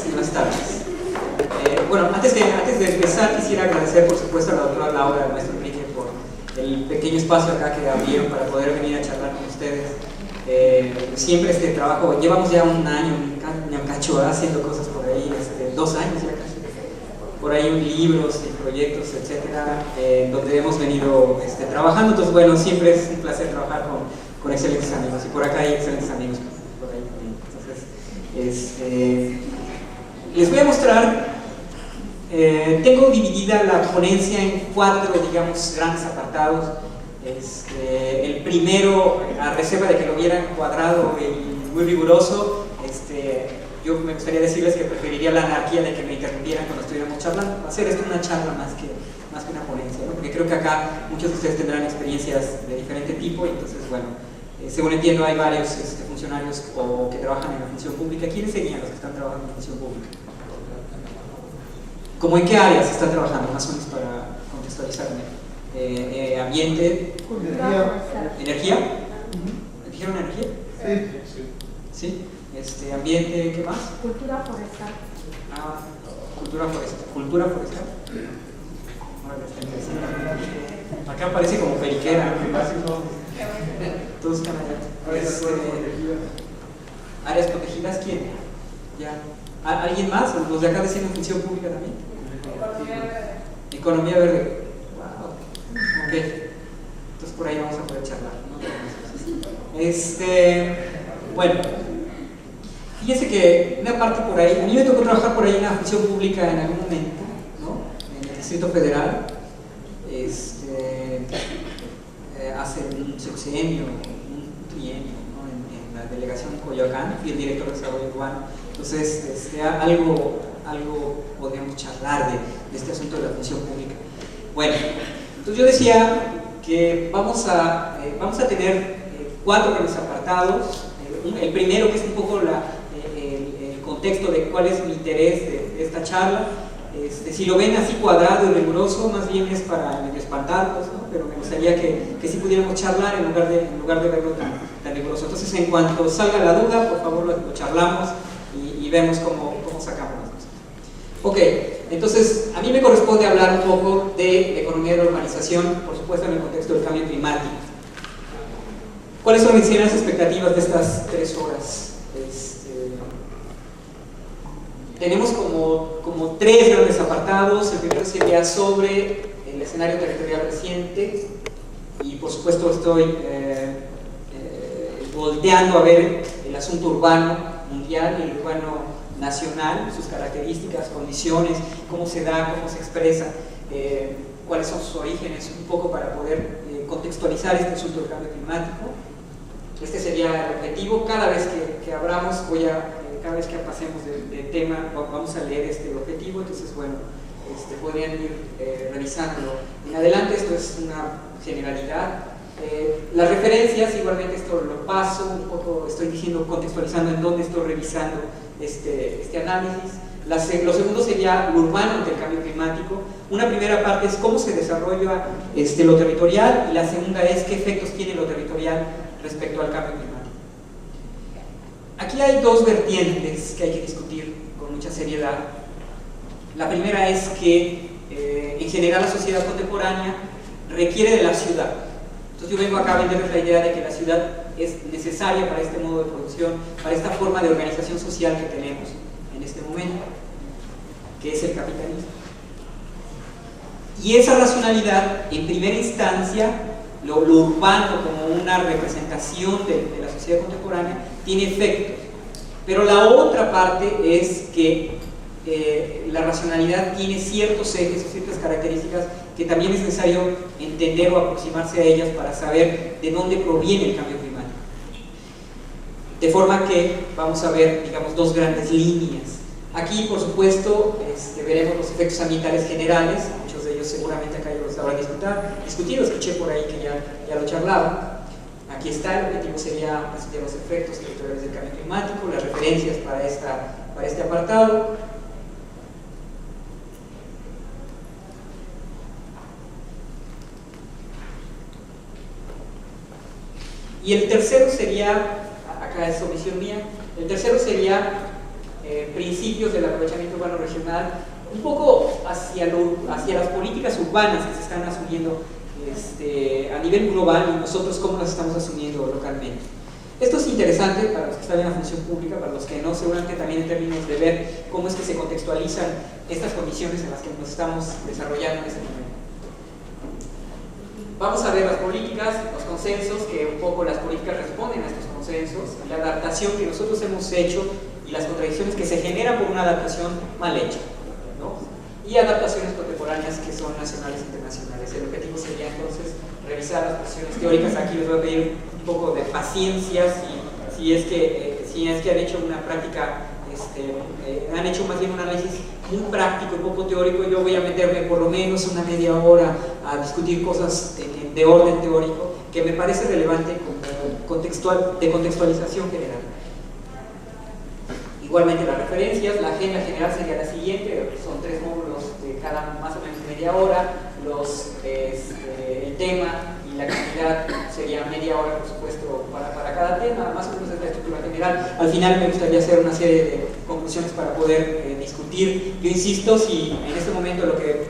buenas tardes. Bueno, antes de empezar quisiera agradecer por supuesto a la doctora Laura, al maestro Enrique, por el pequeño espacio acá que abrieron para poder venir a charlar con ustedes. Siempre este trabajo, llevamos ya un año cacho haciendo cosas por ahí, 2 años ya casi, por ahí libros y proyectos, etcétera, donde hemos venido trabajando. Entonces bueno, siempre es un placer trabajar con excelentes amigos, y por acá hay excelentes amigos por ahí también. Entonces, les voy a mostrar, tengo dividida la ponencia en 4, digamos, grandes apartados. El primero, a reserva de que lo vieran cuadrado y muy riguroso, yo me gustaría decirles que preferiría la anarquía de que me interrumpieran cuando estuviéramos charlando. Va a ser esto una charla más que una ponencia, ¿no? Porque creo que acá muchos de ustedes tendrán experiencias de diferente tipo, y entonces, bueno, según entiendo hay varios funcionarios que trabajan en la función pública. ¿Quiénes serían los que están trabajando en la función pública? ¿Cómo en qué áreas están trabajando? Más o menos para contextualizarme. Ambiente, energía. ¿Dijeron energía? Sí. Ambiente, ¿qué más? Cultura forestal. Cultura forestal. Acá parece como periquera. Todos están allá. Áreas protegidas, ¿quién? Ya. ¿Alguien más? ¿Los de acá decían función pública también? Economía verde. Wow. Ok. Entonces por ahí vamos a poder charlar, ¿no? Bueno. Fíjense que una parte por ahí, a mí me tocó trabajar por ahí en la función pública en algún momento, ¿no? En el Distrito Federal, hace un sexenio, un trienio, ¿no? En la delegación de Coyoacán, fui el director de desarrollo urbano. Entonces, algo podríamos charlar de este asunto de la función pública. Bueno, entonces yo decía que vamos a tener 4 grandes apartados. El primero, que es un poco el contexto de cuál es mi interés de esta charla. Si lo ven así cuadrado y riguroso, más bien es para medio espantarlos, ¿no? Pero me gustaría que sí pudiéramos charlar en lugar de verlo tan riguroso. Entonces, en cuanto salga la duda, por favor lo charlamos y vemos cómo sacamos las cosas. Ok, entonces a mí me corresponde hablar un poco de economía de la urbanización, por supuesto en el contexto del cambio climático. ¿Cuáles son mis expectativas de estas 3 horas? Tenemos como 3 grandes apartados. El primero sería sobre el escenario territorial reciente, y por supuesto estoy volteando a ver el asunto urbano mundial y el urbano nacional, sus características, condiciones, cómo se da, cómo se expresa, cuáles son sus orígenes, un poco para poder contextualizar este asunto del cambio climático. Este sería el objetivo. Cada vez que abramos, cada vez que pasemos de tema, vamos a leer el objetivo. Entonces, bueno, podrían ir revisándolo. En adelante, esto es una generalidad. Las referencias, igualmente esto lo paso un poco, estoy diciendo, contextualizando en dónde estoy revisando este análisis. Lo segundo sería lo urbano ante el cambio climático. Una primera parte es cómo se desarrolla lo territorial, y la segunda es qué efectos tiene lo territorial respecto al cambio climático. Aquí hay 2 vertientes que hay que discutir con mucha seriedad. La primera es que en general la sociedad contemporánea requiere de la ciudad. Entonces yo vengo acá a venderles la idea de que la ciudad es necesaria para este modo de producción, para esta forma de organización social que tenemos en este momento, que es el capitalismo. Y esa racionalidad, en primera instancia, lo urbano como una representación de la sociedad contemporánea, tiene efectos. Pero la otra parte es que la racionalidad tiene ciertos ejes o ciertas características que también es necesario entender o aproximarse a ellas para saber de dónde proviene el cambio climático. De forma que vamos a ver, digamos, 2 grandes líneas. Aquí, por supuesto, veremos los efectos ambientales generales. Muchos de ellos seguramente acá ya los habrán discutido, escuché por ahí que ya lo charlaba. Aquí está, el objetivo sería estudiar los efectos territoriales del cambio climático, las referencias para este apartado. Y el tercero sería, acá es omisión mía, el tercero sería principios del aprovechamiento urbano regional, un poco hacia las políticas urbanas que se están asumiendo a nivel global y nosotros cómo las estamos asumiendo localmente. Esto es interesante para los que están en la función pública, para los que no, seguramente también en términos de ver cómo es que se contextualizan estas condiciones en las que nos estamos desarrollando en este momento. Vamos a ver las políticas, los consensos, que un poco las políticas responden a estos consensos, la adaptación que nosotros hemos hecho y las contradicciones que se generan por una adaptación mal hecha, ¿no? Y adaptaciones contemporáneas que son nacionales e internacionales. El objetivo sería entonces revisar las posiciones teóricas. Aquí les voy a pedir un poco de paciencia si es que han hecho una práctica, han hecho más bien un análisis muy práctico, un poco teórico. Yo voy a meterme por lo menos una media hora a discutir cosas de orden teórico que me parece relevante de contextualización general. Igualmente las referencias, la agenda general sería la siguiente, son 3 módulos de cada más o menos media hora, el tema y la cantidad sería media hora, por supuesto, para cada tema, más o menos es la estructura general. Al final me gustaría hacer una serie de conclusiones para poder discutir. Yo insisto, si en este momento lo que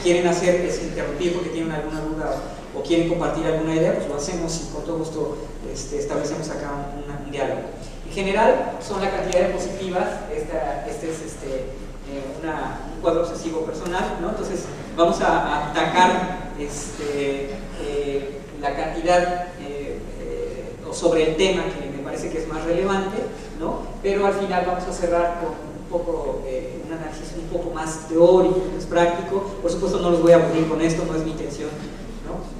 quieren hacer es interrumpir porque tienen alguna duda o quieren compartir alguna idea, pues lo hacemos y con todo gusto establecemos acá un diálogo. En general, son la cantidad de diapositivas, este es un cuadro obsesivo personal, ¿no? Entonces, vamos a atacar la cantidad sobre el tema que me parece que es más relevante, ¿no? Pero al final vamos a cerrar con un poco un análisis un poco más teórico, más práctico. Por supuesto, no los voy a aburrir con esto, no es mi intención, ¿no?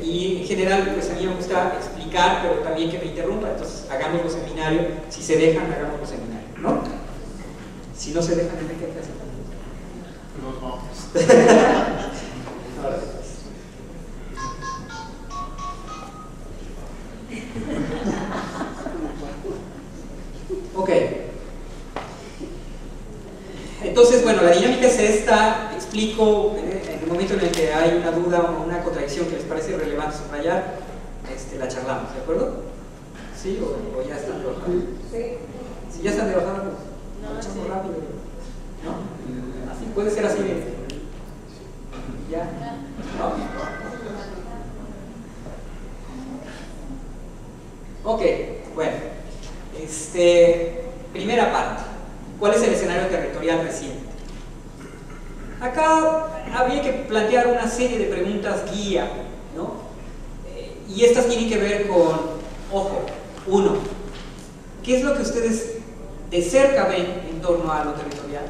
Y en general, pues a mí me gusta explicar, pero también que me interrumpa. Entonces, hagamos los seminarios. Si se dejan, hagamos los seminarios, ¿no? Si no se dejan, ¿qué hay que hacer? Nos vamos. Ok. Entonces, bueno, la dinámica es esta. Explico en el momento en el que hay una duda o una contradicción que les parece relevante subrayar, la charlamos, ¿de acuerdo? ¿Sí? ¿O ya están trabajando? Sí. Si ya están trabajando, pues No, echamos sí. rápido, ¿no? Así puede ser así de. ¿Ya? ¿No? Ok, bueno. Primera parte. ¿Cuál es el escenario territorial reciente? Acá habría que plantear una serie de preguntas guía, ¿no? Y estas tienen que ver con, ojo, 1, ¿qué es lo que ustedes de cerca ven en torno a lo territorial?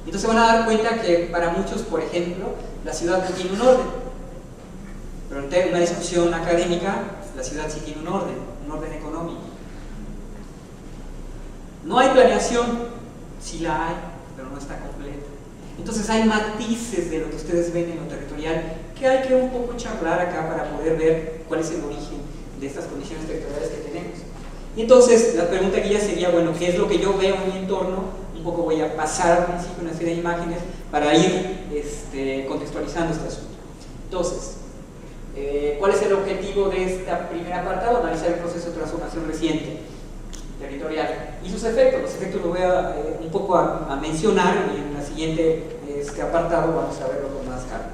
Entonces se van a dar cuenta que para muchos, por ejemplo, la ciudad no tiene un orden. Pero en una discusión académica, la ciudad sí tiene un orden económico. No hay planeación, sí la hay, pero no está completa. Entonces hay matices de lo que ustedes ven en lo territorial que hay que un poco charlar acá para poder ver cuál es el origen de estas condiciones territoriales que tenemos. Y entonces la pregunta guía sería, bueno, ¿qué es lo que yo veo en mi entorno? Un poco voy a pasar al principio una serie de imágenes para ir contextualizando este asunto. Entonces, ¿cuál es el objetivo de esta primera apartado? Analizar el proceso de transformación reciente territorial y sus efectos. Los efectos los voy a un poco a mencionar y en la siguiente apartado vamos a verlo con más calma.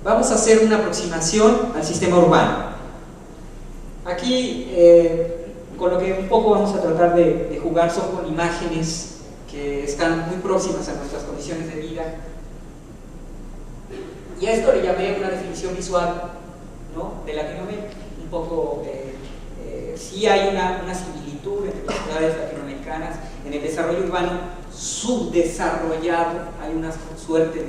Vamos a hacer una aproximación al sistema urbano. Aquí, con lo que un poco vamos a tratar de jugar son con imágenes que están muy próximas a nuestras condiciones de vida. Y a esto le llamé una definición visual, ¿no?, de Latinoamérica. Un poco, sí hay una similitud entre las ciudades latinoamericanas en el desarrollo urbano subdesarrollado. Hay una suerte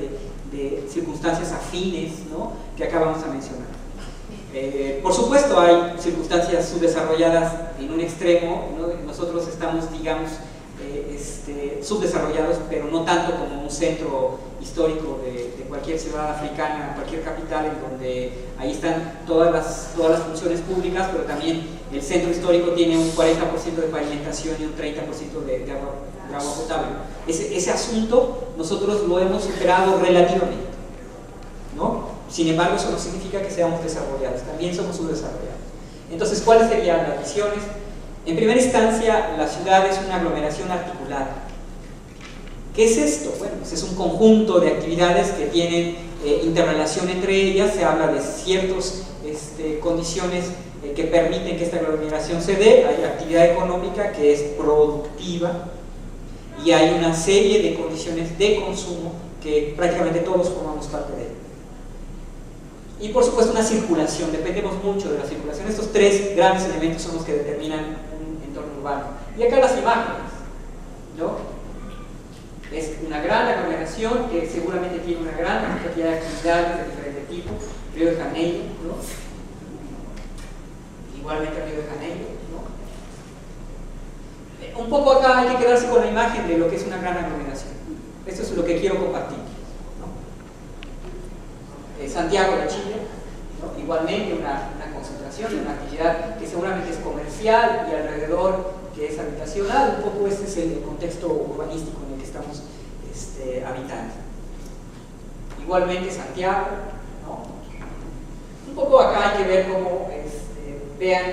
de circunstancias afines, ¿no?, que acá vamos a mencionar. Por supuesto hay circunstancias subdesarrolladas en un extremo, ¿no? Nosotros estamos, digamos, subdesarrollados, pero no tanto como un centro histórico de cualquier ciudad africana, cualquier capital, en donde ahí están todas las funciones públicas, pero también el centro histórico tiene un 40% de pavimentación y un 30% de agua potable. Ese asunto nosotros lo hemos superado relativamente, ¿no? Sin embargo, eso no significa que seamos desarrollados, también somos subdesarrollados. Entonces, ¿cuáles serían las visiones? En primera instancia, la ciudad es una aglomeración articulada. ¿Qué es esto? Bueno, pues es un conjunto de actividades que tienen interrelación entre ellas. Se habla de ciertas condiciones que permiten que esta aglomeración se dé. Hay actividad económica que es productiva y hay una serie de condiciones de consumo que prácticamente todos formamos parte de ella. Y por supuesto una circulación, dependemos mucho de la circulación. Estos tres grandes elementos son los que determinan un entorno urbano. Y acá las imágenes, ¿no? Es una gran aglomeración que seguramente tiene una gran cantidad de actividades de diferente tipo. Río de Janeiro, ¿no? Igualmente Río de Janeiro, ¿no? Un poco acá hay que quedarse con la imagen de lo que es una gran aglomeración. Esto es lo que quiero compartir, ¿no? Santiago de Chile, ¿no? Igualmente una concentración, una actividad que seguramente es comercial y alrededor que es habitacional. Un poco este es el contexto urbanístico en el que estamos habitando. Igualmente Santiago, ¿no? Un poco acá hay que ver cómo, vean,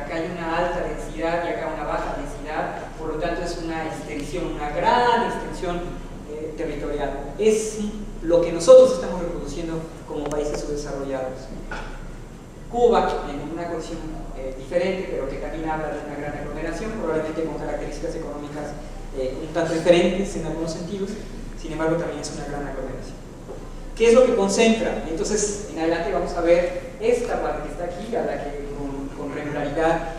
acá hay una alta densidad y acá una baja densidad, por lo tanto es una extensión, una gran extensión territorial. Es lo que nosotros estamos reproduciendo como países subdesarrollados. Cuba, en una condición diferente, pero que también habla de una gran aglomeración, probablemente con características económicas un tanto diferentes en algunos sentidos, sin embargo también es una gran aglomeración. ¿Qué es lo que concentra? Entonces, en adelante vamos a ver esta parte que está aquí, a la que con regularidad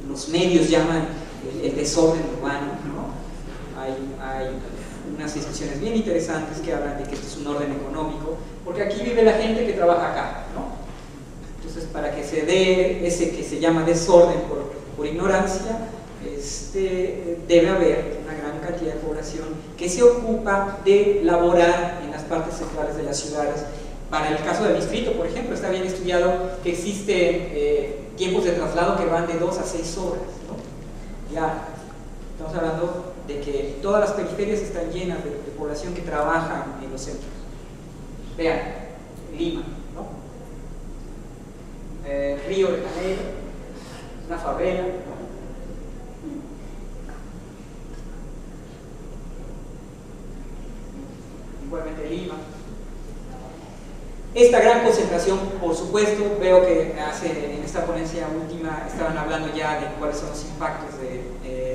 los medios llaman el desorden urbano, ¿no? Hay unas discusiones bien interesantes que hablan de que esto es un orden económico, porque aquí vive la gente que trabaja acá, ¿no? Entonces, para que se dé ese que se llama desorden por ignorancia, debe haber una gran cantidad de población que se ocupa de laborar en las partes centrales de las ciudades. Para el caso del distrito, por ejemplo, está bien estudiado que existen tiempos de traslado que van de 2 a 6 horas, ¿no? Ya estamos hablando de que todas las periferias están llenas de población que trabaja en los centros. Vean, Lima, ¿no? Río de Janeiro, una favela, ¿no? Igualmente Lima. Esta gran concentración, por supuesto, veo que en esta ponencia última estaban hablando ya de cuáles son los impactos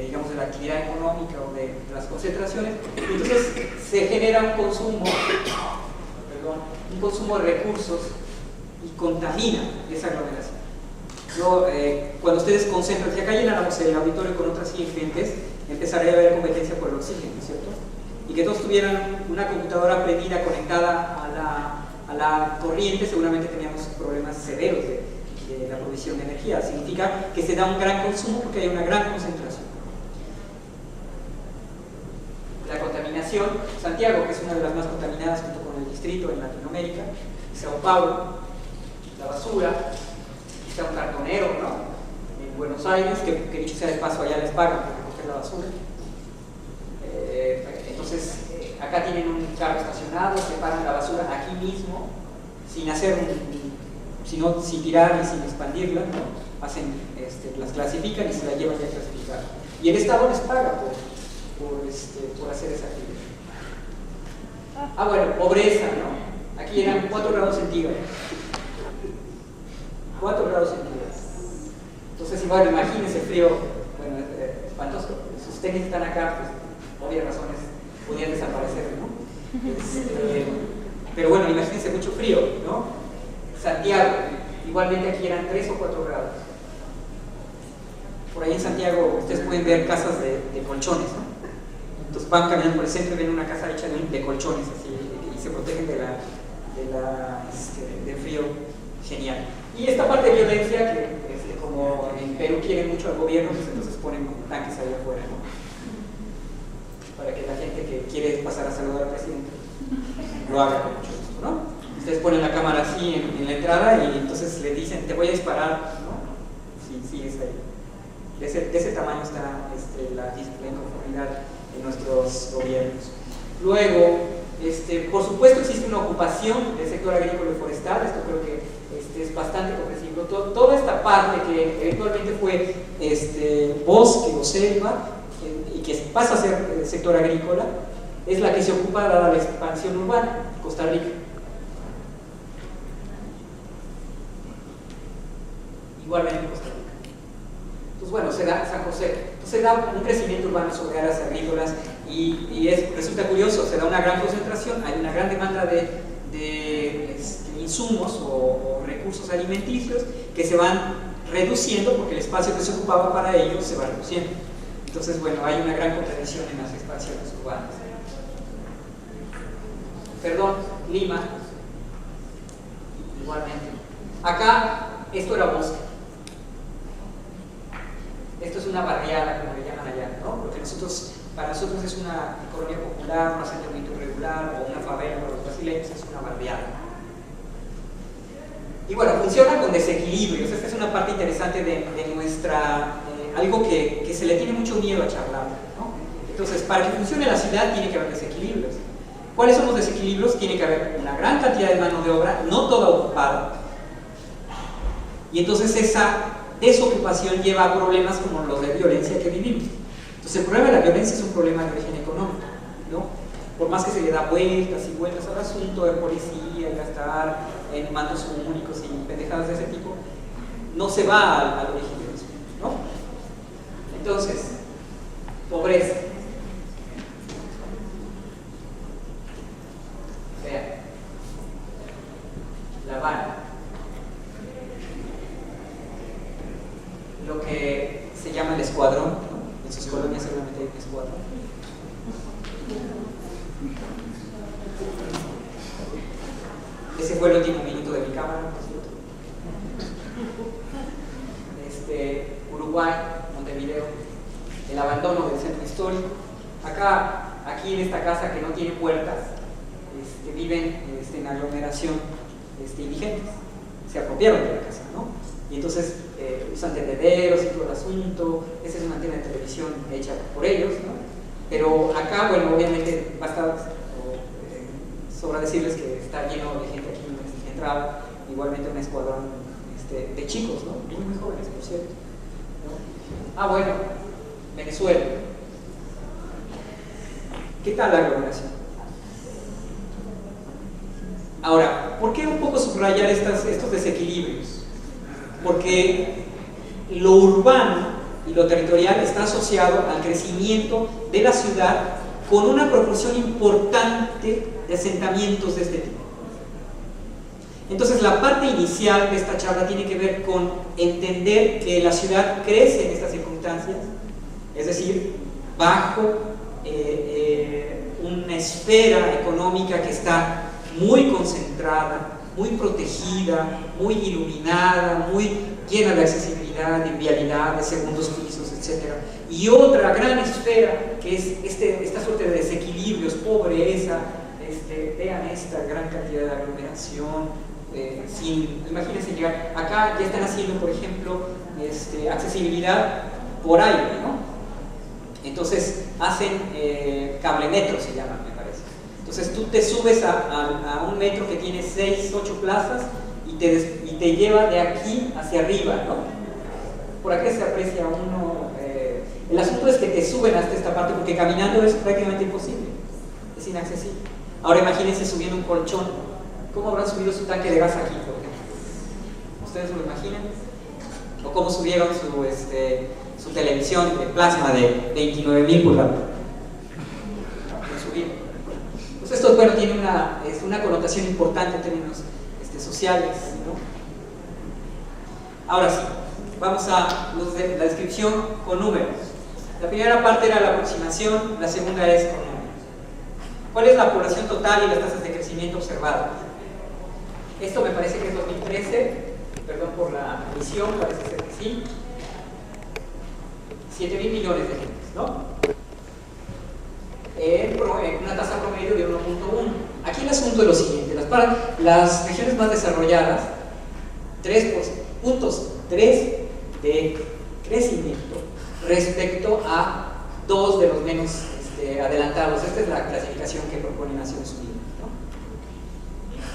digamos, de la actividad económica o de las concentraciones. Entonces se genera un consumo de recursos y contamina esa aglomeración. Cuando ustedes concentran, si acá llenáramos el auditorio con otras gentes, empezaría a haber competencia por el oxígeno, ¿cierto? Y que todos tuvieran una computadora prendida conectada a la corriente, seguramente teníamos problemas severos de la provisión de energía. Significa que se da un gran consumo porque hay una gran concentración. La contaminación, Santiago, que es una de las más contaminadas junto con el distrito en Latinoamérica, Sao Paulo, la basura, está un cartonero, ¿no? En Buenos Aires, que dicho sea de paso, allá les pagan por recoger la basura. Entonces, acá tienen un carro estacionado, separan la basura aquí mismo, sin tirar y sin expandirla, ¿no? Las clasifican y se la llevan ya clasificadas. Y el Estado les paga por hacer esa actividad. Bueno, pobreza, ¿no? Aquí eran 4 grados centígrados. 4 grados centígrados. Entonces, bueno, imagínense frío, bueno, espantoso. Sus tenis están acá, pues, obvias razones, podían desaparecer, ¿no? Pero bueno, imagínense mucho frío, ¿no? Santiago, igualmente aquí eran 3 o 4 grados. Por ahí en Santiago ustedes pueden ver casas de colchones, ¿no? Entonces van caminando por el centro y ven una casa hecha de colchones así, y se protegen del frío. Genial. Y esta parte de violencia, que como en Perú quieren mucho al gobierno, pues entonces ponen tanques ahí afuera, ¿no? Para que la gente que quiere pasar a saludar al presidente lo haga con mucho gusto, ¿no? Ustedes ponen la cámara así en la entrada y entonces le dicen, te voy a disparar, ¿no? Sí, es ahí. De ese tamaño está la inconformidad en nuestros gobiernos. Luego, por supuesto existe una ocupación del sector agrícola y forestal. Esto creo que es bastante comprensible. Toda esta parte que eventualmente fue bosque o selva y que pasa a ser sector agrícola, es la que se ocupa dada la expansión urbana, Costa Rica. Igualmente Costa Rica. Entonces, bueno, se da San José. Entonces, se da un crecimiento urbano sobre áreas agrícolas y resulta curioso, se da una gran concentración, hay una gran demanda de insumos o recursos alimenticios que se van reduciendo porque el espacio que se ocupaba para ellos se va reduciendo. Entonces, bueno, hay una gran contradicción en las expansiones urbanas. Perdón, Lima, igualmente. Acá, esto era bosque. Esto es una barriada, como le llaman allá, ¿no? Porque para nosotros es una colonia popular, un asentamiento irregular o una favela para los brasileños, es una barriada. Y bueno, funciona con desequilibrios. Esta es una parte interesante de nuestra, algo que se le tiene mucho miedo a charlar, ¿no? Entonces, para que funcione la ciudad tiene que haber desequilibrios. ¿Cuáles son los desequilibrios? Tiene que haber una gran cantidad de mano de obra, no toda ocupada. Y entonces esa desocupación lleva a problemas como los de violencia que vivimos. Entonces el problema de la violencia es un problema de origen económico, ¿no? Por más que se le da vueltas y vueltas al asunto de policía, gastar en mandos únicos y pendejadas de ese tipo, no se va al origen de eso, ¿no? Entonces, pobreza. Vean, La Habana, lo que se llama el escuadrón, ¿no? En sus colonias seguramente hay un escuadrón. Ese fue el último minuto de mi cámara, por cierto. Uruguay, Montevideo, el abandono del centro histórico. Aquí en esta casa que no tiene puertas, viven en aglomeración indigentes. Se apropiaron de la casa, ¿no? Y entonces usan tendederos y todo el asunto. Esa es una antena de televisión hecha por ellos, ¿no? Pero acá, bueno, obviamente sobra decirles que está lleno de gente aquí en la entrada, igualmente un escuadrón de chicos, ¿no? Muy jóvenes, por cierto, ¿no? Bueno, Venezuela. ¿Qué tal la aglomeración? Ahora, ¿por qué un poco subrayar estos desequilibrios? Porque lo urbano y lo territorial está asociado al crecimiento de la ciudad con una proporción importante de asentamientos de este tipo. Entonces, la parte inicial de esta charla tiene que ver con entender que la ciudad crece en estas circunstancias, es decir, bajo una esfera económica que está muy concentrada, muy protegida, muy iluminada, muy llena de accesibilidad, de vialidad, de segundos pisos, etc. Y otra gran esfera que es esta suerte de desequilibrios, pobreza, vean esta gran cantidad de aglomeración, imagínense llegar, acá ya están haciendo, por ejemplo, accesibilidad por aire, ¿no? Entonces hacen cable metro, se llama, me parece. Entonces tú te subes a un metro que tiene 6, 8 plazas y te lleva de aquí hacia arriba, ¿no? Por aquí se aprecia uno. El asunto es que te suben hasta esta parte porque caminando es prácticamente imposible, es inaccesible. Ahora imagínense subiendo un colchón. ¿Cómo habrán subido su tanque de gas aquí, por ejemplo? ¿Ustedes lo imaginan? ¿O cómo subieron su televisión de plasma de 29.000 pulgadas? Pues esto, bueno, tiene una connotación importante en términos sociales, ¿no? Ahora sí, vamos a la descripción con números. La primera parte era la aproximación, la segunda es con números. ¿Cuál es la población total y las tasas de crecimiento observadas? Esto me parece que es 2013, perdón por la emisión, parece ser que sí. 7.000 millones de gentes, ¿no? En una tasa promedio de 1.1. Aquí el asunto es lo siguiente: las regiones más desarrolladas, 3.3 de crecimiento respecto a 2 de los menos adelantados. Esta es la clasificación que propone Naciones Unidas, ¿no?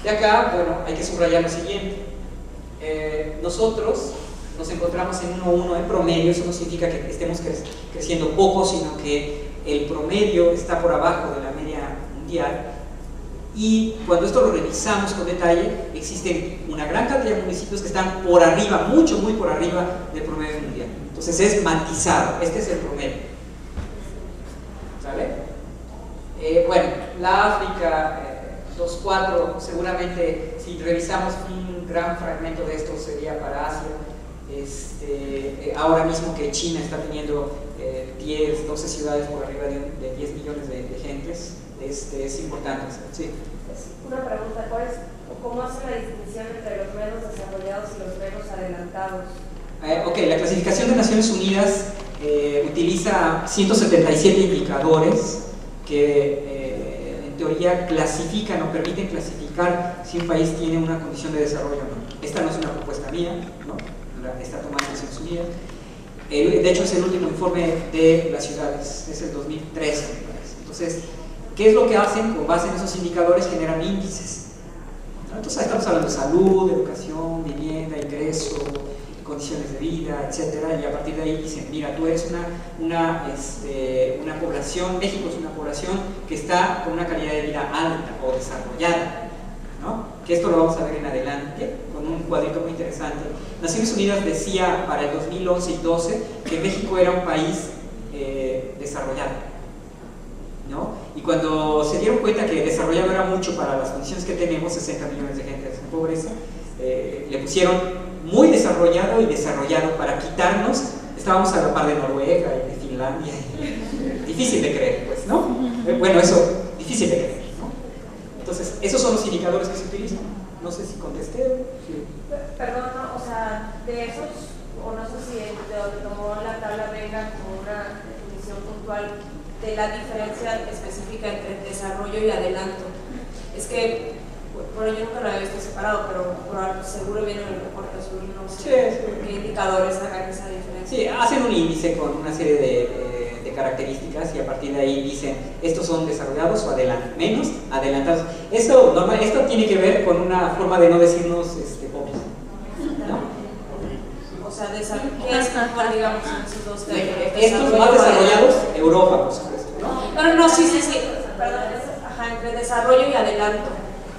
De acá, bueno, hay que subrayar lo siguiente: nosotros nos encontramos en 1,1 en promedio. Eso no significa que estemos creciendo poco, sino que el promedio está por abajo de la media mundial. Y cuando esto lo revisamos con detalle, existen una gran cantidad de municipios que están por arriba, muy por arriba del promedio mundial. Entonces es matizado, este es el promedio. ¿Sale? Bueno, la África 2.4, seguramente si revisamos un gran fragmento de esto sería para Asia. Ahora mismo que China está teniendo 10, 12 ciudades por arriba de 10 millones de gentes, es importante. Sí. Una pregunta, ¿cómo hace la distinción entre los menos desarrollados y los menos adelantados? Ok, la clasificación de Naciones Unidas utiliza 177 indicadores que en teoría clasifican o permiten clasificar si un país tiene una condición de desarrollo o no. Esta no es una propuesta mía, ¿no? Está tomada en Naciones Unidas. De hecho es el último informe de las ciudades, es el 2013. Entonces, ¿qué es lo que hacen? Con base en esos indicadores generan índices. Entonces estamos hablando de salud, educación, vivienda, ingreso, condiciones de vida, etcétera, y a partir de ahí dicen, mira, tú eres una población, México es una población que está con una calidad de vida alta o desarrollada, ¿no? Que esto lo vamos a ver en adelante con un cuadrito muy interesante. Naciones Unidas decía para el 2011 y 12 que México era un país desarrollado, ¿no? Y cuando se dieron cuenta que desarrollado era mucho para las condiciones que tenemos, 60 millones de gente en pobreza, le pusieron muy desarrollado y desarrollado para quitarnos. Estábamos a la par de Noruega y de Finlandia. Difícil de creer, pues, ¿no? Bueno, eso, difícil de creer, ¿no? Entonces, esos son los indicadores que se utilizan. No sé si contesté. Sí. Perdón, no, o sea, de esos, o no sé si de donde tomó la tabla venga como una definición puntual de la diferencia específica entre desarrollo y adelanto. Es que, bueno, yo nunca lo había visto separado, pero seguro viene en el reporte azul, no sé qué indicadores hagan esa diferencia. Sí, hacen un índice con una serie de características y a partir de ahí dicen, estos son desarrollados o menos adelantados. Esto tiene que ver con una forma de no decirnos pobres, ¿no? O sea, ¿qué es mejor, digamos, en esos dos términos? Estos más desarrollados, Europa, por supuesto, ¿no? No, sí, perdón, entre desarrollo y adelanto.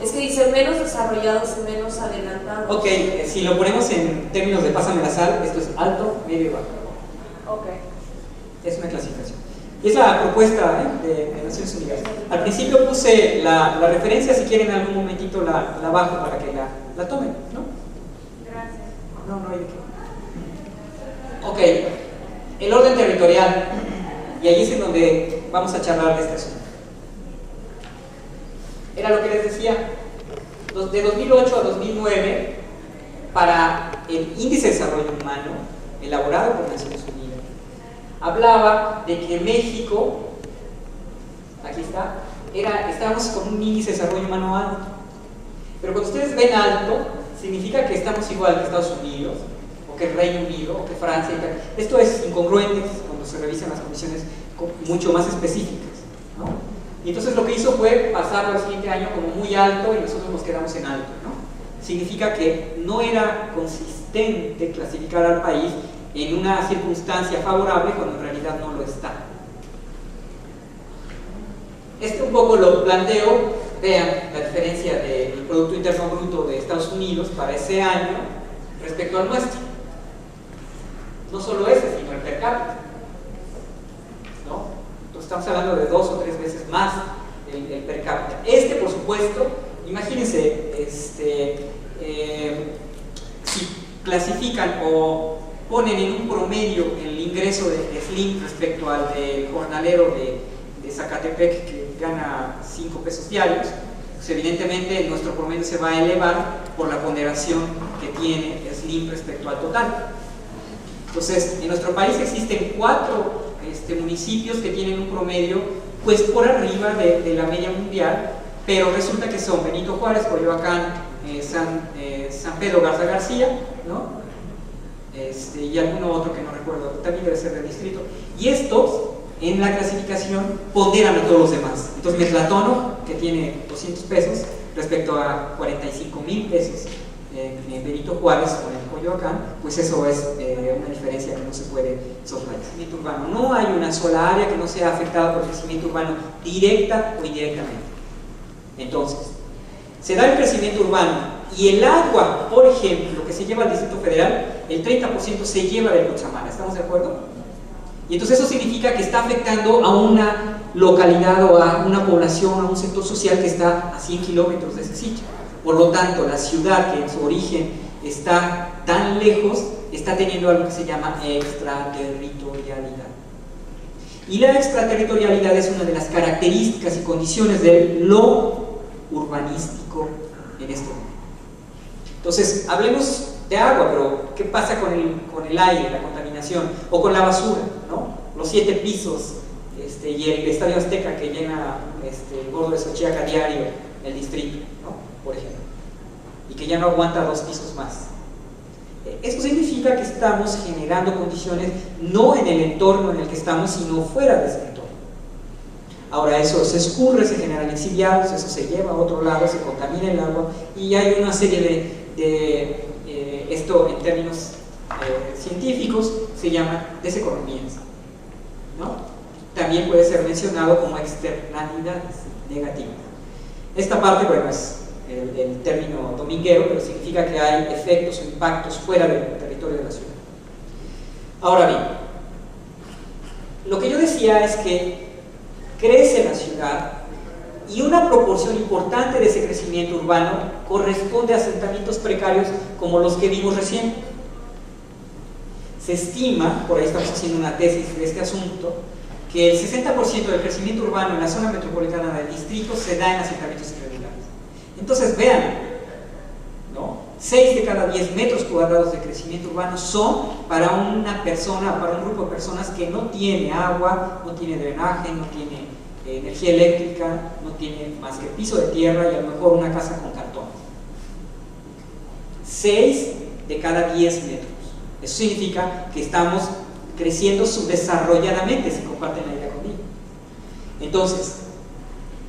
Es que dice menos desarrollados y menos adelantados. Ok, si lo ponemos en términos de pásame la sal, esto es alto, medio y bajo. Ok. Es una clasificación. Y es la propuesta de Naciones Unidas. Al principio puse la referencia, si quieren en algún momentito la bajo para que la tomen, ¿no? Gracias. No hay de qué. Ok, el orden territorial. Y ahí es en donde vamos a charlar de este asunto. Era lo que les decía, de 2008 a 2009, para el Índice de Desarrollo Humano, elaborado por Naciones Unidas, hablaba de que México, aquí está, estábamos con un índice de desarrollo humano alto. Pero cuando ustedes ven alto, significa que estamos igual que Estados Unidos, o que el Reino Unido, o que Francia. Esto es incongruente cuando se revisan las condiciones mucho más específicas, ¿no? Y entonces lo que hizo fue pasarlo al siguiente año como muy alto y nosotros nos quedamos en alto, ¿no? Significa que no era consistente clasificar al país en una circunstancia favorable cuando en realidad no lo está. Un poco lo planteo, vean la diferencia del Producto Interno Bruto de Estados Unidos para ese año respecto al nuestro. No solo ese, sino el per cápita, ¿no? Estamos hablando de 2 o 3 veces más el per cápita. Por supuesto, imagínense, si clasifican o ponen en un promedio el ingreso de Slim respecto al del jornalero de Zacatepec que gana 5 pesos diarios, pues evidentemente nuestro promedio se va a elevar por la ponderación que tiene Slim respecto al total. Entonces, en nuestro país existen 4 municipios que tienen un promedio pues por arriba de la media mundial, pero resulta que son Benito Juárez, Coyoacán, San Pedro Garza García, ¿no? Y alguno otro que no recuerdo, también debe ser del distrito. Y estos, en la clasificación, ponderan a todos los demás. Entonces, Metlatono, que tiene 200 pesos, respecto a 45,000 pesos en Benito Juárez o en Coyoacán, pues eso es una diferencia que no se puede soslayar. Crecimiento urbano. No hay una sola área que no sea afectada por el crecimiento urbano directa o indirectamente. Entonces, se da el crecimiento urbano y el agua, por ejemplo, que se lleva al Distrito Federal, el 30% se lleva del Cutzamara. ¿Estamos de acuerdo? Y entonces eso significa que está afectando a una localidad o a una población, a un sector social que está a 100 kilómetros de ese sitio. Por lo tanto, la ciudad que en su origen está tan lejos, está teniendo algo que se llama extraterritorialidad. Y la extraterritorialidad es una de las características y condiciones de lo urbanístico en este momento. Entonces, hablemos de agua, pero ¿qué pasa con el aire, la contaminación? O con la basura, ¿no? Los 7 pisos y el Estadio Azteca que llena el Gordo de Xochiaca diario, el distrito, ¿no? Por ejemplo, y que ya no aguanta 2 pisos más. Esto significa que estamos generando condiciones no en el entorno en el que estamos, sino fuera de ese entorno. Ahora eso se escurre, se generan exiliados, eso se lleva a otro lado, se contamina el agua y hay una serie de esto en términos científicos se llama deseconomías, ¿no? También puede ser mencionado como externalidades negativas. Esta parte, bueno, es el término dominguero, pero significa que hay efectos o impactos fuera del territorio de la ciudad. Ahora bien, lo que yo decía es que crece la ciudad y una proporción importante de ese crecimiento urbano corresponde a asentamientos precarios como los que vimos recién. Se estima, por ahí estamos haciendo una tesis de este asunto, que el 60% del crecimiento urbano en la zona metropolitana del distrito se da en asentamientos irregulares. Entonces vean, ¿no? 6 de cada 10 metros cuadrados de crecimiento urbano son para una persona, para un grupo de personas que no tiene agua, no tiene drenaje, no tiene energía eléctrica, no tiene más que piso de tierra y a lo mejor una casa con cartón. 6 de cada 10 metros. Eso significa que estamos creciendo subdesarrolladamente, si comparten la idea conmigo. Entonces,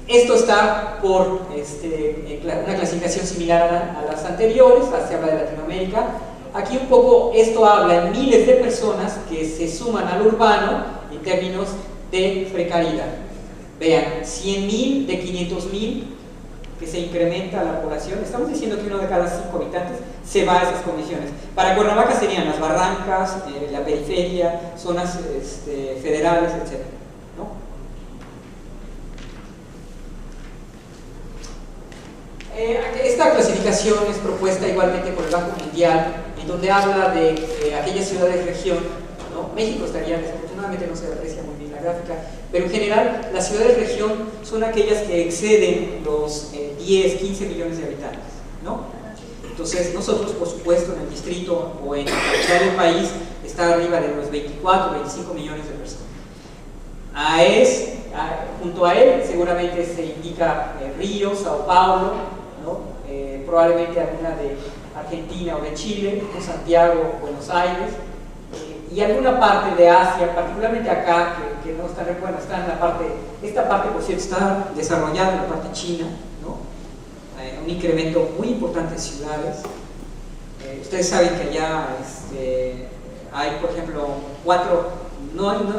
esto está por una clasificación similar a las anteriores, se habla de Latinoamérica. Aquí un poco esto habla en miles de personas que se suman al urbano en términos de precariedad. Vean, 100.000 de 500.000 que se incrementa la población. Estamos diciendo que 1 de cada 5 habitantes se va a esas condiciones. Para Cuernavaca serían las barrancas, la periferia, zonas federales, etc., ¿no? Esta clasificación es propuesta igualmente por el Banco Mundial, en donde habla de aquellas ciudades-región, ¿no? México estaría, desafortunadamente no se aprecia muy bien la gráfica, pero en general las ciudades-región son aquellas que exceden los 10, 15 millones de habitantes, ¿no? Entonces nosotros, por supuesto, en el distrito o en la capital del país está arriba de los 24, 25 millones de personas. Junto a él seguramente se indica Río, Sao Paulo, ¿no? Probablemente alguna de Argentina o de Chile, o Santiago, Buenos Aires, y alguna parte de Asia, particularmente acá, que no está, bueno, está en la parte, esta parte por cierto está desarrollada en la parte china, ¿no? Un incremento muy importante en ciudades. Ustedes saben que allá hay, por ejemplo, 4,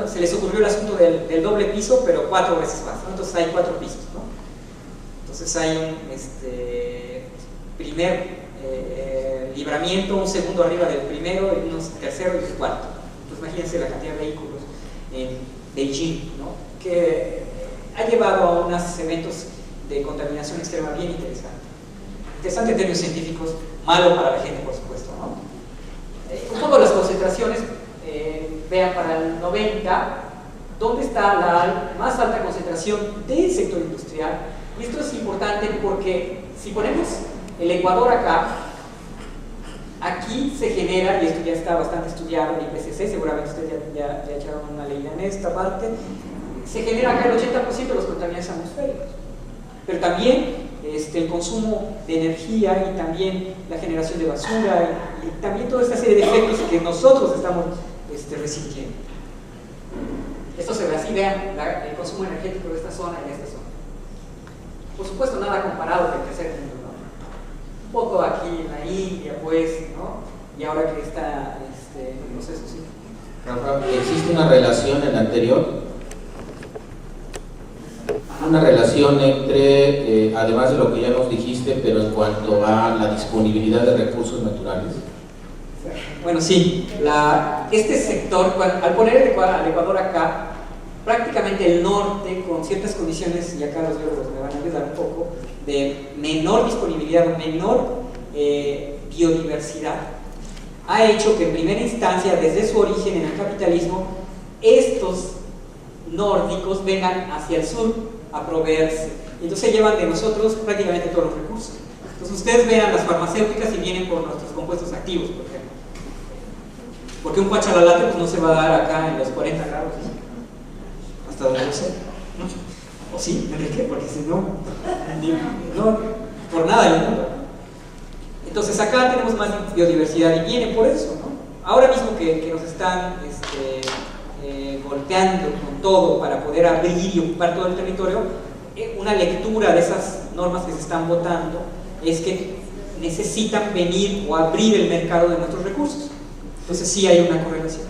se les ocurrió el asunto del doble piso, pero 4 veces más, ¿no? Entonces hay 4 pisos, ¿no? Entonces hay un primer libramiento, un segundo arriba del primero, y un tercero y un cuarto. Entonces imagínense la cantidad de vehículos en Beijing, ¿no? Que ha llevado a unos eventos de contaminación extrema bien interesante. Interesante en términos científicos, malo para la gente, por supuesto, ¿no? Un poco las concentraciones, vean para el 90, ¿dónde está la más alta concentración del sector industrial? Y esto es importante porque si ponemos el Ecuador acá, aquí se genera, y esto ya está bastante estudiado en IPCC, seguramente ustedes ya echaron una leída en esta parte, se genera acá el 80% de los contaminantes atmosféricos. Pero también el consumo de energía y también la generación de basura y también toda esta serie de efectos que nosotros estamos resintiendo. Esto se ve así, vean el consumo energético de esta zona y de esta zona. Por supuesto, nada comparado con el tercer mundo, ¿no? un poco aquí en la India, pues, ¿no? Y ahora que está en el proceso, sí. Rafa, ¿existe una relación en la anterior? Una relación entre, además de lo que ya nos dijiste, pero en cuanto a la disponibilidad de recursos naturales. Bueno, sí, este sector, al poner al Ecuador acá, prácticamente el norte, con ciertas condiciones, y acá los biólogos me van a ayudar un poco, de menor disponibilidad o menor biodiversidad, ha hecho que en primera instancia, desde su origen en el capitalismo, estos nórdicos vengan hacia el sur a proveerse. Entonces llevan de nosotros prácticamente todos los recursos. Entonces ustedes vean las farmacéuticas y vienen por nuestros compuestos activos, por ejemplo. Porque un cuachalalate pues, no se va a dar acá en los 40 grados, ¿sí? Hasta donde yo sé, ¿no? ¿O sí, Enrique? Porque si no, no, por nada del mundo. Entonces acá tenemos más biodiversidad y viene por eso, ¿no? Ahora mismo que nos están golpeando con todo para poder abrir y ocupar todo el territorio, una lectura de esas normas que se están votando es que necesitan venir o abrir el mercado de nuestros recursos. Entonces sí hay una correlación.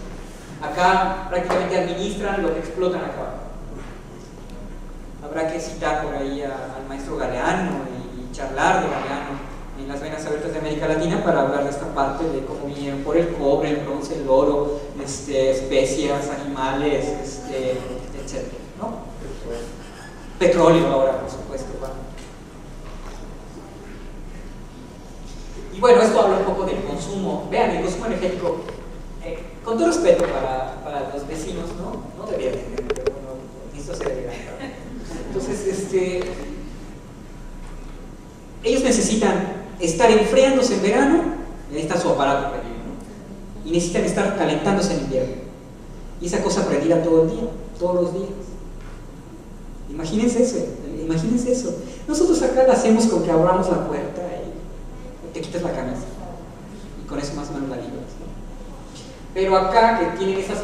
Acá prácticamente administran lo que explotan acá. Habrá que citar por ahí al maestro Galeano y charlar de Galeano en las venas abiertas de América Latina para hablar de esta parte de cómo vinieron por el cobre, el bronce, el oro, especias, animales, etc. ¿no? Petróleo ahora, por supuesto. ¿no? Y bueno, esto habla un poco del consumo. Vean, el consumo energético, con todo respeto para los vecinos, no debería tener, pero bueno, esto se debe gastar. Entonces, ellos necesitan estar enfriándose en verano, necesitan su aparato prendido, ¿no? Y necesitan estar calentándose en invierno. Y esa cosa prendida todo el día, todos los días. Imagínense eso. Nosotros acá lo hacemos con que abramos la puerta y te quitas la camisa. Y con eso más o menos la libras, ¿no? Pero acá que tienen estas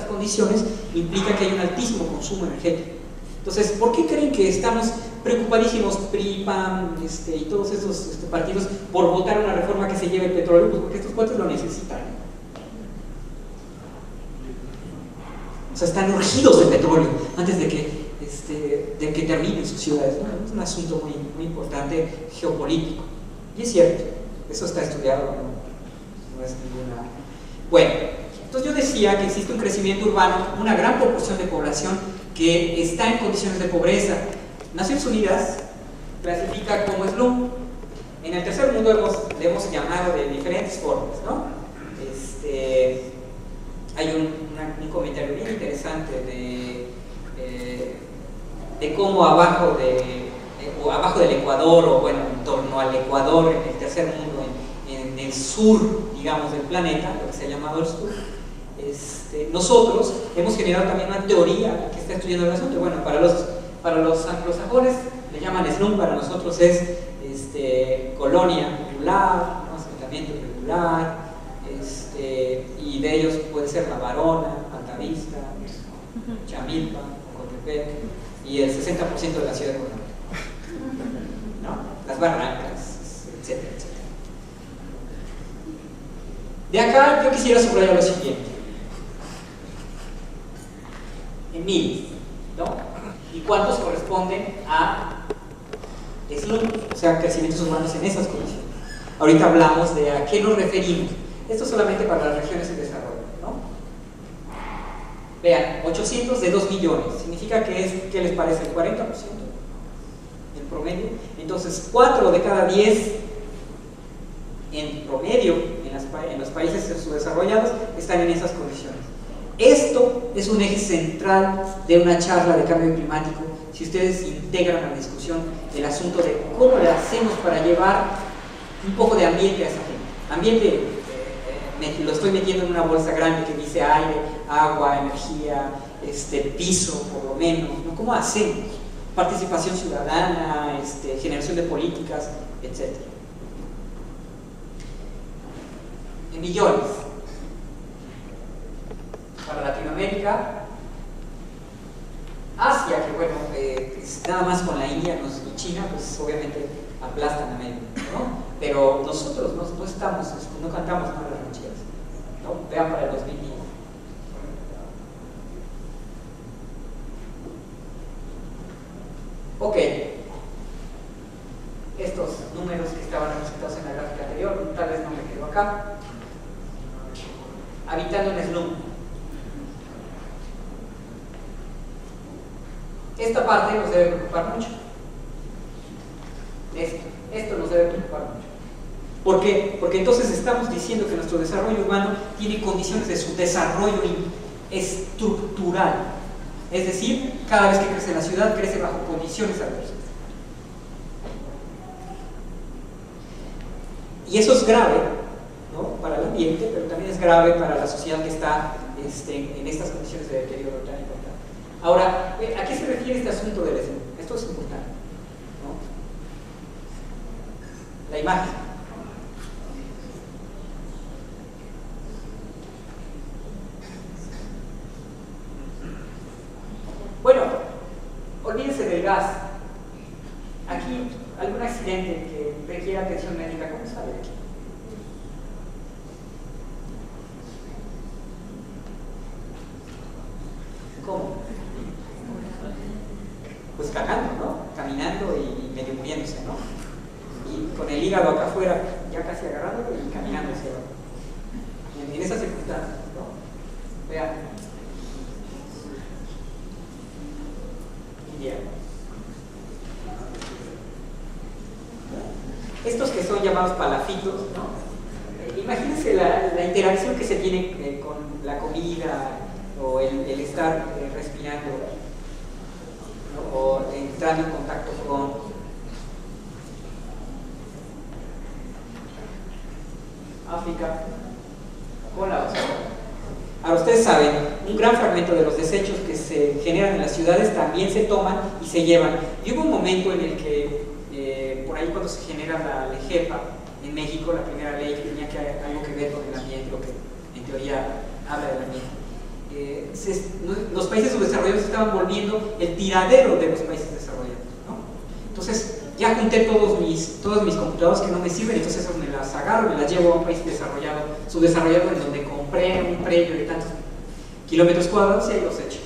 condiciones implica que hay un altísimo consumo energético. Entonces, ¿por qué creen que estamos preocupadísimos, PRI, PAN y todos esos partidos por votar una reforma que se lleve el petróleo? Pues porque estos cuates lo necesitan. O sea, están urgidos de petróleo antes de que terminen sus ciudades, ¿no? Es un asunto muy, muy importante geopolítico. Y es cierto, eso está estudiado, no es ninguna... Bueno, entonces yo decía que existe un crecimiento urbano, una gran proporción de población que está en condiciones de pobreza. Naciones Unidas clasifica como slum. En el tercer mundo le hemos llamado de diferentes formas, ¿no? Hay un comentario bien interesante de cómo abajo del Ecuador, o bueno, en torno al Ecuador, en el tercer mundo, en el sur, digamos, del planeta, lo que se ha llamado el sur, nosotros hemos generado también una teoría que está estudiando el asunto. Bueno, para los anglosajones le llaman slum, para nosotros es colonia regular, ¿no? Asentamiento regular, y de ellos puede ser La Varona, Altavista, Chamilpa, Ocotepec, y el 60% de la ciudad de Colombia, ¿no? Las Barrancas, etcétera, etcétera. De acá yo quisiera subrayar lo siguiente. En miles, ¿no? ¿Y cuántos corresponden a slum? O sea, crecimientos urbanos en esas condiciones. Ahorita hablamos de a qué nos referimos. Esto solamente para las regiones en desarrollo, ¿no? Vean, 800 de 2 millones. Significa que es, ¿qué les parece? El 40% en promedio. Entonces, 4 de cada 10 en promedio en los países subdesarrollados están en esas condiciones. Esto es un eje central de una charla de cambio climático. Si ustedes integran a la discusión el asunto de cómo le hacemos para llevar un poco de ambiente a esa gente. Ambiente, lo estoy metiendo en una bolsa grande que dice aire, agua, energía, piso, por lo menos, ¿no? ¿Cómo hacemos? Participación ciudadana, generación de políticas, etc. En millones. Para Latinoamérica, Asia, que bueno, nada más con la India y China, pues obviamente aplastan a México, ¿no? Pero nosotros no estamos, no cantamos nada las rancheras, ¿no? Vean para el 2010. Ok, estos números que estaban representados en la gráfica anterior, tal vez no me quedo acá. Habitando en slum. Esta parte nos debe preocupar mucho. Esto nos debe preocupar mucho. ¿Por qué? Porque entonces estamos diciendo que nuestro desarrollo urbano tiene condiciones de su desarrollo estructural. Es decir, cada vez que crece la ciudad, crece bajo condiciones adversas. Y eso es grave, ¿no?, para el ambiente, pero también es grave para la sociedad que está en estas condiciones de deterioro tan importante. Ahora, ¿a qué se refiere este asunto del slum? Esto es importante, ¿no? La imagen. Bueno, olvídense del gas. Aquí, algún accidente que requiera atención médica, ¿cómo sale de aquí? ¿Cómo? Pues cagando, ¿no? Caminando y medio muriéndose, ¿no? Y con el hígado acá afuera, ya casi agarrándolo y caminándose, ¿no? En esas circunstancias, ¿no? Vean. Estos que son llamados palafitos, ¿no? Imagínense la interacción que se tiene con la comida o el estar respirando, ¿no?, o entrando en contacto con África, con la basura. Ahora, ustedes saben, un gran fragmento de los desechos que se generan en las ciudades también se toman y se llevan. Y hubo un momento en el que, por ahí cuando se genera la LEGEPA en México, la primera ley que tenía algo que ver con el ambiente, lo que en teoría habla del ambiente, los países subdesarrollados se estaban volviendo el tiradero de los países desarrollados, ¿no? Entonces, ya junté todos mis computadoras que no me sirven, entonces esas me las agarro y me las llevo a un país subdesarrollado en donde compré un predio de tantos kilómetros cuadrados y ahí los echo.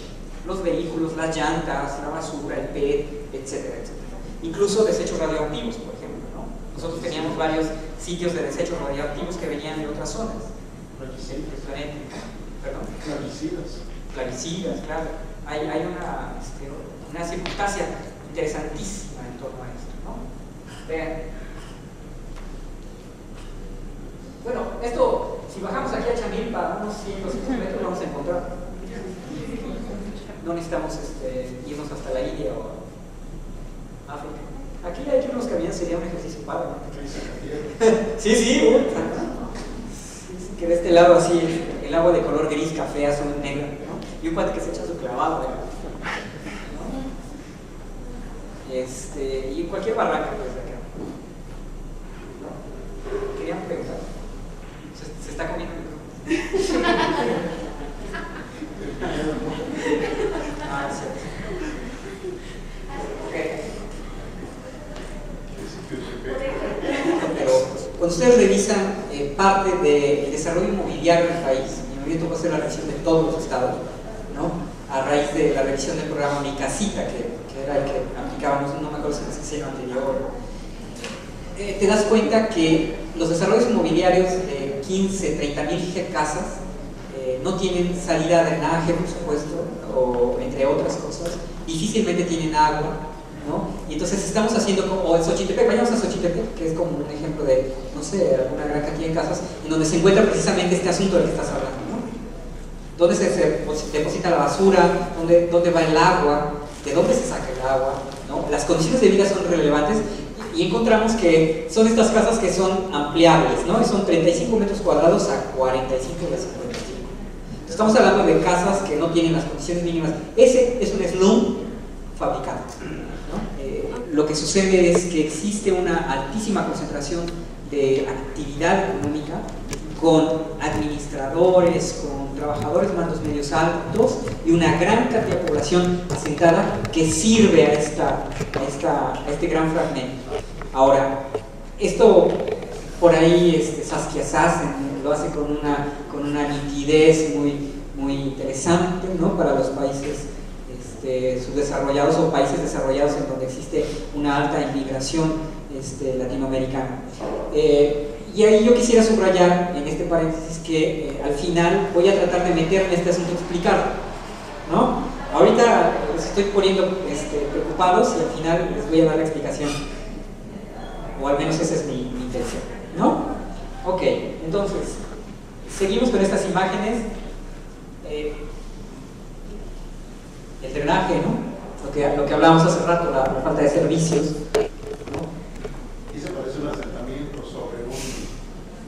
Los vehículos, las llantas, la basura, el PET, etcétera, etcétera. Incluso desechos radioactivos, por ejemplo, ¿no? Nosotros teníamos varios sitios de desechos radioactivos que venían de otras zonas. ¿Perdón? Clavicidas, claro. Hay una circunstancia interesantísima en torno a esto, ¿no? Vean. Bueno, esto, si bajamos aquí a Chamilpa, unos 100, 200 metros, vamos a encontrar. No necesitamos irnos hasta la India o África. Aquí hay que unos caminos sería un ejercicio padre, ¿no? Sí, que de este lado así, el agua de color gris, café, azul, negro, ¿no? Y un pate que se echa su clavado, ¿no? Y cualquier barranca desde acá. ¿No? Querían preguntar. ¿Se está comiendo el micrófono? Es cierto. Okay. Pero cuando ustedes revisan parte del desarrollo inmobiliario del país, y a mí me tocó hacer la revisión de todos los estados, ¿no?, a raíz de la revisión del programa Mi Casita, que era el que aplicábamos, no me acuerdo si es el anterior, te das cuenta que los desarrollos inmobiliarios de 15, 30 mil casas no tienen salida de drenaje, por supuesto, o entre otras cosas, difícilmente tienen agua, ¿no? Y entonces estamos haciendo como, o en Xochitepec, vayamos a Xochitepec, que es como un ejemplo de, no sé, alguna gran cantidad de casas, en donde se encuentra precisamente este asunto del que estás hablando, ¿no? ¿Dónde se deposita la basura? ¿Dónde va el agua? ¿De dónde se saca el agua? ¿No? Las condiciones de vida son relevantes y encontramos que son estas casas que son ampliables, ¿no? Y son 35 metros cuadrados a 45 y a 55. Estamos hablando de casas que no tienen las condiciones mínimas. Ese es un slum fabricado, ¿no? Lo que sucede es que existe una altísima concentración de actividad económica con administradores, con trabajadores mandos medios altos y una gran cantidad de población asentada que sirve a este gran fragmento. Ahora, esto por ahí Saskia Sassen lo hace con una nitidez muy interesante, ¿no? Para los países subdesarrollados o países desarrollados en donde existe una alta inmigración latinoamericana. Y ahí yo quisiera subrayar en este paréntesis que al final voy a tratar de meterme en este asunto explicarlo, ¿no? Ahorita los estoy poniendo preocupados y al final les voy a dar la explicación, o al menos esa es mi intención, ¿no? Ok, entonces seguimos con estas imágenes. El drenaje, ¿no? Lo que hablábamos hace rato, la falta de servicios, ¿no? Y se parece un asentamiento sobre un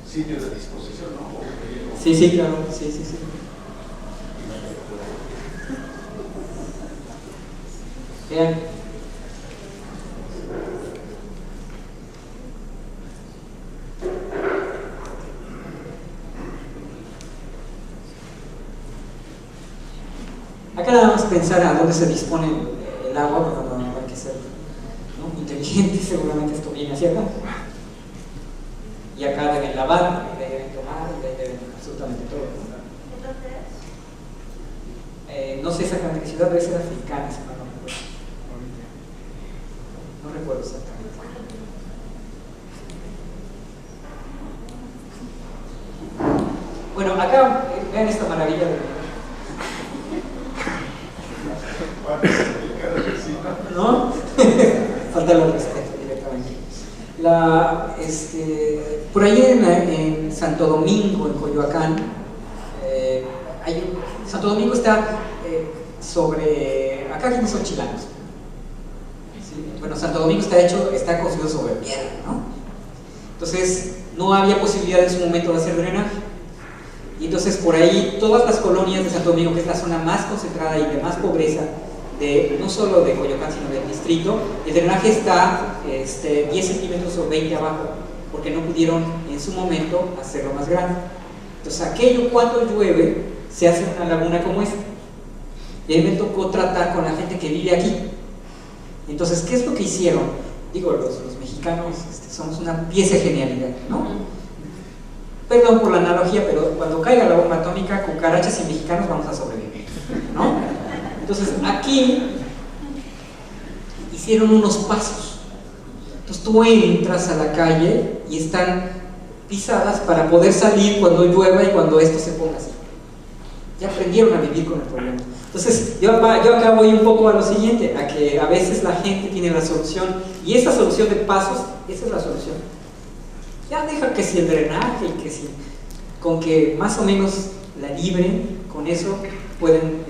sitio de disposición, ¿no? Sí, claro, sí. Vean. Acá nada más pensar a dónde se dispone el agua, pero no hay que ser, ¿no?, inteligente, seguramente esto viene hacia acá. Y acá deben lavar, y deben tomar, y deben absolutamente todo, ¿no? No sé exactamente qué ciudad, debe ser africana, si mal no recuerdo. No recuerdo exactamente. Bueno, acá vean esta maravilla de... ¿No? Falta el respeto directamente. Por ahí en Santo Domingo, en Coyoacán, Santo Domingo está sobre... Acá aquí no son chilangos. ¿Sí? Bueno, Santo Domingo está construido sobre piedra, ¿no? Entonces, no había posibilidad en su momento de hacer drenaje. Y entonces, por ahí, todas las colonias de Santo Domingo, que es la zona más concentrada y de más pobreza, no solo de Coyoacán, sino del distrito, el drenaje está 10 centímetros o 20 abajo, porque no pudieron en su momento hacerlo más grande. Entonces, aquello cuando llueve, se hace una laguna como esta. Y a mí me tocó tratar con la gente que vive aquí. Entonces, ¿qué es lo que hicieron? Digo, los mexicanos somos una pieza de genialidad, ¿no? Perdón por la analogía, pero cuando caiga la bomba atómica, cucarachas y mexicanos vamos a sobrevivir, ¿no? Entonces, aquí hicieron unos pasos. Entonces, tú entras a la calle y están pisadas para poder salir cuando llueva y cuando esto se ponga así. Ya aprendieron a vivir con el problema. Entonces, yo acá voy un poco a lo siguiente, a que a veces la gente tiene la solución, y esa solución de pasos, esa es la solución. Ya deja que si el drenaje y que si, con que más o menos la libren, con eso pueden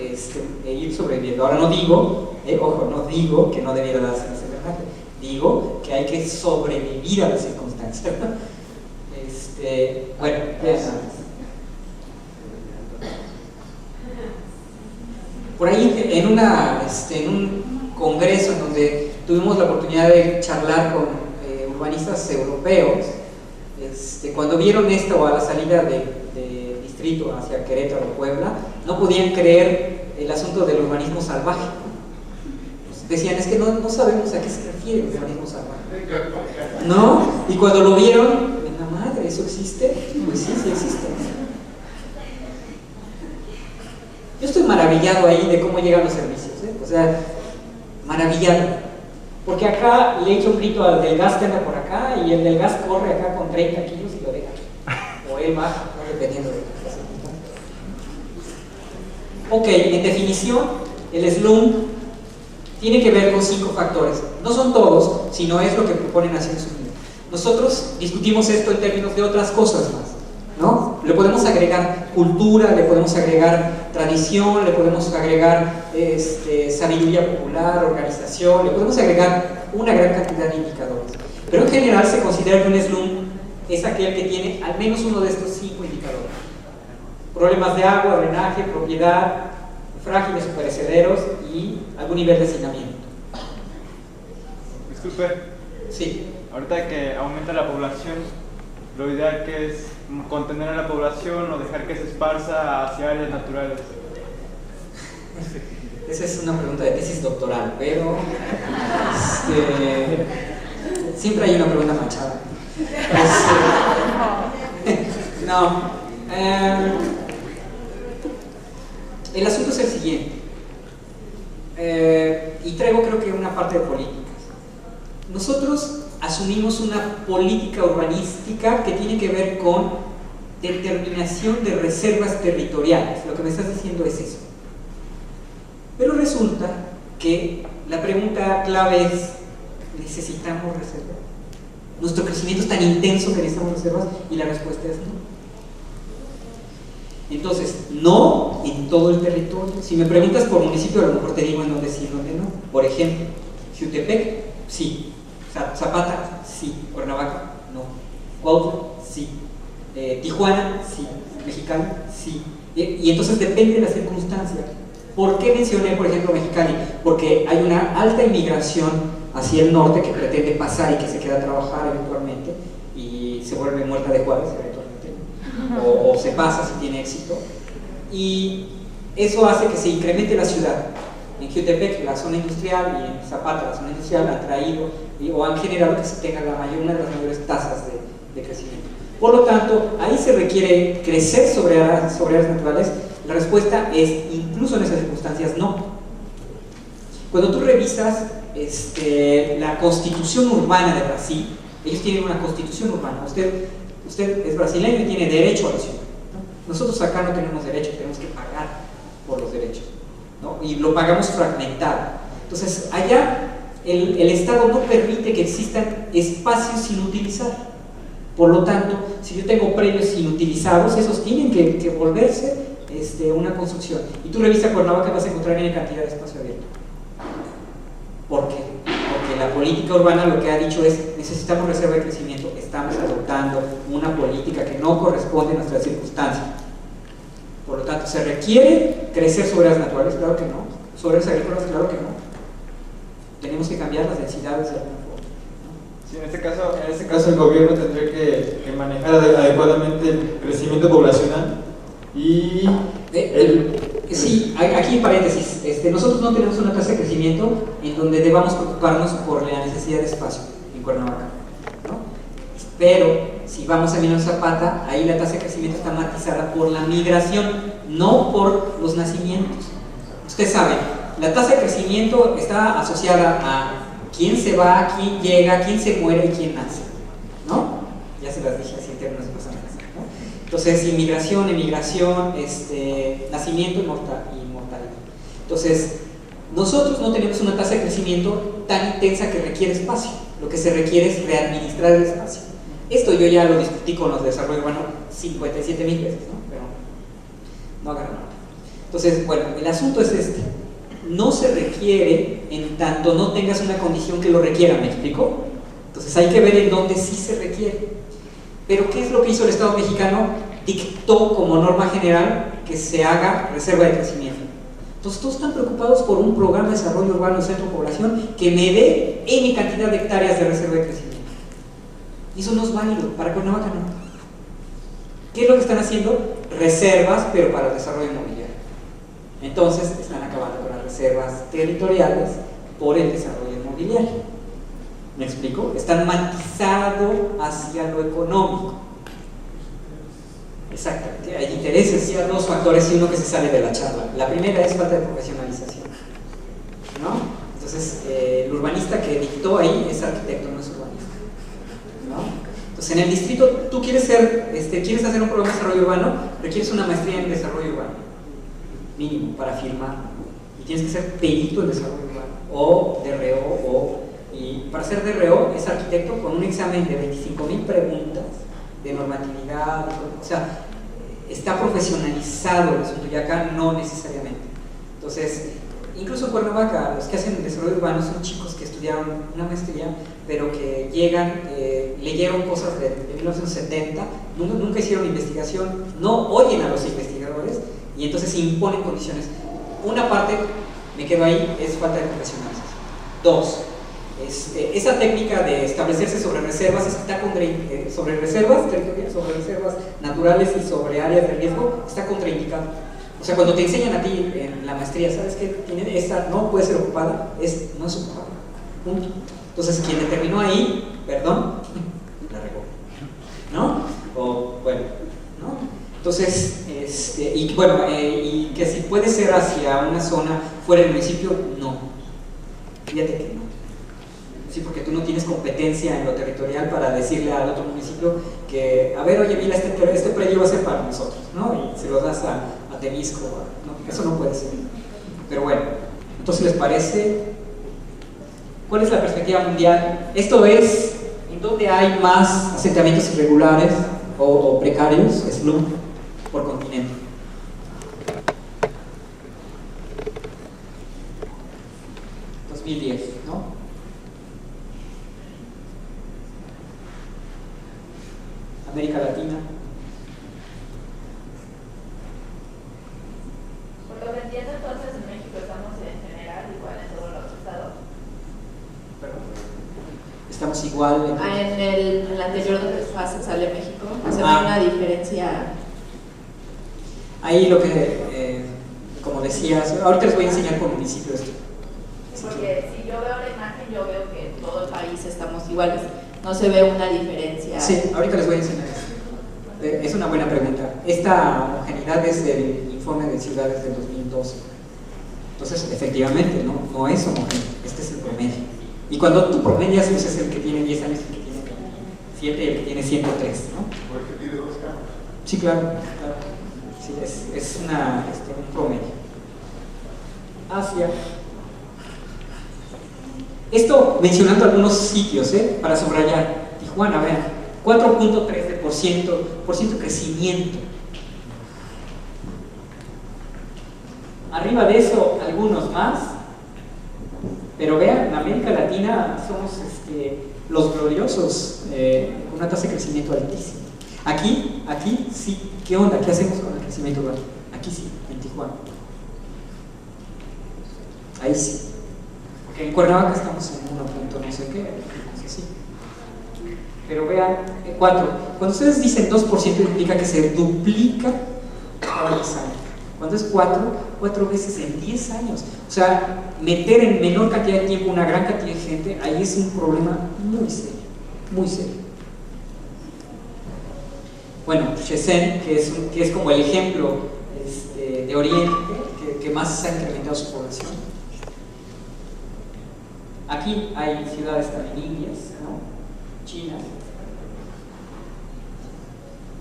ir sobreviviendo. Ahora no digo, ojo, no digo que no debiera darse ese drenaje, digo que hay que sobrevivir a las circunstancias. Bueno, ya sabes. Por ahí en un congreso en donde tuvimos la oportunidad de charlar con urbanistas europeos, cuando vieron esto a la salida de distrito hacia Querétaro o Puebla, no podían creer el asunto del urbanismo salvaje. Decían, es que no sabemos a qué se refiere el urbanismo salvaje, ¿no? Y cuando lo vieron, la madre, ¿eso existe? Pues sí existe. Yo estoy maravillado ahí de cómo llegan los servicios, o sea, maravillado. Porque acá le echo un grito al del gas que anda por acá y el del gas corre acá con 30 kilos y lo deja. O él baja, dependiendo de la circunstancia. Ok, en definición, el slum tiene que ver con 5 factores. No son todos, sino es lo que propone Naciones Unidas. Nosotros discutimos esto en términos de otras cosas más, ¿no? Le podemos agregar cultura, le podemos agregar tradición, le podemos agregar sabiduría popular, organización, le podemos agregar una gran cantidad de indicadores. Pero en general se considera que un slum es aquel que tiene al menos uno de estos 5 indicadores. Problemas de agua, drenaje, propiedad, frágiles o perecederos y algún nivel de hacinamiento. Disculpe. Sí. Ahorita que aumenta la población, lo ideal que es contener a la población o dejar que se esparza hacia áreas naturales. Esa es una pregunta de tesis doctoral, pero siempre hay una pregunta manchada. No. El asunto es el siguiente. Y traigo creo que una parte de políticas. Nosotros asumimos una política urbanística que tiene que ver con determinación de reservas territoriales. Lo que me estás diciendo es eso. Pero resulta que la pregunta clave es: ¿necesitamos reservas? ¿Nuestro crecimiento es tan intenso que necesitamos reservas? Y la respuesta es no. Entonces, no en todo el territorio. Si me preguntas por municipio, a lo mejor te digo en dónde sí y en dónde no. Por ejemplo, Jutepec, sí. Zapata, sí. Cuernavaca, no. Cuautla, sí. Tijuana, sí. Mexicali, sí. Y entonces depende de la circunstancia. ¿Por qué mencioné, por ejemplo, Mexicali? Porque hay una alta inmigración hacia el norte que pretende pasar y que se queda a trabajar eventualmente y se vuelve muerta de Juárez eventualmente, o se pasa si tiene éxito, y eso hace que se incremente la ciudad. En Jutepec, la zona industrial, y en Zapata, la zona industrial, ha traído o han generado que se tenga una de las mayores tasas de crecimiento. Por lo tanto, ahí se requiere crecer sobre áreas naturales. La respuesta es, incluso en esas circunstancias, no. Cuando tú revisas la constitución urbana de Brasil, ellos tienen una constitución urbana. Usted es brasileño y tiene derecho a la ciudad, ¿no? Nosotros acá no tenemos derecho, tenemos que pagar por los derechos, ¿no? Y lo pagamos fragmentado. Entonces, allá el Estado no permite que existan espacios sin utilizar. Por lo tanto, si yo tengo predios inutilizados, esos tienen que volverse una construcción. Y tú revisas Cuernavaca y vas a encontrar N cantidad de espacio abierto. ¿Por qué? Porque la política urbana lo que ha dicho es: necesitamos reserva de crecimiento, estamos adoptando una política que no corresponde a nuestras circunstancias. Por lo tanto, ¿se requiere crecer sobre áreas naturales? Claro que no. ¿Sobre áreas agrícolas? Claro que no. Tenemos que cambiar las densidades de alguna forma, ¿no? Sí, en este caso el gobierno tendría que manejar adecuadamente el crecimiento poblacional y sí, aquí en paréntesis, nosotros no tenemos una tasa de crecimiento en donde debamos preocuparnos por la necesidad de espacio en Cuernavaca, ¿no? Pero si vamos a Emiliano Zapata, ahí la tasa de crecimiento está matizada por la migración, no por los nacimientos. Ustedes saben, la tasa de crecimiento está asociada a quién se va, quién llega, quién se muere y quién nace, ¿no? Ya se las dije así en términos personales, ¿no? Entonces, inmigración, emigración, nacimiento y mortalidad. Entonces, nosotros no tenemos una tasa de crecimiento tan intensa que requiere espacio. Lo que se requiere es readministrar el espacio. Esto yo ya lo discutí con los de desarrollo urbano 57,000 veces, ¿no? Pero no agarran nada. Entonces, bueno, el asunto es no se requiere en tanto no tengas una condición que lo requiera, ¿me explico? Entonces hay que ver en dónde sí se requiere. Pero ¿qué es lo que hizo el Estado mexicano? Dictó como norma general que se haga reserva de crecimiento. Entonces todos están preocupados por un programa de desarrollo urbano en centro de población que me dé N cantidad de hectáreas de reserva de crecimiento. Y eso no es válido, para Cuernavaca no. ¿Qué es lo que están haciendo? Reservas, pero para el desarrollo inmobiliario. Entonces están acabando con las reservas territoriales por el desarrollo inmobiliario. ¿Me explico? Están matizados hacia lo económico. Exactamente, hay intereses. Y hay dos factores y uno que se sale de la charla. La primera es falta de profesionalización, ¿no? Entonces, el urbanista que dictó ahí es arquitecto, no es urbanista, ¿no? Entonces, en el distrito, tú quieres hacer un programa de desarrollo urbano, requieres una maestría en desarrollo urbano mínimo para firmar, y tienes que ser perito en desarrollo urbano o DRO, y para ser DRO es arquitecto con un examen de 25,000 preguntas de normatividad, o sea, está profesionalizado el asunto, y acá no necesariamente. Entonces, incluso en Cuernavaca, los que hacen desarrollo urbano son chicos que estudiaron una maestría, pero que llegan, leyeron cosas de 1970, nunca hicieron investigación, no oyen a los investigadores, y entonces imponen condiciones. Una parte, me quedo ahí, es falta de profesionalización. Dos, Esa técnica de establecerse sobre reservas sobre reservas territoriales, sobre reservas naturales y sobre áreas de riesgo está contraindicado. O sea, cuando te enseñan a ti en la maestría, ¿sabes qué? Esta no puede ser ocupada, no es ocupada. Punto. Entonces, quien determinó ahí, perdón, la regó, ¿no? O bueno, ¿no? Entonces, y que si puede ser hacia una zona fuera del municipio, no. Fíjate que no. Sí, porque tú no tienes competencia en lo territorial para decirle al otro municipio que, a ver, oye, mira, este predio va a ser para nosotros, ¿no? Y se lo das a Temisco, ¿no? Eso no puede ser. Pero bueno, entonces, ¿les parece? ¿Cuál es la perspectiva mundial? Esto es en donde hay más asentamientos irregulares o precarios, slum, por continente. ¿No? América Latina. Por lo que entiendo, entonces en México estamos en general igual en todos los estados. ¿Perdón? Estamos igual. En el anterior donde sale México, se ve una diferencia. Ahí lo que, como decías, ahorita les voy a enseñar por municipio esto. Porque si yo veo la imagen, yo veo que en todo el país estamos iguales. No se ve una diferencia. Sí, ahorita les voy a enseñar eso. Es una buena pregunta. Esta homogeneidad es del informe de ciudades del 2012. Entonces, efectivamente, no es homogéneo. Este es el promedio. Y cuando tú promedias, pues es el que tiene 10 años, el que tiene 7 y el que tiene 103, ¿no? ¿O el que tiene 2 cámaras? Sí, claro. Sí, es un promedio. Asia. Esto mencionando algunos sitios, para subrayar. Tijuana, vean, 4.3% de crecimiento. Arriba de eso, algunos más. Pero vean, en América Latina somos los gloriosos, con una tasa de crecimiento altísima. Aquí sí, ¿qué onda? ¿Qué hacemos con el crecimiento urbano? Aquí sí, en Tijuana. Ahí sí. Porque en Cuernavaca estamos en 1 punto no sé qué, no sé si. Pero vean, 4. Cuando ustedes dicen 2% implica que se duplica cada 10 años. Cuando es 4 veces en 10 años. O sea, meter en menor cantidad de tiempo una gran cantidad de gente, ahí es un problema muy serio, muy serio. Bueno, Shenzhen, que es como el ejemplo de Oriente, que más se ha incrementado su población. Aquí hay ciudades también indias, ¿no? China.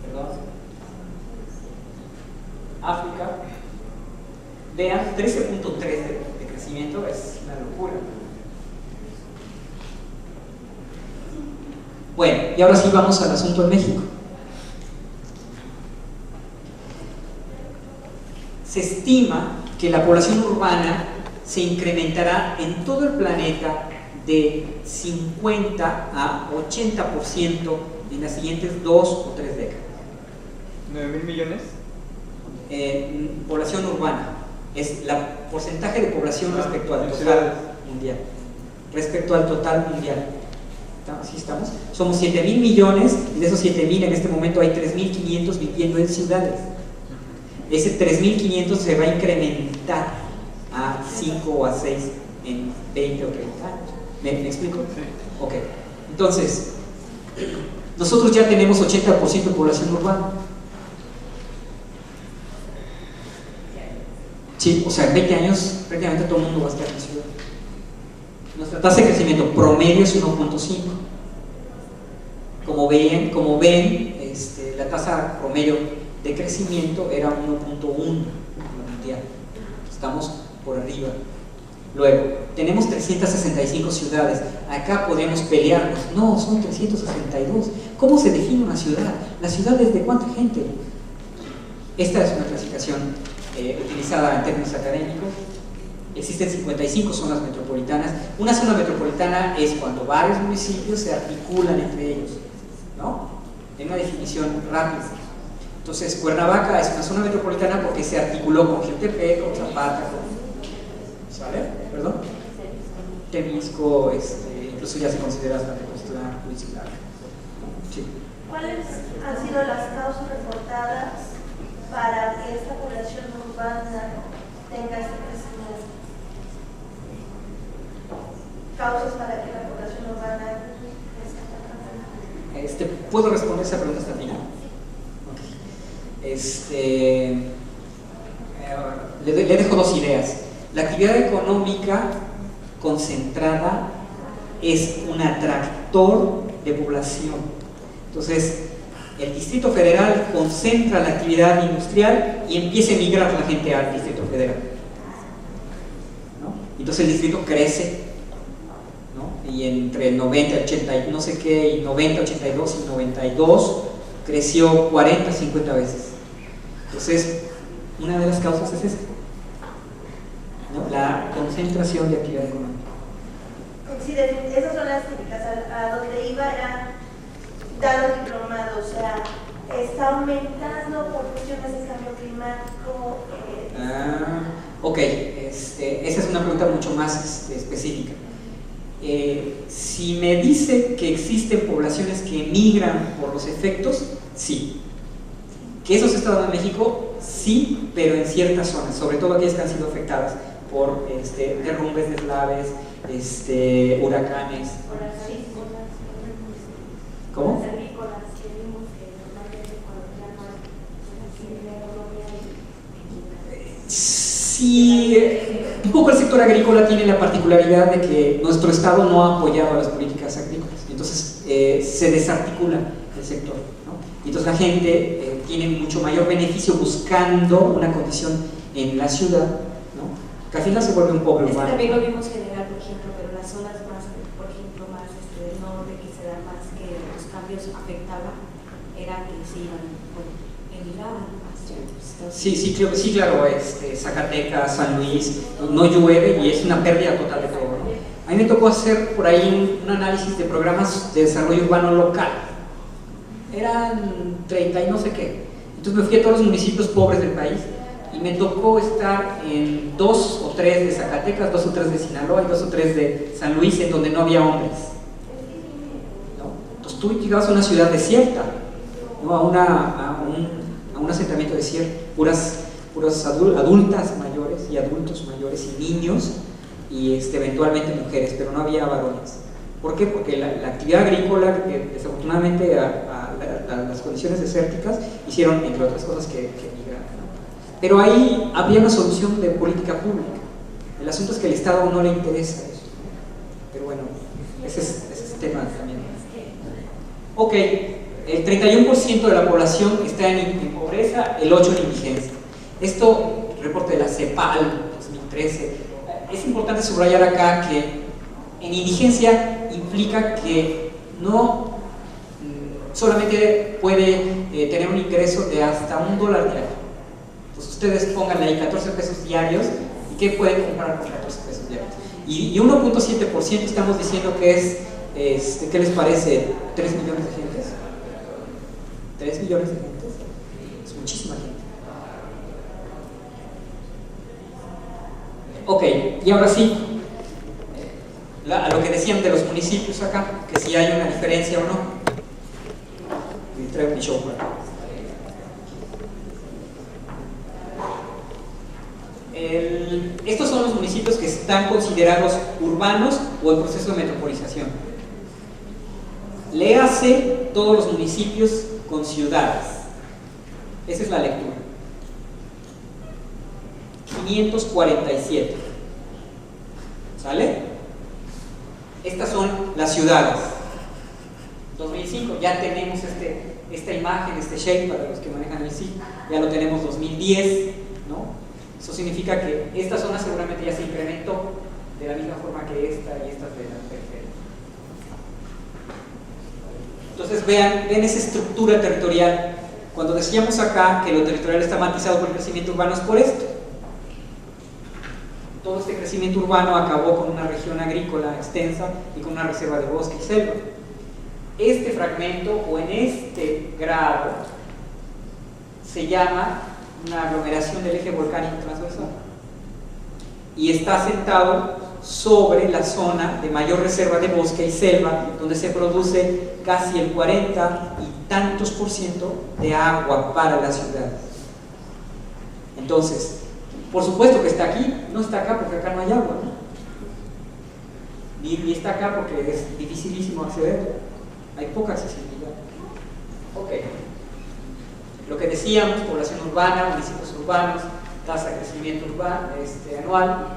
Perdón. África. Vean, 13.3 de crecimiento es una locura. Bueno, y ahora sí vamos al asunto en México. Se estima que la población urbana se incrementará en todo el planeta de 50 a 80% en las siguientes 2 o 3 décadas. ¿9.000 millones? Población urbana es el porcentaje de población respecto al total mundial. Respecto al total mundial. ¿Sí estamos? Somos 7.000 millones y de esos 7.000 en este momento hay 3.500 viviendo en ciudades. Ese 3.500 se va a incrementar a 5 o a 6 en 20 o 30 años. ¿Me explico? Sí. Ok. Entonces, nosotros ya tenemos 80% de población urbana. Sí, o sea, en 20 años prácticamente todo el mundo va a estar en la ciudad. Nuestra tasa de crecimiento promedio es 1.5. Como ven, la tasa promedio de crecimiento era 1.1 mundial. Estamos por arriba. Luego, tenemos 365 ciudades. Acá podemos pelearnos. No, son 362. ¿Cómo se define una ciudad? ¿La ciudad es de cuánta gente? Esta es una clasificación utilizada en términos académicos. Existen 55 zonas metropolitanas. Una zona metropolitana es cuando varios municipios se articulan entre ellos, ¿no? En una definición rápida. Entonces, Cuernavaca es una zona metropolitana porque se articuló con Jutepec, con Zapata, ¿sale? ¿Perdón? Temisco, incluso ya se considera hasta de postura jurisdiccional. Sí. ¿Cuáles han sido las causas reportadas para que esta población urbana tenga este crecimiento? Causas para que la población urbana crezca. ¿Puedo responder esa pregunta hasta el final? Le dejo dos ideas. La actividad económica concentrada es un atractor de población. Entonces, el Distrito Federal concentra la actividad industrial y empieza a emigrar la gente al Distrito Federal, ¿no? Entonces el distrito crece, ¿no? Y entre 90, 80 y no sé qué, y 90, 82 y 92 creció 40, 50 veces. Entonces, una de las causas es esta, ¿no? La concentración de actividad económica. Sí, esas son las típicas. A donde iba era dar los diplomados, o sea, está aumentando por cuestiones del cambio climático. Ok, esa es una pregunta mucho más específica. Si me dice que existen poblaciones que emigran por los efectos, sí. ¿Que eso se está dando en México? Sí, pero en ciertas zonas, sobre todo aquellas que han sido afectadas por derrumbes, deslaves, huracanes. ¿Cómo? Sí, un poco el sector agrícola tiene la particularidad de que nuestro Estado no ha apoyado a las políticas agrícolas, entonces se desarticula el sector, ¿no? Y entonces la gente tiene mucho mayor beneficio buscando una condición en la ciudad, ¿no? Que al final se vuelve un pobre urbano. También lo vimos general, por ejemplo, pero las zonas más, por ejemplo, más del norte, que se da más que los cambios afectaban, era que se iban, emigraban. Sí, claro, Zacatecas, San Luis, no llueve y es una pérdida total de todo, ¿no? A mí me tocó hacer por ahí un análisis de programas de desarrollo urbano local. Eran 30 y no sé qué. Entonces me fui a todos los municipios pobres del país y me tocó estar en 2 o 3 de Zacatecas, 2 o 3 de Sinaloa y 2 o 3 de San Luis, en donde no había hombres, ¿no? Entonces tú llegabas a una ciudad desierta, ¿no? A un asentamiento desierto, puras adultas mayores y adultos mayores y niños y eventualmente mujeres, pero no había varones. ¿Por qué? Porque la actividad agrícola, desafortunadamente a las condiciones desérticas, hicieron, entre otras cosas, que migraran, ¿no? Pero ahí había una solución de política pública. El asunto es que al Estado no le interesa eso, ¿no? Pero bueno, ese es tema también. Ok, el 31% de la población está en pobreza, el 8% en indigencia. Esto, reporte de la CEPAL 2013. Es importante subrayar acá que en indigencia implica que no solamente puede tener un ingreso de hasta $1 diario. Pues ustedes pónganle ahí 14 pesos diarios y ¿qué pueden comprar con 14 pesos diarios? Y 1.7% estamos diciendo que es, ¿qué les parece? 3 millones de gentes. 3 millones de gentes. Es muchísima gente. Ok, y ahora sí, a lo que decían de los municipios acá, que si hay una diferencia o no. Y traigo mi show por acá. Estos son los municipios que están considerados urbanos o en proceso de metropolización. Léase todos los municipios con ciudades. Esa es la lectura. 547. ¿Sale? Estas son las ciudades. 2005, ya tenemos esta imagen, este shape para los que manejan el SIC, ya lo tenemos 2010, ¿no? Eso significa que esta zona seguramente ya se incrementó de la misma forma que esta y esta de la periferia. Entonces vean esa estructura territorial. Cuando decíamos acá que lo territorial está matizado por el crecimiento urbano es por esto. Todo este crecimiento urbano acabó con una región agrícola extensa y con una reserva de bosque y selva. Este fragmento o en este grado se llama una aglomeración del eje volcánico transversal y está asentado sobre la zona de mayor reserva de bosque y selva, donde se produce casi el 40 y tantos % de agua para la ciudad. Entonces, por supuesto que está aquí, no está acá porque acá no hay agua, ¿no? Ni está acá porque es dificilísimo acceder, hay poca accesibilidad. Ok, lo que decíamos, población urbana, municipios urbanos, tasa de crecimiento urbano, anual.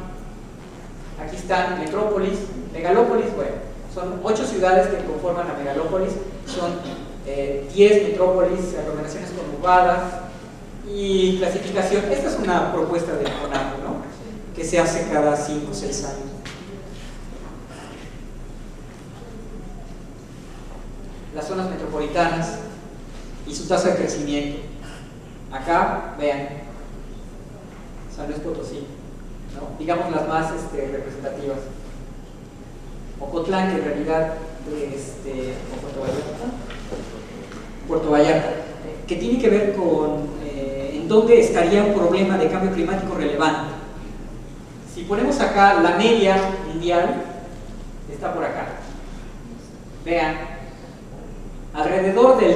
Aquí están metrópolis, megalópolis, bueno, son 8 ciudades que conforman la megalópolis, son 10 metrópolis, aglomeraciones conurbadas y clasificación. Esta es una propuesta del CONAPO, ¿no? Que se hace cada 5 o 6 años. Las zonas metropolitanas y su tasa de crecimiento. Acá, vean, San Luis Potosí, ¿no? Digamos las más representativas. Ocotlán, que en realidad o Puerto Vallarta, que tiene que ver con en dónde estaría un problema de cambio climático relevante. Si ponemos acá la media mundial, está por acá. Vean, alrededor del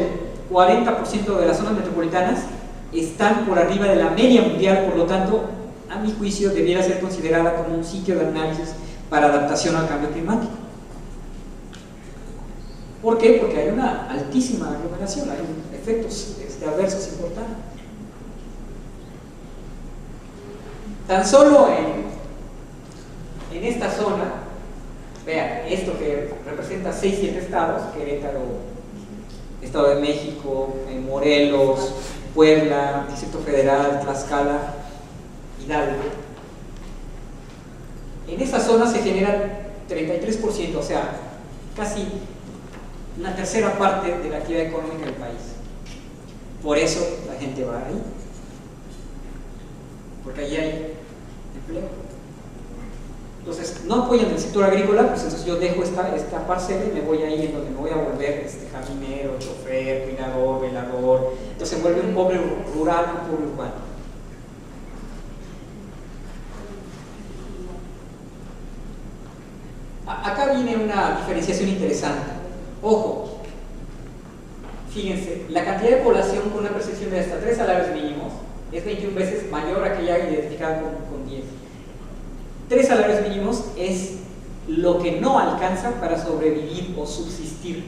40% de las zonas metropolitanas están por arriba de la media mundial, por lo tanto, a mi juicio, debiera ser considerada como un sitio de análisis para adaptación al cambio climático. ¿Por qué? Porque hay una altísima aglomeración, hay efectos adversos importantes. Tan solo en esta zona, vean, esto que representa 6-7 estados, Querétaro, Estado de México, Morelos, Puebla, Distrito Federal, Tlaxcala, Hidalgo. En esa zona se genera 33%, o sea, casi una tercera parte de la actividad económica del país. Por eso la gente va ahí, porque allí hay empleo. Entonces, no apoyan el sector agrícola, pues entonces yo dejo esta parcela y me voy ahí en donde me voy a volver jardinero, chofer, cuidador, velador. Entonces se vuelve un pobre rural, un pobre urbano. Acá viene una diferenciación interesante. Ojo, fíjense, la cantidad de población con una percepción de hasta 3 salarios mínimos es 21 veces mayor a aquella identificada con 10. 3 salarios mínimos es lo que no alcanza para sobrevivir o subsistir,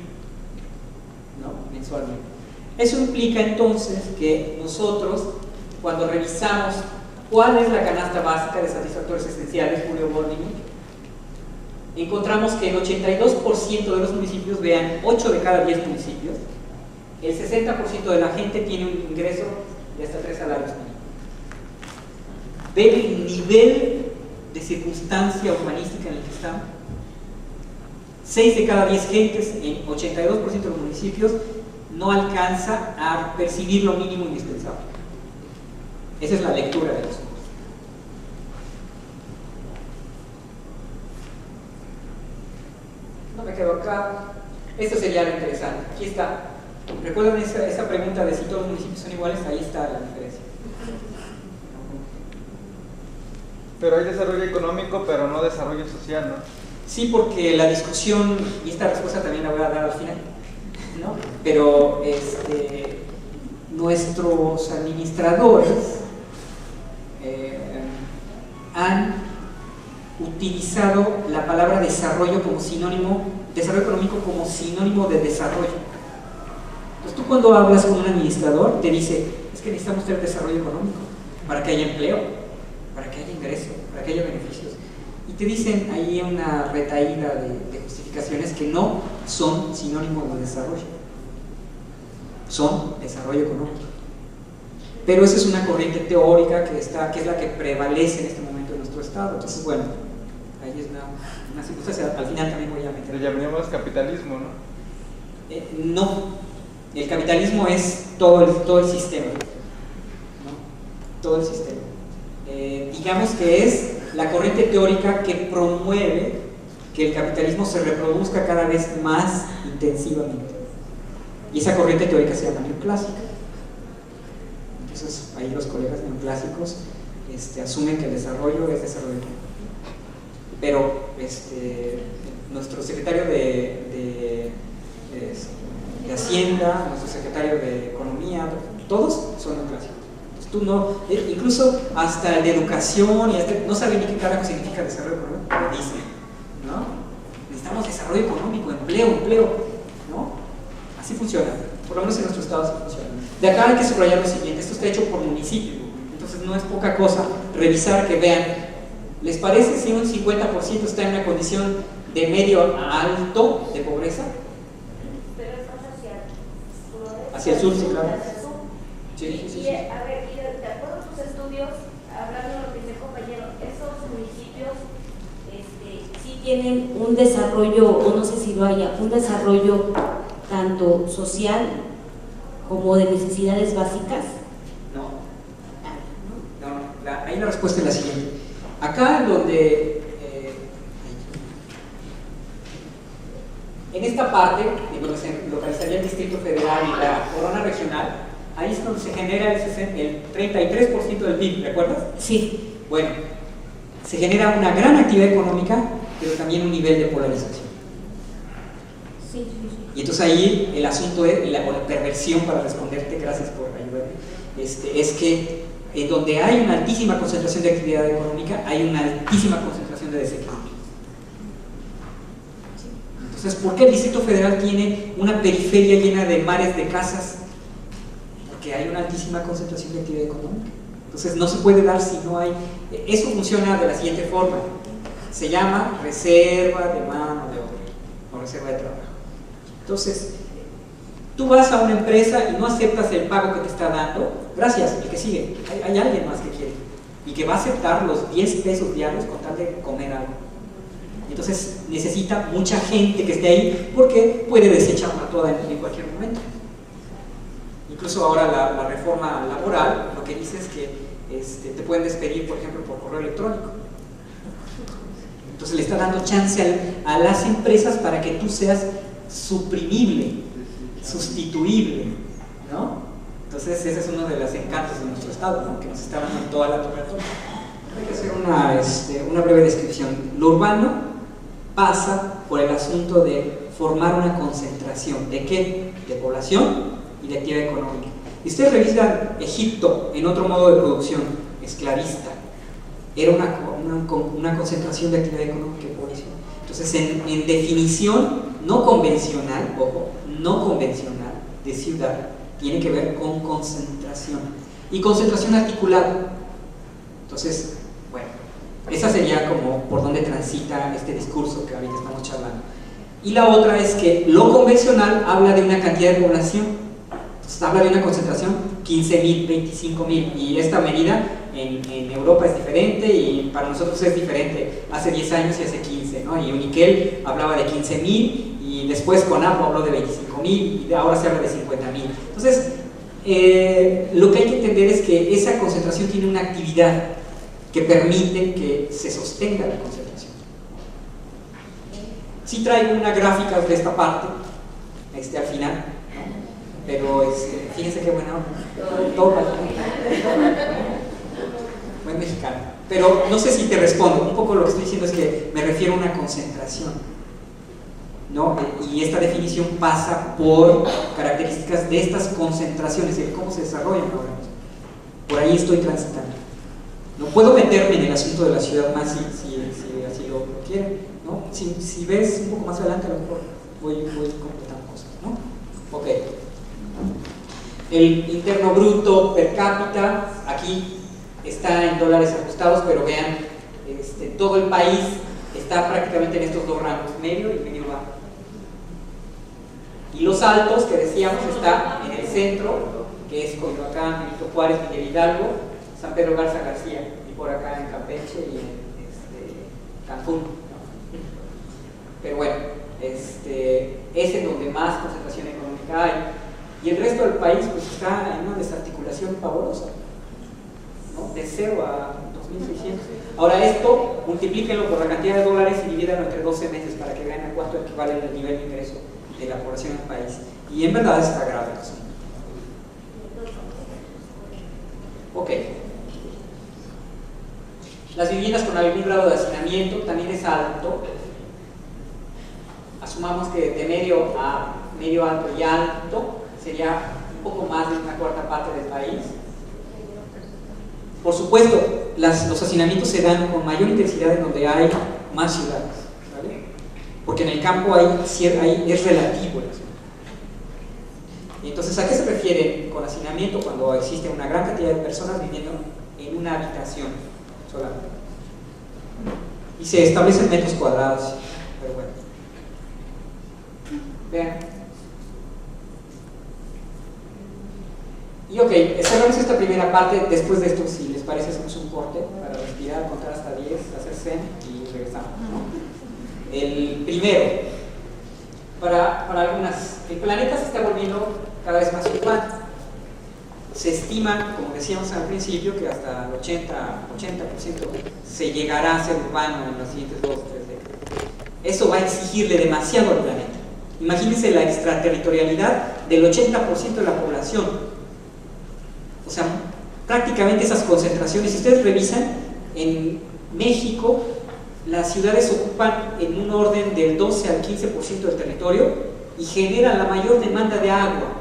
¿no? Mensualmente. Eso implica entonces que nosotros, cuando revisamos cuál es la canasta básica de satisfactores esenciales, Julio Bordigny, encontramos que el 82% de los municipios, vean, 8 de cada 10 municipios, el 60% de la gente tiene un ingreso de hasta 3 salarios mínimos. ¿Ven el nivel de circunstancia urbanística en el que estamos? 6 de cada 10 gentes en 82% de los municipios no alcanza a percibir lo mínimo indispensable. Esa es la lectura de los números. No me quedo acá. Esto sería lo interesante. Aquí está. ¿Recuerdan esa pregunta de si todos los municipios son iguales? Ahí está la diferencia. Pero hay desarrollo económico, pero no desarrollo social, ¿no? Sí, porque la discusión, y esta respuesta también la voy a dar al final, ¿no? Pero nuestros administradores han utilizado la palabra desarrollo como sinónimo, desarrollo económico como sinónimo de desarrollo. Entonces tú cuando hablas con un administrador te dice, es que necesitamos tener desarrollo económico para que haya empleo, para que haya ingreso, para que haya beneficios. Y te dicen ahí una retaíla de justificaciones que no son sinónimo de desarrollo, son desarrollo económico. Pero esa es una corriente teórica que es la que prevalece en este momento en nuestro estado. Entonces, bueno, ahí es una circunstancia. Al final también voy a meter. Le llamaríamos capitalismo, ¿no? No, el capitalismo es todo el sistema, ¿no? Todo el sistema. Digamos que es la corriente teórica que promueve que el capitalismo se reproduzca cada vez más intensivamente. Y esa corriente teórica se llama neoclásica. Entonces, ahí los colegas neoclásicos asumen que el desarrollo es desarrollo económico. pero nuestro secretario de Hacienda, nuestro secretario de Economía, todos son neoclásicos. Tú no, incluso hasta el de educación, no sabe ni qué carajo significa desarrollo económico, lo dice, ¿no? Necesitamos desarrollo económico, empleo, ¿no? Así funciona, por lo menos en nuestro estado así funciona. De acá hay que subrayar lo siguiente, esto está hecho por municipio, entonces no es poca cosa revisar que vean, ¿les parece si un 50% está en una condición de medio a alto de pobreza? Pero es más Hacia el sur, sí, claro. Hacia el sur. Sí. A ver, de acuerdo a tus estudios, hablando de lo que dice el compañero, esos municipios sí tienen un desarrollo, o no sé si lo haya, un desarrollo tanto social como de necesidades básicas. Ahí la respuesta es la siguiente. Acá donde, en esta parte, donde se localizaría el Distrito Federal y la corona regional, ahí es donde se genera el 33% del PIB, ¿recuerdas? Sí. Bueno, se genera una gran actividad económica, pero también un nivel de polarización. Sí. Y entonces ahí el asunto es, o la perversión, para responderte, gracias por ayudarme, es que en donde hay una altísima concentración de actividad económica, hay una altísima concentración de desequilibrio. Entonces, ¿por qué el Distrito Federal tiene una periferia llena de mares de casas? Porque hay una altísima concentración de actividad económica. Entonces, no se puede dar si no hay... Eso funciona de la siguiente forma. Se llama reserva de mano de obra o reserva de trabajo. Entonces, tú vas a una empresa y no aceptas el pago que te está dando, gracias, el que sigue, hay alguien más que quiere y que va a aceptar los 10 pesos diarios con tal de comer algo. Entonces necesita mucha gente que esté ahí porque puede desecharla toda en cualquier momento. Incluso ahora la reforma laboral lo que dice es que te pueden despedir, por ejemplo, por correo electrónico. Entonces le está dando chance a las empresas para que tú seas suprimible, sustituible, ¿no? Entonces ese es uno de los encantos de nuestro estado, ¿no? Que nos está dando toda la torre. Hay que hacer una breve descripción. Lo urbano pasa por el asunto de formar una concentración. ¿De qué? De población y de actividad económica. Y ustedes revisan Egipto en otro modo de producción, esclavista. Era una concentración de actividad económica y población. Entonces, en definición no convencional, ojo, no convencional de ciudad, tiene que ver con concentración. Y concentración articulada. Entonces, bueno, esa sería como por donde transita este discurso que ahorita estamos charlando. Y la otra es que lo convencional habla de una cantidad de población. Entonces habla de una concentración 15.000, 25.000, y esta medida en Europa es diferente y para nosotros es diferente. Hace 10 años y hace 15, ¿no? Y Uniquel hablaba de 15.000 y después CONAPO habló de 25.000 y ahora se habla de 50.000. Entonces, lo que hay que entender es que esa concentración tiene una actividad que permite que se sostenga la concentración. Sí traigo una gráfica de esta parte, al final, ¿no? Pero fíjense qué bueno, todo buen mexicano. Pero no sé si te respondo, un poco lo que estoy diciendo es que me refiero a una concentración, ¿no? Y esta definición pasa por características de estas concentraciones, de cómo se desarrollan ahora mismo. Por ahí estoy transitando. No puedo meterme en el asunto de la ciudad más si así lo quieren, ¿no? Si ves un poco más adelante, a lo mejor voy completando cosas, ¿no? Ok. El interno bruto per cápita, aquí está en dólares ajustados, pero vean, todo el país está prácticamente en estos dos rangos, medio y medio bajo. Y los altos, que decíamos, está en el centro, que es Coyoacán, Benito Juárez, Miguel Hidalgo, San Pedro Garza García, y por acá en Campeche y en Cancún. Pero bueno, es en donde más concentración económica hay. Y el resto del país pues está en una desarticulación pavorosa, ¿no? De 0 a 2.600. Ahora esto, multiplíquenlo por la cantidad de dólares y divídanlo entre 12 meses para que vean a cuánto equivale el nivel de ingreso de la población del país. Y en verdad está grave el asunto. Ok. Las viviendas con algún grado de hacinamiento también es alto. Asumamos que de medio a medio alto y alto sería un poco más de una cuarta parte del país. Por supuesto, los hacinamientos se dan con mayor intensidad en donde hay más ciudades, ¿vale? Porque en el campo es relativo el hacinamiento. Y entonces, ¿a qué se refiere con hacinamiento? Cuando existe una gran cantidad de personas viviendo en una habitación solamente. Y se establecen metros cuadrados, pero bueno. Vean. Y ok, cerramos esta primera parte. Después de esto, si les parece, hacemos un corte para respirar, contar hasta 10, hacer zen y regresamos, ¿no? El primero, para algunas, el planeta se está volviendo cada vez más urbano. Se estima, como decíamos al principio, que hasta el 80% se llegará a ser urbano en las siguientes 2 o 3 décadas. Eso va a exigirle demasiado al planeta. Imagínense la extraterritorialidad del 80% de la población. O sea, prácticamente esas concentraciones, si ustedes revisan, en México las ciudades ocupan en un orden del 12 al 15% del territorio y generan la mayor demanda de agua.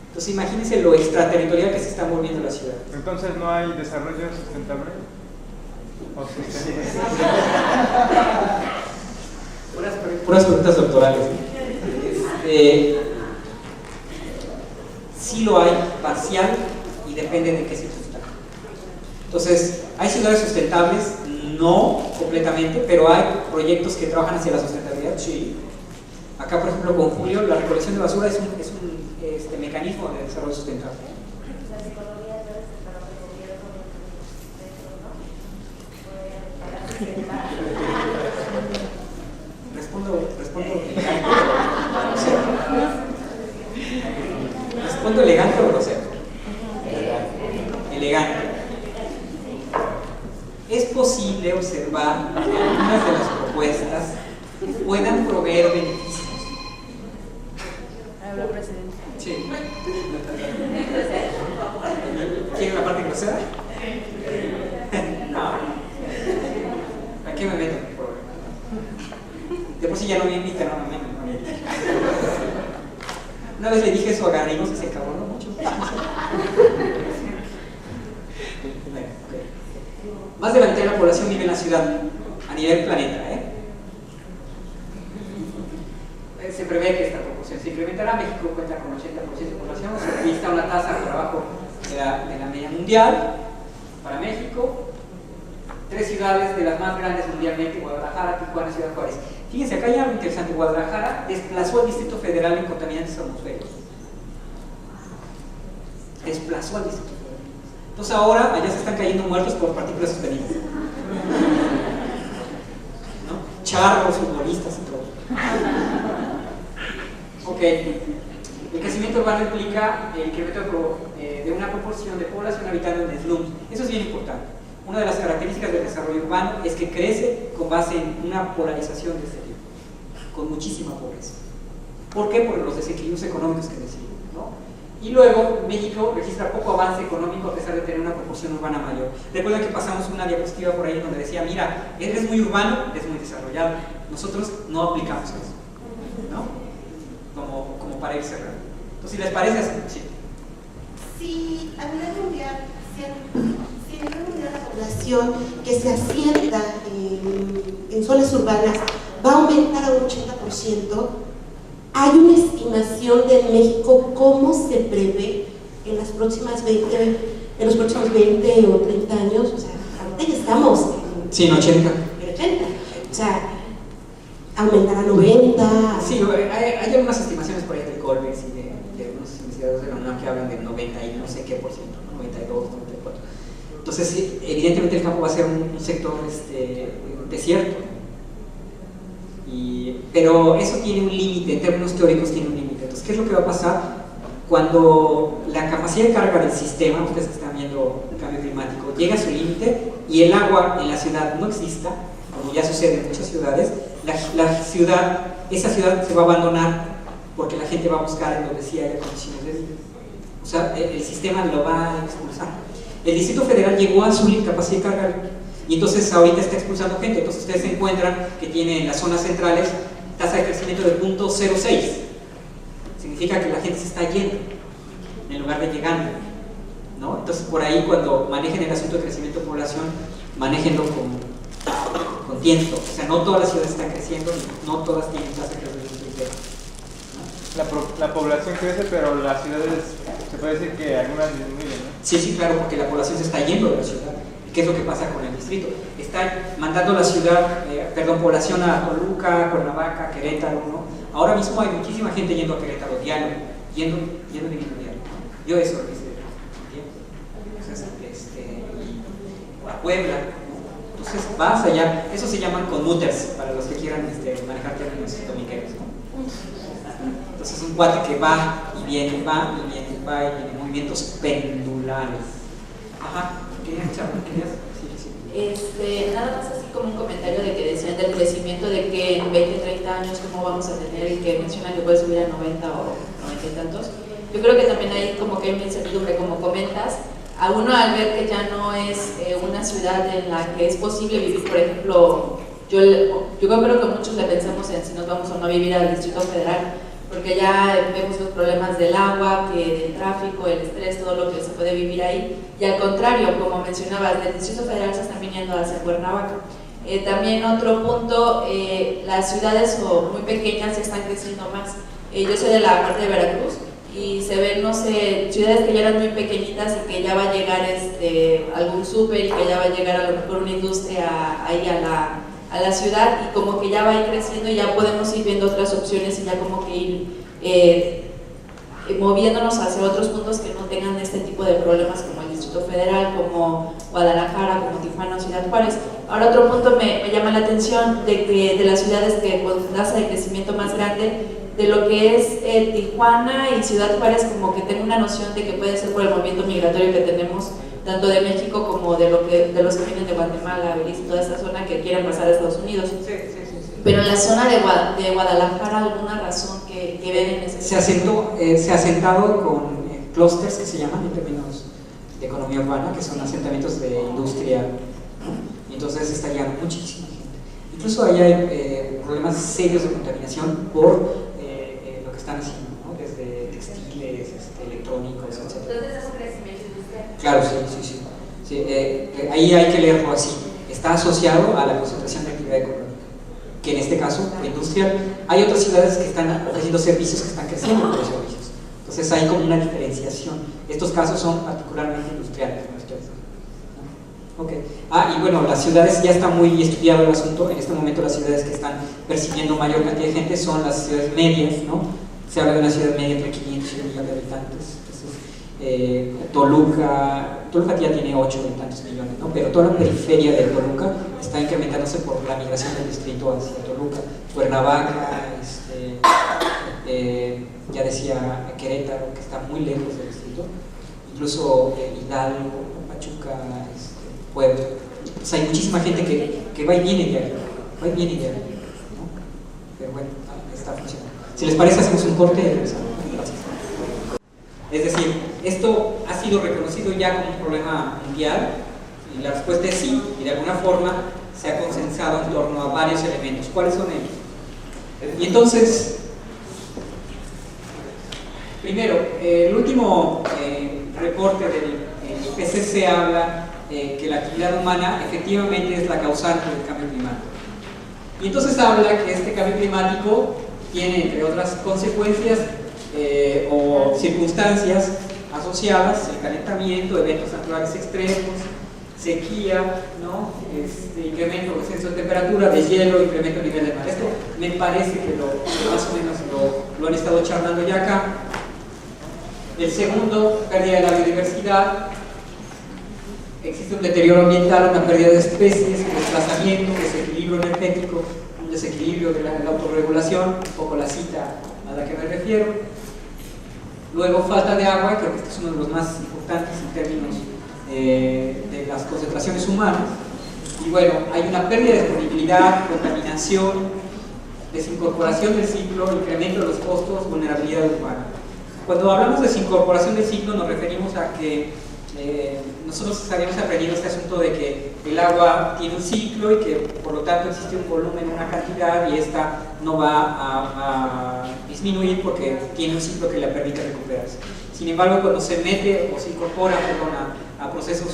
Entonces imagínense lo extraterritorial que se está moviendo la ciudad. Entonces no hay desarrollo sustentable. ¿O sostenible? Puras preguntas doctorales. Sí lo hay, parcial, y depende de qué circunstancia. Entonces, ¿hay ciudades sustentables? No completamente, pero hay proyectos que trabajan hacia la sustentabilidad, sí. Acá, por ejemplo, con Julio, la recolección de basura es un mecanismo de desarrollo sustentable. Las economías verdes para el gobierno, ¿no? ¿Respondo elegante o grosero? Elegante. Es posible observar que algunas de las propuestas puedan proveer beneficios. Habla presidente. Sí. ¿Quieren la parte grosera? No. ¿A qué me meto? De por sí ya no me invitan, no me invitan. Una vez le dije eso a Garrigos y se cabronó mucho. Más de la mitad de la población vive en la ciudad, a nivel planeta. Se prevé que esta proporción se incrementará. México cuenta con 80% de población, aquí está una tasa por abajo de la media mundial. Para México, 3 ciudades de las más grandes mundialmente: Guadalajara, Tijuana y Ciudad Juárez. Fíjense, acá hay algo interesante. Guadalajara desplazó al Distrito Federal en contaminantes atmosféricos. Desplazó al Distrito Federal. Entonces ahora allá se están cayendo muertos por partículas sostenidas, ¿no? Charros, futbolistas y todo. Ok, el crecimiento urbano implica el incremento de una proporción de población habitando en slums. Eso es bien importante. Una de las características del desarrollo urbano es que crece con base en una polarización de este tipo, con muchísima pobreza. ¿Por qué? Por los desequilibrios económicos que decimos, ¿no? Y luego México registra poco avance económico a pesar de tener una proporción urbana mayor. Recuerden que pasamos una diapositiva por ahí donde decía, mira, eres muy urbano, eres muy desarrollado. Nosotros no aplicamos eso, ¿no? Como para ir cerrando. Entonces, si les parece así, sí. Si a nivel mundial, la población que se asienta en zonas urbanas va a aumentar a un 80%, hay una estimación de México cómo se prevé en los próximos 20 o 30 años. O sea, ahorita ya estamos Sí, en 80. en 80. O sea, aumentará a 90. Sí, hay algunas estimaciones por ahí del Colmex y de algunos investigadores de la UNAM que hablan del 90 y no sé qué por ciento, 92, 94. Entonces, sí, evidentemente el campo va a ser un sector desierto. Pero eso tiene un límite, en términos teóricos tiene un límite. Entonces, ¿qué es lo que va a pasar? Cuando la capacidad de carga del sistema, ustedes que están viendo el cambio climático, llega a su límite y el agua en la ciudad no exista, como ya sucede en muchas ciudades, esa ciudad se va a abandonar porque la gente va a buscar en donde sí haya condiciones de vida. O sea, el sistema lo va a expulsar. El Distrito Federal llegó a su capacidad de carga, y entonces ahorita está expulsando gente. Entonces ustedes se encuentran que tiene en las zonas centrales tasa de crecimiento de 0.06. Significa que la gente se está yendo en lugar de llegando, ¿no? Entonces por ahí, cuando manejen el asunto de crecimiento de población, manéjenlo con tiento. O sea, no todas las ciudades están creciendo, no todas tienen tasa de crecimiento entero, ¿no? La población crece, pero las ciudades, se puede decir que algunas disminuyen, ¿no? Sí, claro, porque la población se está yendo de la ciudad. ¿Qué es lo que pasa con el distrito? Está mandando la ciudad, población a Toluca, Cuernavaca, Querétaro, ¿no? Ahora mismo hay muchísima gente yendo a Querétaro diario, yendo diario. Yo eso lo hice, entonces, o a Puebla, ¿no? Entonces vas allá. Eso se llaman commuters, para los que quieran manejar términos domingueros, ¿no? Entonces es un cuate que va y viene, movimientos pendulares. Ajá. Nada más así como un comentario de que decían del crecimiento, de que en 20, 30 años cómo vamos a tener, y que mencionan que puede subir a 90 o 90 y tantos. Yo creo que también hay como que hay una incertidumbre, como comentas, a uno al ver que ya no es una ciudad en la que es posible vivir. Por ejemplo, yo creo que muchos le pensamos en si nos vamos o no a vivir al Distrito Federal, porque ya vemos los problemas del agua, del tráfico, el estrés, todo lo que se puede vivir ahí. Y al contrario, como mencionabas, del Distrito Federal se están viniendo hacia Cuernavaca. También otro punto, las ciudades muy pequeñas ya están creciendo más. Yo soy de la parte de Veracruz y se ven, no sé, ciudades que ya eran muy pequeñitas y que ya va a llegar algún súper, y que ya va a llegar a lo mejor una industria ahí a la ciudad, y como que ya va a ir creciendo y ya podemos ir viendo otras opciones y ya como que ir moviéndonos hacia otros puntos que no tengan este tipo de problemas, como el Distrito Federal, como Guadalajara, como Tijuana, Ciudad Juárez. Ahora otro punto me llama la atención de las ciudades que con tasa de crecimiento más grande, de lo que es Tijuana y Ciudad Juárez, como que tengo una noción de que puede ser por el movimiento migratorio que tenemos tanto de México como de los que vienen de Guatemala, Belice y toda esa zona que quieren pasar a Estados Unidos. Sí. Pero en la zona de Guadalajara, ¿alguna razón que ven en ese sentido? Se ha asentado con clústeres que se llaman, en términos de economía urbana, que son asentamientos de industria, y entonces está llegando muchísima gente. Incluso ahí hay problemas serios de contaminación por lo que están haciendo, ¿no? Desde textiles, electrónicos, etc. Entonces es un crecimiento industrial. Claro, sí. Ahí hay que leerlo así. Está asociado a la concentración de actividad económica, que en este caso fue industrial. Hay otras ciudades que están ofreciendo servicios que están creciendo por los servicios. Entonces hay como una diferenciación. Estos casos son particularmente industriales, ¿no? Okay. Y bueno, las ciudades, ya está muy estudiado el asunto. En este momento las ciudades que están percibiendo mayor cantidad de gente son las ciudades medias, ¿no? Se habla de una ciudad media entre 500 y 1 millón de habitantes. Toluca ya tiene 8 y tantos millones, ¿no? Pero toda la periferia de Toluca está incrementándose por la migración del distrito hacia Toluca. Cuernavaca, ya decía Querétaro, que está muy lejos del distrito, incluso Hidalgo, Pachuca, Puebla. Pues hay muchísima gente que va y viene diario, ¿no? Pero bueno, está funcionando. Si les parece, hacemos un corte y regresamos. Gracias. Es decir, esto ha sido reconocido ya como un problema mundial, y la respuesta es sí, y de alguna forma se ha consensado en torno a varios elementos. ¿Cuáles son ellos? Y entonces, primero, el último reporte del IPCC habla que la actividad humana efectivamente es la causante del cambio climático. Y entonces habla que este cambio climático tiene, entre otras consecuencias o circunstancias asociadas, el calentamiento, eventos naturales extremos, sequía, ¿no? Incremento o descenso de temperatura, de hielo, incremento del nivel del mar. Esto me parece que más o menos lo han estado charlando ya acá. El segundo, pérdida de la biodiversidad. Existe un deterioro ambiental, una pérdida de especies, un desplazamiento, desequilibrio energético, un desequilibrio de la autorregulación, un poco la cita a la que me refiero. Luego, falta de agua, creo que este es uno de los más importantes en términos de las concentraciones humanas. Y bueno, hay una pérdida de disponibilidad, contaminación, desincorporación del ciclo, incremento de los costos, vulnerabilidad urbana. Cuando hablamos de desincorporación del ciclo, nos referimos a que nosotros habíamos aprendido este asunto de que el agua tiene un ciclo y que por lo tanto existe un volumen, una cantidad, y esta no va a disminuir porque tiene un ciclo que le permite recuperarse. Sin embargo, cuando se mete o se incorpora a procesos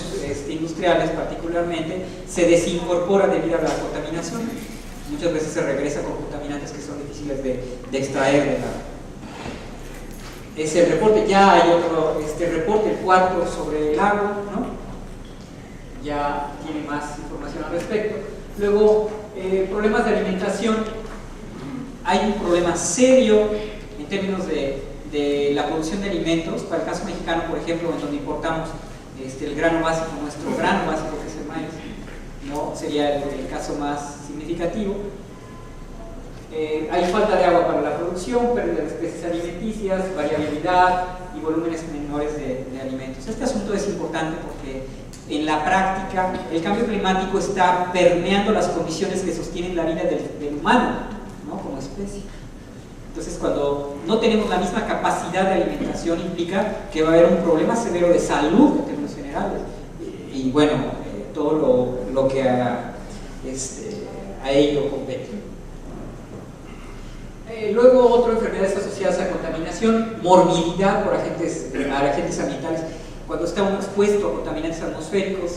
industriales particularmente, se desincorpora debido a la contaminación. Muchas veces se regresa con contaminantes que son difíciles de extraer del agua. Es el reporte, ya hay otro reporte, el cuarto, sobre el agua, ¿no? Ya tiene más información al respecto. Luego, problemas de alimentación. Hay un problema serio en términos de la producción de alimentos. Para el caso mexicano, por ejemplo, en donde importamos el grano básico, nuestro grano básico, que es el maíz, ¿no? Sería el caso más significativo. Hay falta de agua para la producción, pérdida de especies alimenticias, variabilidad y volúmenes menores de alimentos. Este asunto es importante porque en la práctica el cambio climático está permeando las condiciones que sostienen la vida del humano, ¿no? Como especie. Entonces, cuando no tenemos la misma capacidad de alimentación, implica que va a haber un problema severo de salud en términos generales. Y bueno, todo lo que a ello compete. Luego, otras enfermedades asociadas a contaminación, morbilidad por agentes ambientales. Cuando está uno expuesto a contaminantes atmosféricos,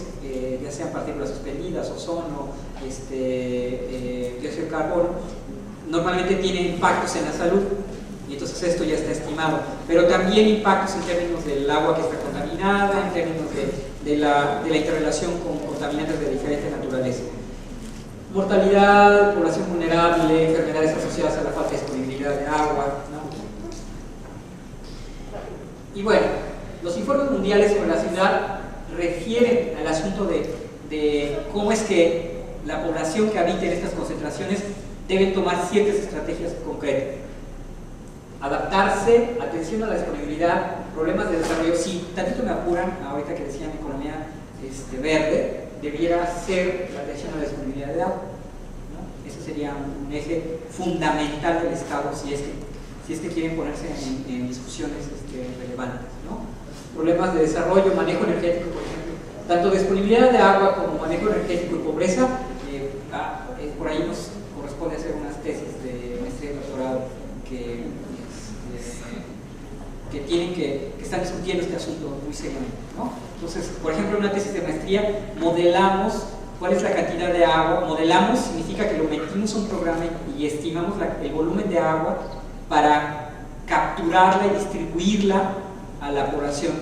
ya sean partículas suspendidas, ozono, dióxido de carbono, normalmente tiene impactos en la salud, y entonces esto ya está estimado. Pero también impactos en términos del agua que está contaminada, en términos de la interrelación con contaminantes de diferente naturaleza. Mortalidad, población vulnerable, enfermedades asociadas a la falta de disponibilidad de agua, ¿no? Y bueno, los informes mundiales sobre la ciudad refieren al asunto de cómo es que la población que habita en estas concentraciones debe tomar ciertas estrategias concretas. Adaptarse, atención a la disponibilidad, problemas de desarrollo. Si tantito me apuran, ahorita que decían economía verde, debiera ser la atención a la disponibilidad de agua, ¿no? Ese sería un eje fundamental del Estado si es que quieren ponerse en discusiones relevantes, ¿no? Problemas de desarrollo, manejo energético, por ejemplo, tanto disponibilidad de agua como manejo energético y pobreza. Por ahí nos corresponde hacer unas tesis de maestría y doctorado que están discutiendo este asunto muy seriamente, ¿no? Entonces, por ejemplo, en una tesis de maestría modelamos cuál es la cantidad de agua. Modelamos significa que lo metimos a un programa y estimamos el volumen de agua para capturarla y distribuirla a la población,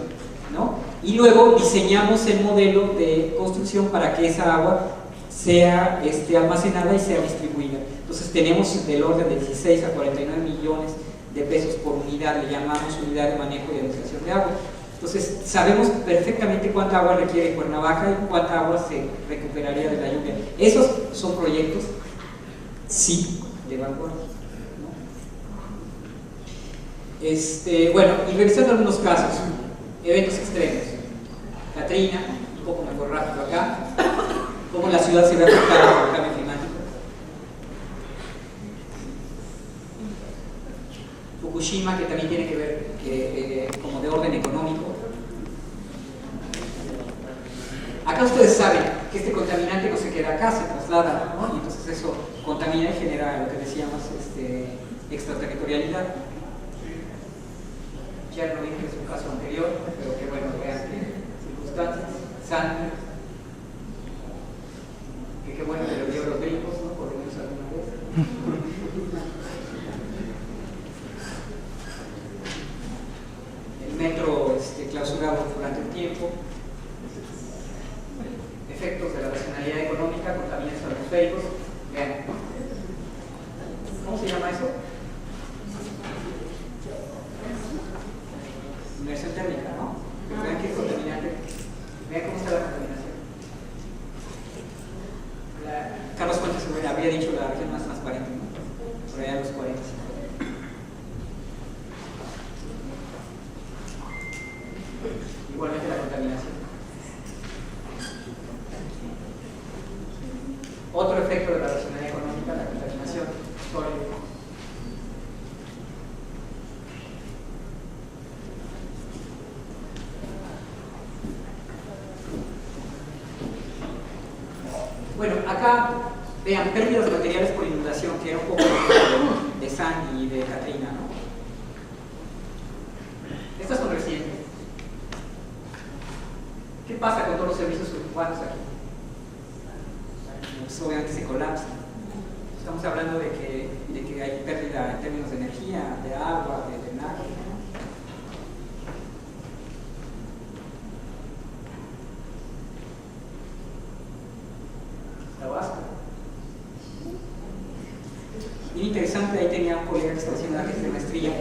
¿no? Y luego diseñamos el modelo de construcción para que esa agua sea almacenada y sea distribuida. Entonces tenemos del orden de 16 a 49 millones de pesos por unidad, le llamamos unidad de manejo y administración de agua. Entonces sabemos perfectamente cuánta agua requiere Cuernavaca y cuánta agua se recuperaría de la lluvia. Esos son proyectos, sí, de vanguardia, ¿no? Bueno, y revisando algunos casos, eventos extremos. Katrina, un poco mejor rápido acá, cómo la ciudad se ve afectada por el cambio climático. Fukushima, que también tiene que ver como de orden económico. Acá ustedes saben que este contaminante no se queda acá, se traslada, ¿no? Y entonces eso contamina y genera lo que decíamos extraterritorialidad. Chernobyl, que es un caso anterior, pero que bueno, vean qué circunstancias. Sandra, que qué bueno que lo vio los gringos, ¿no? Por lo menos alguna vez. El metro clausurado durante un tiempo. Efectos de la racionalidad económica, contaminantes atmosféricos. Vean. ¿Cómo se llama eso? Inmersión térmica, ¿no? Vean qué es contaminante. Vean cómo está la contaminación. Carlos Fuentes habría dicho la región más transparente, ¿no? Por allá a los 40. Igualmente la contaminación. Otro efecto de la racionalidad económica, la contaminación sólida. Bueno, acá, vean, pérdidas materiales por inundación, que era un poco de Sandy y de Katrina, ¿no? Estas son recientes. ¿Qué pasa con todos los servicios urbanos aquí? Pues obviamente se colapsan. Estamos hablando de que hay pérdida en términos de energía, de agua, de drenaje, ¿no? Tabasco. Bien interesante, ahí tenía un colega que estaba haciendo la gestión de maestría,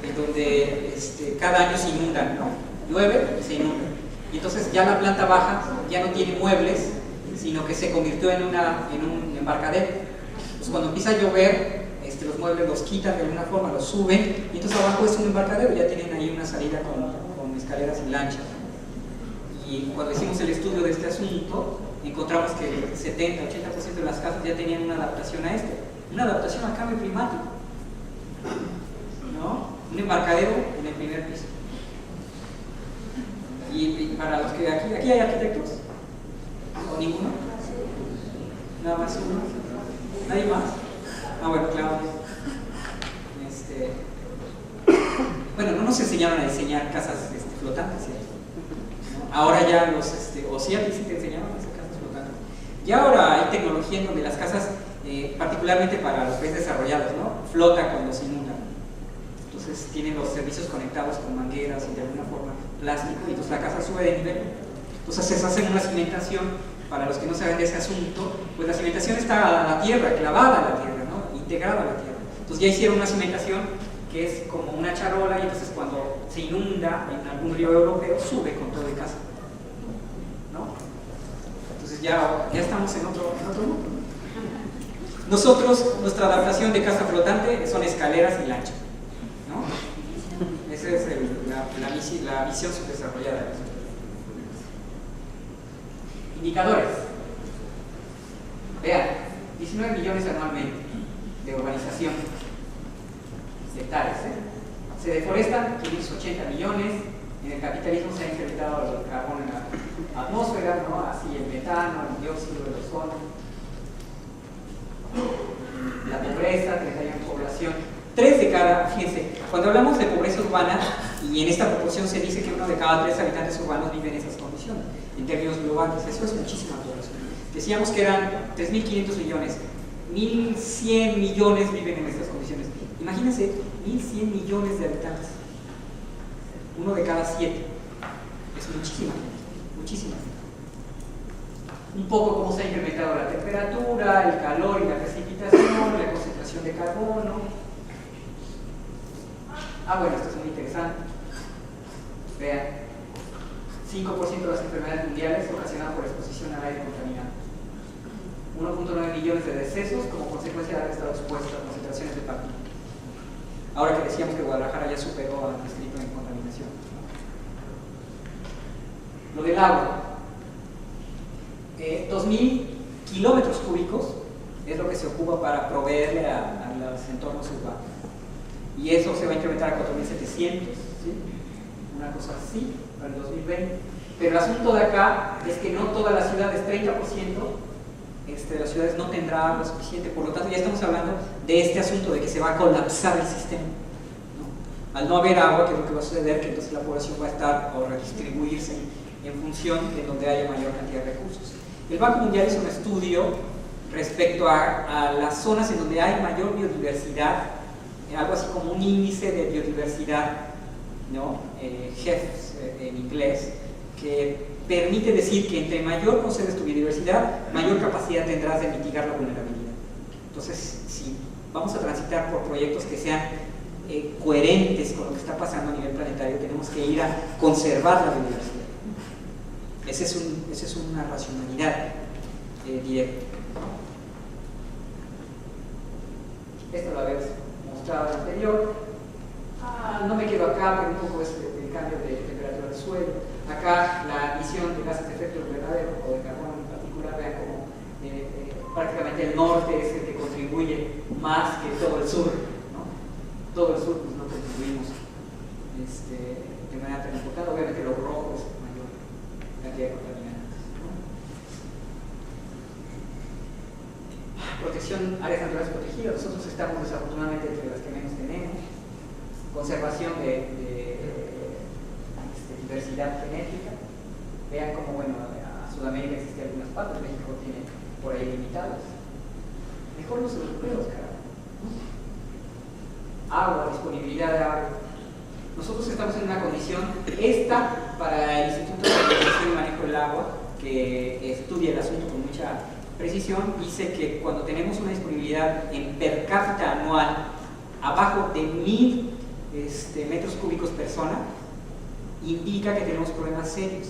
en donde cada año se inundan, ¿no? Llueve, se inunda. Y entonces ya la planta baja ya no tiene muebles, sino que se convirtió en un embarcadero. Pues cuando empieza a llover, los muebles los quitan de alguna forma, los suben, y entonces abajo es un embarcadero, ya tienen ahí una salida con escaleras y lanchas. Y cuando hicimos el estudio de este asunto, encontramos que el 70-80% de las casas ya tenían una adaptación a esto, una adaptación al cambio climático, ¿no? Un embarcadero en el primer piso. Y para los que aquí hay arquitectos, ¿o ninguno? Nada más uno. ¿Nadie más? Ah, bueno, claro. Bueno, no nos enseñaron a diseñar casas flotantes, ¿cierto? ¿No? Ahora ya o sí, aquí sí te enseñaron a hacer casas flotantes. Y ahora hay tecnología en donde las casas, particularmente para los países desarrollados, ¿no? Flotan cuando se inundan. Entonces tienen los servicios conectados con mangueras y de alguna forma plástico, y entonces la casa sube de nivel. Entonces se hace una cimentación. Para los que no saben de ese asunto, pues la cimentación está a la tierra, clavada a la tierra, ¿no? Integrada a la tierra. Entonces ya hicieron una cimentación que es como una charola, y entonces cuando se inunda en algún río europeo, sube con todo de casa, ¿no? Entonces ya estamos en otro mundo. Nosotros, nuestra adaptación de casa flotante son escaleras y lancha, ¿no? Esa es la visión subdesarrollada. Indicadores. Vean, 19 millones anualmente de urbanización de hectáreas. Se deforestan 580 millones. En el capitalismo se ha incrementado el carbón en la atmósfera, ¿no? Así el metano, el dióxido de ozono. La pobreza, 31 población. 3 de cada, fíjense, cuando hablamos de pobreza urbana, y en esta proporción se dice que 1 de cada 3 habitantes urbanos vive en esas condiciones. En términos globales, eso es muchísima población. Decíamos que eran 3.500 millones, 1.100 millones viven en estas condiciones. Imagínense, 1.100 millones de habitantes, 1 de cada 7. Es muchísima gente, muchísima gente. Un poco cómo se ha incrementado la temperatura, el calor y la precipitación, la concentración de carbono. Bueno, esto es muy interesante. Vean. 5% de las enfermedades mundiales ocasionadas por exposición al aire contaminado. 1.9 millones de decesos como consecuencia de haber estado expuestos a concentraciones de partículas. Ahora que decíamos que Guadalajara ya superó al distrito en contaminación. Lo del agua. 2.000 kilómetros cúbicos es lo que se ocupa para proveerle a los entornos urbanos. Y eso se va a incrementar a 4.700, ¿sí? Una cosa así para el 2020. Pero el asunto de acá es que no todas las ciudades, 30% de las ciudades no tendrá agua suficiente. Por lo tanto, ya estamos hablando de este asunto de que se va a colapsar el sistema, ¿no? Al no haber agua, ¿qué es lo que va a suceder? Que entonces la población va a estar o redistribuirse en función de donde haya mayor cantidad de recursos. El Banco Mundial hizo un estudio respecto a las zonas en donde hay mayor biodiversidad, algo así como un índice de biodiversidad, ¿no? GEFS en inglés, que permite decir que entre mayor concedes tu biodiversidad, mayor capacidad tendrás de mitigar la vulnerabilidad. Entonces, si vamos a transitar por proyectos que sean coherentes con lo que está pasando a nivel planetario, tenemos que ir a conservar la biodiversidad. Esa es una racionalidad directa. Esto lo habéis mostrado anterior. No me quedo acá, pero un poco es el cambio de temperatura del suelo. Acá la emisión de gases de efecto invernadero o de carbono en particular, vean como prácticamente el norte es el que contribuye más que todo el sur, ¿no? Todo el sur pues no contribuimos de manera tan importante. Obviamente lo rojo es mayor cantidad de contaminantes, ¿no? protección, áreas naturales protegidas, nosotros estamos desafortunadamente entre las que menos tenemos, conservación de diversidad genética. Vean cómo, bueno, a Sudamérica existen algunas partes, México tiene por ahí limitadas. Mejor los europeos, carajo. Agua, disponibilidad de agua. Nosotros estamos en una condición, para el Instituto de Administración y Manejo del Agua, que estudia el asunto con mucha precisión, dice que cuando tenemos una disponibilidad en per cápita anual abajo de 1000 metros cúbicos persona, indica que tenemos problemas serios.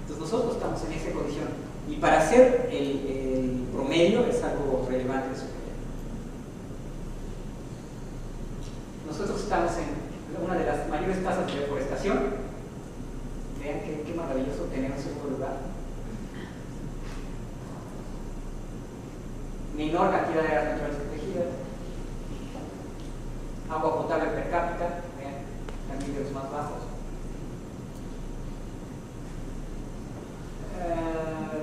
Entonces nosotros estamos en esa condición, y para hacer el promedio es algo relevante. Nosotros estamos en una de las mayores tasas de deforestación. Vean qué maravilloso tenemos en otro lugar. Menor cantidad de áreas naturales protegidas. Agua potable per cápita, vean, también de los más bajos.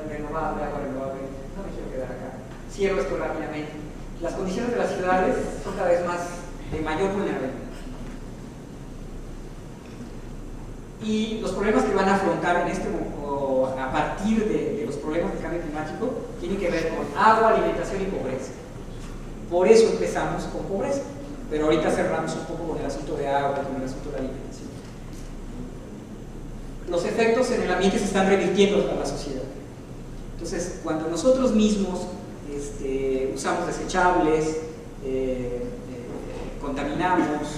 Renovable, agua renovable. No me quiero quedar acá. Cierro esto rápidamente. Las condiciones de las ciudades son cada vez más de mayor vulnerabilidad. Y los problemas que van a afrontar a partir de los problemas del cambio climático tienen que ver con agua, alimentación y pobreza. Por eso empezamos con pobreza, pero ahorita cerramos un poco con el asunto de agua, con el asunto de alimentación. Los efectos en el ambiente se están revirtiendo a la sociedad. Entonces, cuando nosotros mismos usamos desechables, contaminamos,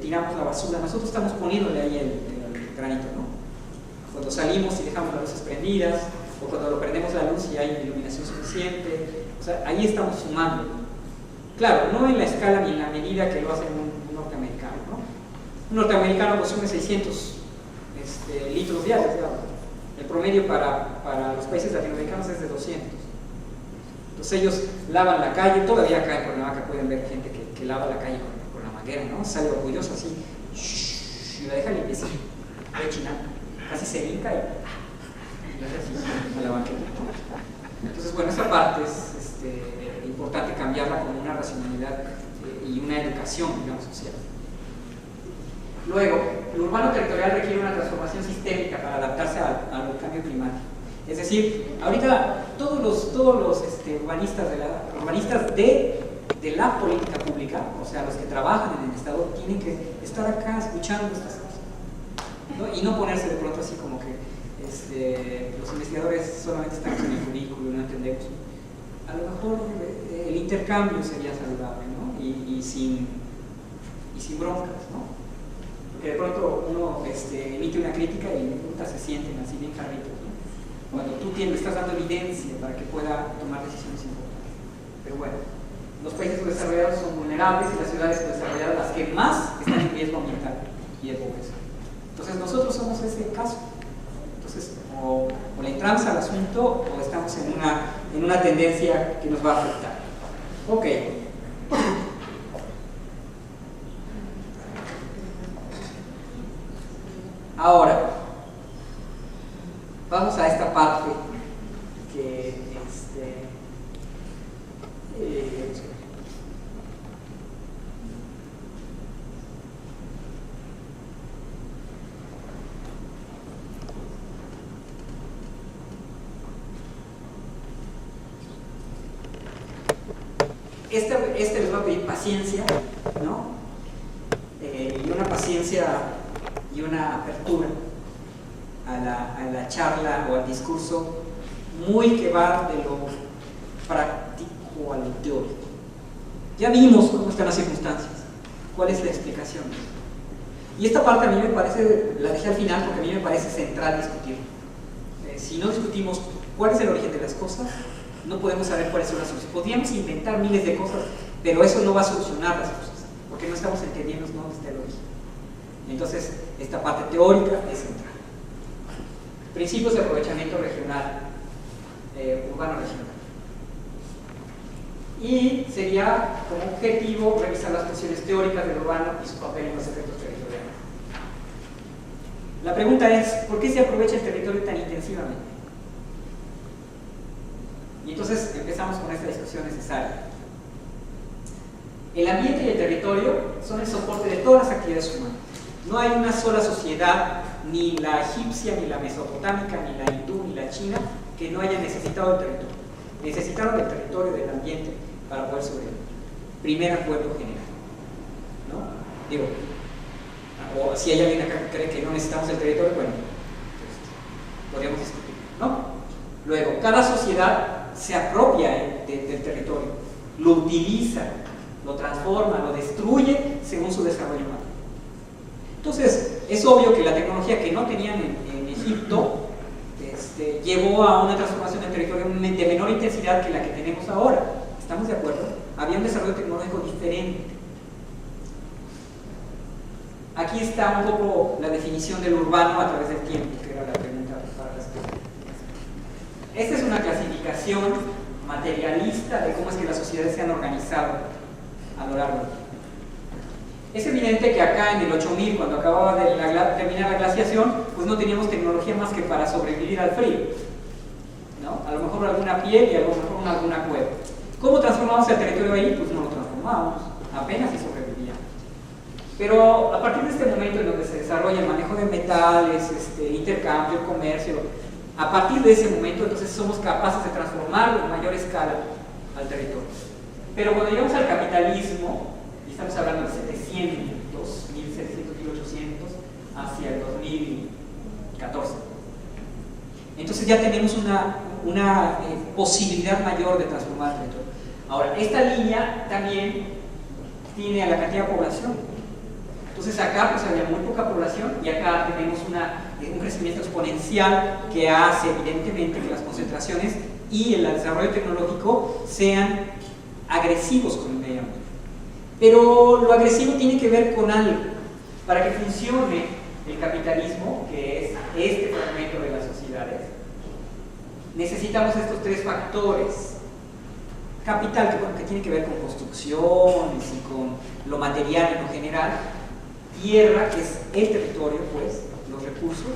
tiramos la basura, nosotros estamos poniéndole ahí el granito, ¿no? Cuando salimos y dejamos las luces prendidas, o cuando lo prendemos la luz y hay iluminación suficiente, o sea, ahí estamos sumando. Claro, no en la escala ni en la medida que lo hace un norteamericano, ¿no? Un norteamericano consume 600 litros diarios de agua. El promedio para los países latinoamericanos es de 200. Entonces ellos lavan la calle, todavía acá en Cuernavaca pueden ver gente que lava la calle con la manguera, ¿no? Sale orgulloso así, y la deja limpiecita. De China, casi se hinca y hace así a la banqueta. Entonces, bueno, esa parte es importante cambiarla con una racionalidad y una educación, digamos, social. Luego, el urbano territorial requiere una transformación sistémica para adaptarse al cambio climático. Es decir, ahorita todos los urbanistas de la política pública, o sea, los que trabajan en el Estado, tienen que estar acá escuchando estas cosas, ¿no? Y no ponerse de pronto así como que los investigadores solamente están en el currículo y no entendemos. A lo mejor el intercambio sería saludable, ¿no? Y sin broncas, ¿no? Porque de pronto uno emite una crítica y se sienten así bien jarritos, ¿no? Cuando tú le estás dando evidencia para que pueda tomar decisiones importantes. Pero bueno, los países subdesarrollados son vulnerables y las ciudades subdesarrolladas las que más están en riesgo ambiental y de pobreza. Entonces nosotros somos ese caso. Entonces o le entramos al asunto o estamos en una tendencia que nos va a afectar. Ok. Ahora, vamos a esta parte que les va a pedir paciencia, ¿no? Y una paciencia y una apertura a la charla o al discurso muy que va de lo práctico a lo teórico. Ya vimos cómo están las circunstancias, cuál es la explicación. Y esta parte a mí me parece, la dejé al final porque a mí me parece central discutir. Si no discutimos cuál es el origen de las cosas, no podemos saber cuáles son las soluciones. Podríamos inventar miles de cosas, pero eso no va a solucionar las cosas, porque no estamos entendiendo dónde está el origen. Entonces, esta parte teórica es central. Principios de aprovechamiento regional, urbano regional. Y sería como objetivo revisar las funciones teóricas del urbano y su papel en los efectos territoriales. La pregunta es, ¿por qué se aprovecha el territorio tan intensivamente? Y Entonces empezamos con esta discusión necesaria. El ambiente y el territorio son el soporte de todas las actividades humanas. No hay una sola sociedad, ni la egipcia, ni la mesopotámica, ni la hindú, ni la china, que no haya necesitado el territorio. Necesitaron el territorio, del ambiente, para poder sobrevivir. Primer acuerdo general, ¿no? Digo, o si hay alguien acá que cree que no necesitamos el territorio, bueno, pues, podríamos discutir, ¿no? Luego, cada sociedad se apropia del territorio, lo utiliza, lo transforma, lo destruye según su desarrollo humano. Entonces, es obvio que la tecnología que no tenían en Egipto llevó a una transformación del territorio de menor intensidad que la que tenemos ahora. ¿Estamos de acuerdo? Había un desarrollo tecnológico diferente. Aquí está un poco la definición del urbano a través del tiempo, que era la pregunta para responder. Esta es una clasificación materialista de cómo es que las sociedades se han organizado a lo largo del tiempo. Es evidente que acá en el 8000, cuando acababa de terminar la glaciación, pues no teníamos tecnología más que para sobrevivir al frío, ¿no? A lo mejor alguna piel y a lo mejor alguna cueva. ¿Cómo transformamos el territorio ahí? Pues no lo transformamos, apenas se sobrevivía. Pero a partir de este momento en donde se desarrolla el manejo de metales, intercambio, el comercio, a partir de ese momento entonces somos capaces de transformarlo en mayor escala al territorio. Pero cuando llegamos al capitalismo, y estamos hablando de 700, 1700, 1800, hacia el 2014, entonces ya tenemos una posibilidad mayor de transformar el territorio. Ahora, esta línea también tiene a la cantidad de población. Entonces acá pues había muy poca población y acá tenemos un crecimiento exponencial que hace evidentemente que las concentraciones y el desarrollo tecnológico sean agresivos con el medio ambiente. Pero lo agresivo tiene que ver con algo. Para que funcione el capitalismo, que es este fragmento de las sociedades, necesitamos estos tres factores. Capital, que tiene que ver con construcciones y con lo material en lo general. Tierra, que es el territorio, pues, los recursos,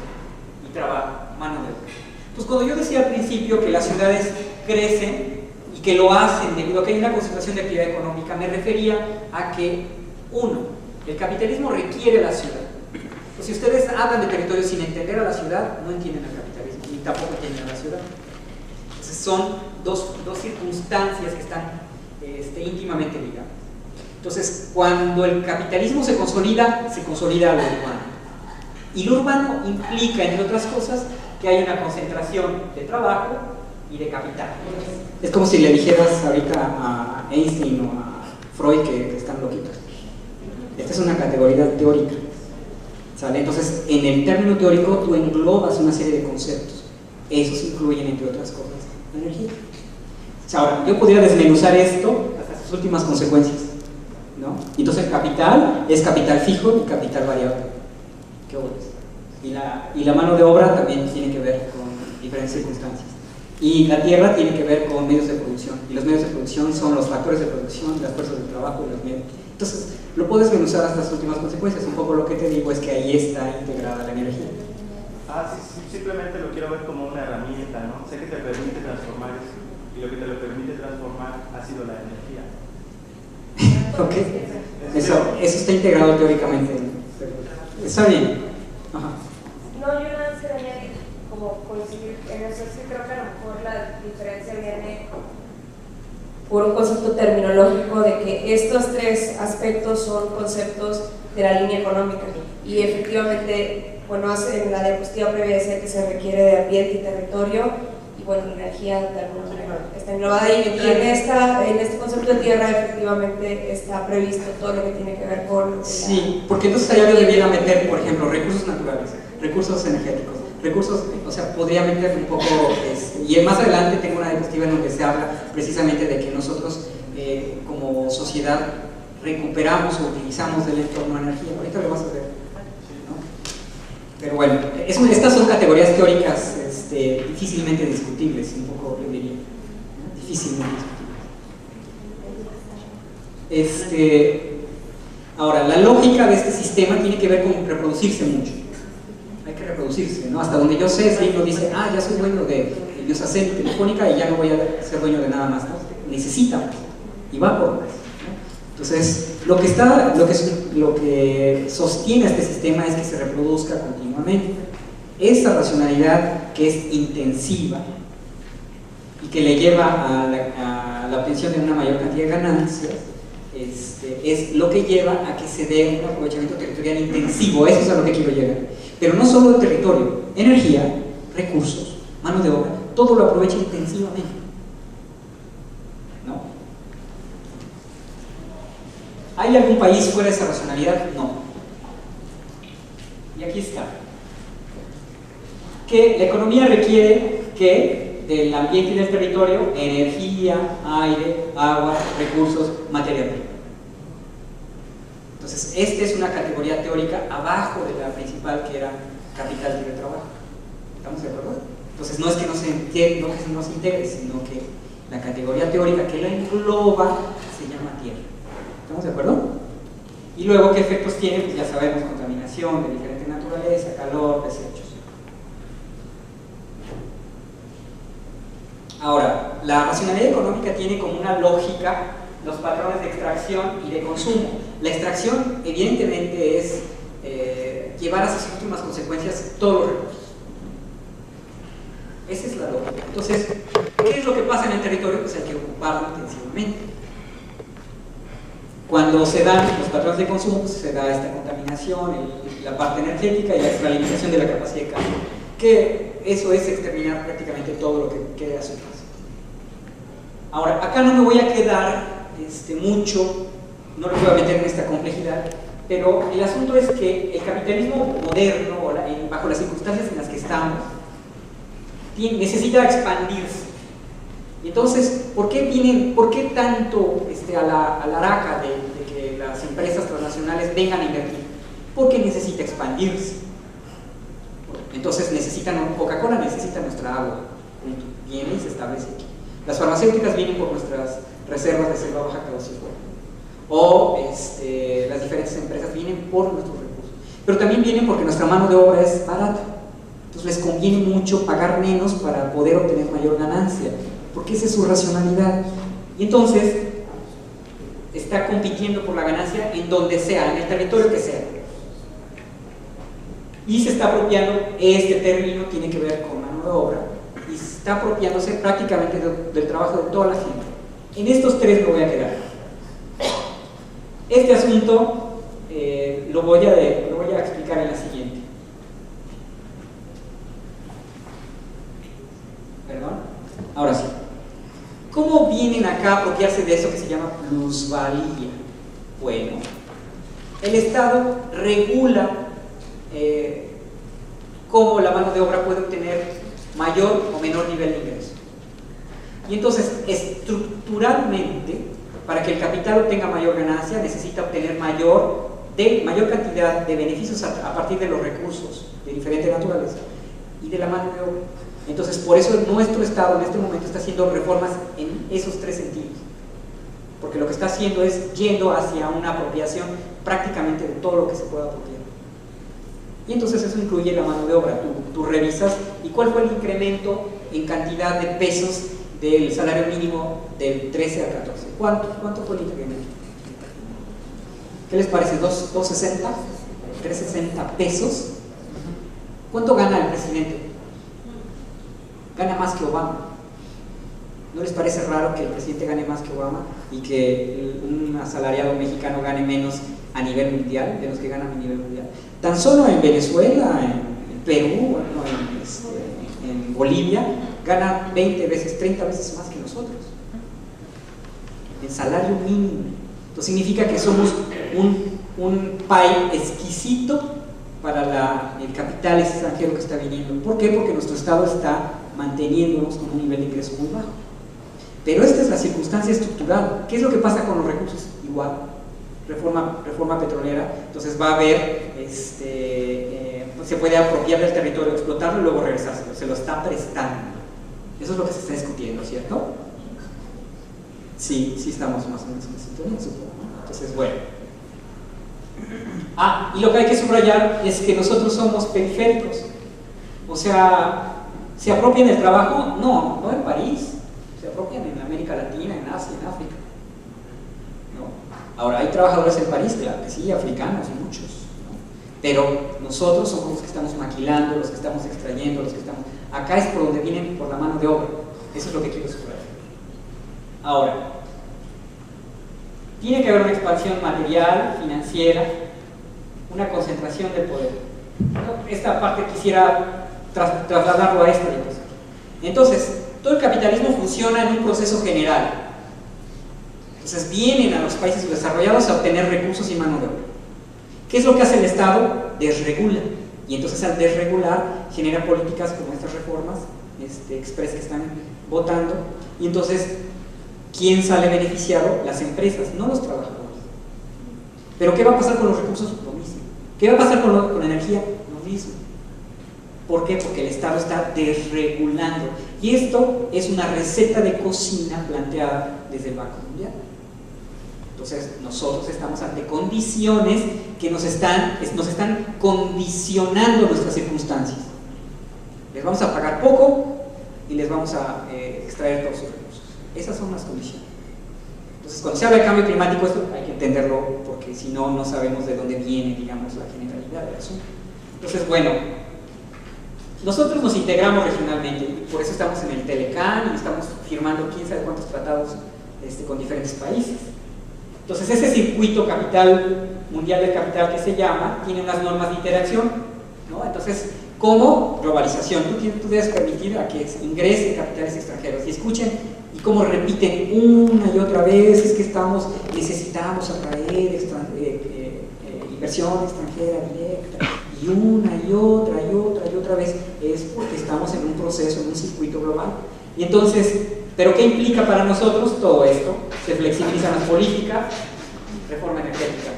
y trabajo, mano de obra. Entonces, cuando yo decía al principio que las ciudades crecen y que lo hacen debido a que hay una concentración de actividad económica, me refería a que, uno, el capitalismo requiere a la ciudad. Pues si ustedes hablan de territorio sin entender a la ciudad, no entienden el capitalismo, ni tampoco entienden a la ciudad. Entonces, son dos circunstancias que están íntimamente ligadas. Entonces, cuando el capitalismo se consolida lo urbano. Y lo urbano implica, entre otras cosas, que hay una concentración de trabajo y de capital. Es como si le dijeras ahorita a Einstein o a Freud que están loquitos. Esta es una categoría teórica, ¿sale? Entonces, en el término teórico tú englobas una serie de conceptos. Esos incluyen, entre otras cosas, la energía. Ahora, yo podría desmenuzar esto hasta sus últimas consecuencias, ¿no? Entonces el capital es capital fijo y capital variable. ¿Qué obras? Y la mano de obra también tiene que ver con diferentes circunstancias. Y la tierra tiene que ver con medios de producción. Y los medios de producción son los factores de producción, las fuerzas de trabajo y los medios. Entonces lo puedes desmenuzar hasta las últimas consecuencias. Un poco lo que te digo es que ahí está integrada la energía. Sí, simplemente lo quiero ver como una herramienta, ¿no? Sé que te permite transformar eso. Y lo que te lo permite transformar ha sido la energía. Ok, eso está integrado teóricamente. Está bien. Ajá. No, yo nada más quería añadir, como coincidir en eso, es que creo que a lo mejor la diferencia viene por un concepto terminológico de que estos tres aspectos son conceptos de la línea económica y efectivamente, bueno, en la diapositiva previa decía que se requiere de ambiente y territorio. Bueno, la energía de alguna manera está englobada ahí, y en este concepto de tierra efectivamente está previsto todo lo que tiene que ver con... Sí, porque entonces allá yo debiera meter, por ejemplo, recursos naturales, recursos energéticos, recursos, o sea, podría meter un poco, y más adelante tengo una diapositiva en donde se habla precisamente de que nosotros como sociedad recuperamos o utilizamos del entorno energía. Ahorita lo vas a ver, ¿no? Pero bueno, estas son categorías teóricas difícilmente discutibles, un poco yo diría, ¿no? Difícilmente discutibles. Ahora, la lógica de este sistema tiene que ver con reproducirse mucho. Hay que reproducirse, ¿no? Hasta donde yo sé, Slim dice, ya soy dueño del me vas a hacer Telefónica y ya no voy a ser dueño de nada más, ¿no? Necesita más, y va por más, ¿no? Entonces, lo que sostiene este sistema es que se reproduzca continuamente. Esa racionalidad que es intensiva y que le lleva a la obtención de una mayor cantidad de ganancias, es lo que lleva a que se dé un aprovechamiento territorial intensivo. Eso es a lo que quiero llegar. Pero no solo el territorio, energía, recursos, mano de obra, todo lo aprovecha intensivamente, ¿no? ¿Hay algún país fuera de esa racionalidad? No. Y aquí está. Que la economía requiere que del ambiente y del territorio, energía, aire, agua, recursos, materia prima. Entonces, esta es una categoría teórica abajo de la principal, que era capital de trabajo. ¿Estamos de acuerdo? Entonces, no es que no se integre, sino que la categoría teórica que la engloba se llama tierra. ¿Estamos de acuerdo? Y luego, ¿qué efectos tiene? Pues ya sabemos, contaminación de diferente naturaleza, calor, desechos. Ahora, la racionalidad económica tiene como una lógica los patrones de extracción y de consumo. La extracción, evidentemente, es llevar a sus últimas consecuencias todos los recursos. Esa es la lógica. Entonces, ¿qué es lo que pasa en el territorio? Pues hay que ocuparlo intensivamente. Cuando se dan los patrones de consumo, pues se da esta contaminación, la parte energética y la extralimitación de la capacidad de cambio. Que eso es exterminar prácticamente todo lo que quede a su paso. Ahora, acá no me voy a quedar mucho, no lo voy a meter en esta complejidad, pero el asunto es que el capitalismo moderno, bajo las circunstancias en las que estamos, necesita expandirse. Y entonces, ¿por qué tanto a la araca de que las empresas transnacionales vengan a invertir? Porque necesita expandirse. Entonces Coca-Cola necesita nuestra agua, viene y se establece aquí. Las farmacéuticas vienen por nuestras reservas de selva baja caducifolia, o las diferentes empresas vienen por nuestros recursos, pero también vienen porque nuestra mano de obra es barata. Entonces les conviene mucho pagar menos para poder obtener mayor ganancia, porque esa es su racionalidad. Y entonces está compitiendo por la ganancia en donde sea, en el territorio que sea. Y se está apropiando, este término tiene que ver con mano de obra, y se está apropiándose prácticamente del trabajo de toda la gente. En estos tres me voy a quedar. Este asunto lo voy a explicar en la siguiente. ¿Perdón? Ahora sí. ¿Cómo vienen acá a apropiarse de eso que se llama plusvalía? Bueno, el Estado regula cómo la mano de obra puede obtener mayor o menor nivel de ingreso. Y entonces, estructuralmente, para que el capital obtenga mayor ganancia, necesita obtener mayor cantidad de beneficios a partir de los recursos de diferente naturaleza y de la mano de obra. Entonces, por eso nuestro Estado en este momento está haciendo reformas en esos tres sentidos. Porque lo que está haciendo es yendo hacia una apropiación prácticamente de todo lo que se pueda apropiar. Y entonces eso incluye la mano de obra. Tú revisas y cuál fue el incremento en cantidad de pesos del salario mínimo del 13 al 14. ¿Cuánto fue el incremento? ¿Qué les parece? ¿260? ¿360 pesos? ¿Cuánto gana el presidente? Gana más que Obama. ¿No les parece raro que el presidente gane más que Obama y que un asalariado mexicano gane menos a nivel mundial de los que ganan a nivel mundial? Tan solo en Venezuela, en Perú, en Bolivia, ganan 20 veces, 30 veces más que nosotros. En salario mínimo. Entonces significa que somos un país exquisito para el capital extranjero que está viniendo. ¿Por qué? Porque nuestro Estado está manteniéndonos con un nivel de ingreso muy bajo. Pero esta es la circunstancia estructural. ¿Qué es lo que pasa con los recursos? Igual, reforma petrolera, entonces va a haber, se puede apropiar del territorio, explotarlo y luego regresárselo, se lo está prestando. Eso es lo que se está discutiendo, ¿cierto? Sí estamos más o menos en esa sintonía, supongo, ¿no? Entonces, bueno. Y lo que hay que subrayar es que nosotros somos periféricos, o sea, ¿Se apropian del trabajo? No, no en París. Se apropian en América Latina, en Asia, en África. ¿No? Ahora, ¿hay trabajadores en París? Claro que sí, africanos, muchos. ¿No? Pero nosotros somos los que estamos maquilando, los que estamos extrayendo, los que estamos... Acá es por donde vienen, por la mano de obra. Eso es lo que quiero subrayar. Ahora, tiene que haber una expansión material, financiera, una concentración del poder. Esta parte quisiera trasladarlo a esta diapositiva. Entonces, todo el capitalismo funciona en un proceso general. Entonces, vienen a los países desarrollados a obtener recursos y mano de obra. ¿Qué es lo que hace el Estado? Desregula. Y entonces, al desregular, genera políticas como estas reformas express que están votando. Y entonces, ¿quién sale beneficiado? Las empresas, no los trabajadores. Pero ¿qué va a pasar con los recursos? Lo mismo. ¿Qué va a pasar con la energía? Lo mismo. ¿Por qué? Porque el Estado está desregulando. Y esto es una receta de cocina planteada desde el Banco Mundial. Entonces, nosotros estamos ante condiciones que nos están condicionando nuestras circunstancias. Les vamos a pagar poco y les vamos a extraer todos sus recursos. Esas son las condiciones. Entonces, cuando se habla de cambio climático, esto hay que entenderlo, porque si no, no sabemos de dónde viene, digamos, la generalidad del asunto. Entonces, bueno, nosotros nos integramos regionalmente, y por eso estamos en el Telecán y estamos firmando quién sabe cuántos tratados con diferentes países. Entonces, ese circuito capital, mundial del capital que se llama, tiene unas normas de interacción, ¿no? Entonces, ¿cómo? Globalización. Tú debes permitir a que ingresen capitales extranjeros y escuchen y cómo repiten una y otra vez, es que necesitamos atraer inversión extranjera directa, y una y otra y otra y otra vez, es porque estamos en un proceso, en un circuito global. Y entonces, ¿pero qué implica para nosotros todo esto? Se flexibilizan las políticas, reforma energética,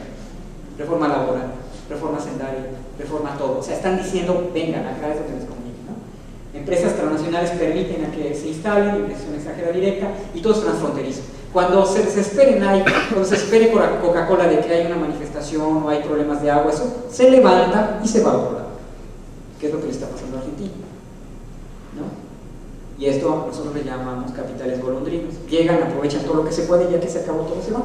reforma laboral, reforma sendaria, reforma todo. O sea, están diciendo, vengan, acá es donde les conviene, ¿no? Empresas transnacionales permiten a que se instalen, inversión extranjera directa, y todo es transfronterizo. Cuando se desesperen cuando se espere por Coca-Cola de que hay una manifestación o hay problemas de agua, eso se levanta y se va a otro lado. ¿Qué es lo que le está pasando a Argentina? ¿No? Y esto nosotros le llamamos capitales golondrinos. Llegan, aprovechan todo lo que se puede y ya que se acabó todo se va.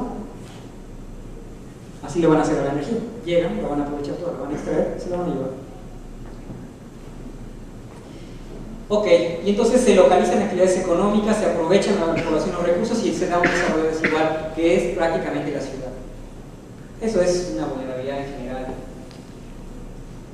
Así le van a hacer a la energía. Llegan, la van a aprovechar todo, la van a extraer, se la van a llevar. Ok, y entonces se localizan actividades económicas, se aprovechan la población los recursos y se da un desarrollo desigual, que es prácticamente la ciudad. Eso es una vulnerabilidad en general.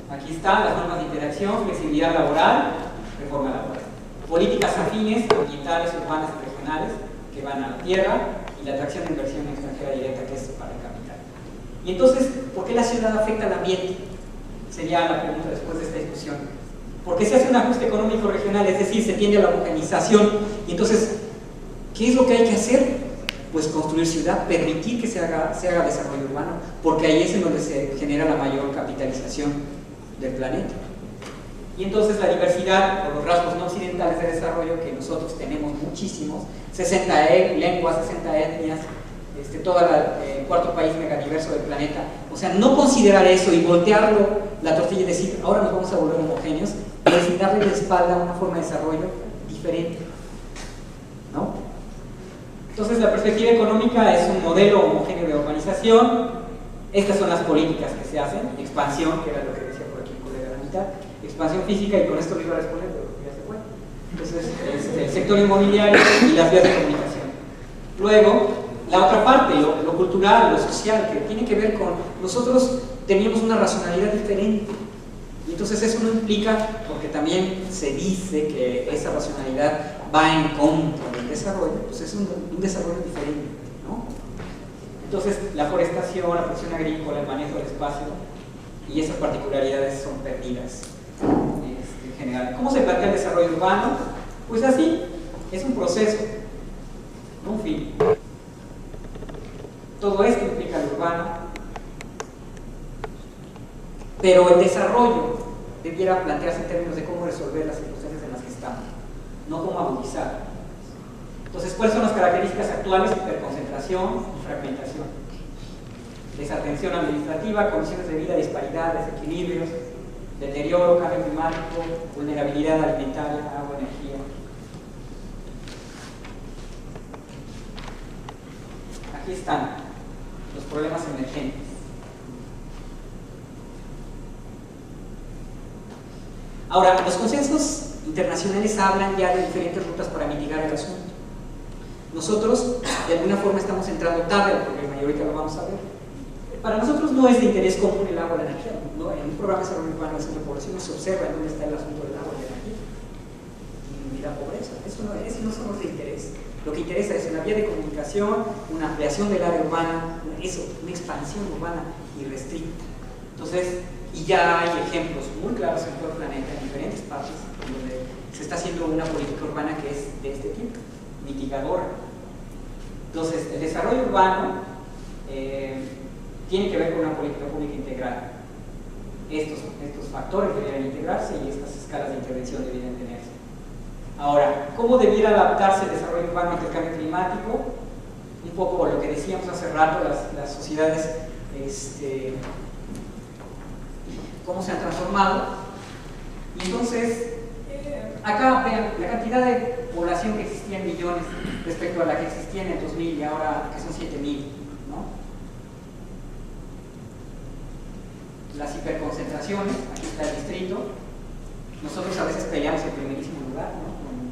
Aquí están las normas de interacción, flexibilidad laboral, reforma laboral. Políticas afines, ambientales, urbanas y regionales, que van a la tierra, y la atracción de inversión extranjera directa, que es para el capital. Y entonces, ¿por qué la ciudad afecta al ambiente? Sería la pregunta después de esta discusión. Porque se hace un ajuste económico regional, es decir, se tiende a la homogenización. Y entonces, ¿qué es lo que hay que hacer? Pues construir ciudad, permitir que se haga desarrollo urbano, porque ahí es en donde se genera la mayor capitalización del planeta. Y entonces la diversidad, o los rasgos no occidentales de desarrollo, que nosotros tenemos muchísimos, 60 lenguas, 60 etnias, todo el cuarto país megadiverso del planeta. O sea, no considerar eso y voltearlo la tortilla y decir, ahora nos vamos a volver homogéneos, es decir, darle la espalda a una forma de desarrollo diferente, ¿no? Entonces, la perspectiva económica es un modelo homogéneo de urbanización. Estas son las políticas que se hacen: expansión, que era lo que decía por aquí el colega de la mitad, expansión física, y con esto lo iba a responder, pero ya se fue. Entonces, el sector inmobiliario y las vías de comunicación. Luego, la otra parte, lo cultural, lo social, que tiene que ver con... Nosotros teníamos una racionalidad diferente. Y entonces eso no implica, porque también se dice que esa racionalidad va en contra del desarrollo, pues es un desarrollo diferente, ¿no? Entonces, la forestación, la producción agrícola, el manejo del espacio, y esas particularidades son perdidas en general. ¿Cómo se plantea el desarrollo urbano? Pues así, es un proceso, no un fin. Todo esto implica lo urbano, pero el desarrollo debiera plantearse en términos de cómo resolver las circunstancias en las que estamos, no cómo agudizar. Entonces, ¿cuáles son las características actuales? Hiperconcentración y fragmentación, desatención administrativa, condiciones de vida, disparidad, desequilibrios, deterioro, cambio climático, vulnerabilidad alimentaria, agua, energía. Aquí están los problemas emergentes. Ahora, los consensos internacionales hablan ya de diferentes rutas para mitigar el asunto. Nosotros, de alguna forma, estamos entrando tarde al problema y ahorita lo vamos a ver. Para nosotros no es de interés común el agua y la energía, ¿no? En un programa de desarrollo urbano del Centro de Población se observa en dónde está el asunto del agua y la energía y la pobreza. Eso no somos de interés. Lo que interesa es una vía de comunicación, una ampliación del área urbana, una expansión urbana irrestricta. Entonces, y ya hay ejemplos muy claros en todo el planeta, en diferentes partes, donde se está haciendo una política urbana que es de este tipo, mitigadora. Entonces, el desarrollo urbano tiene que ver con una política pública integral. Estos factores deberían integrarse y estas escalas de intervención deberían tenerse. Ahora, ¿cómo debiera adaptarse el desarrollo urbano ante el cambio climático? Un poco lo que decíamos hace rato, las sociedades, cómo se han transformado. Y entonces, acá vean la cantidad de población que existía en millones respecto a la que existía en el 2000 y ahora que son 7.000, ¿no? Las hiperconcentraciones, aquí está el distrito. Nosotros a veces peleamos el primerísimo lugar, ¿no? Con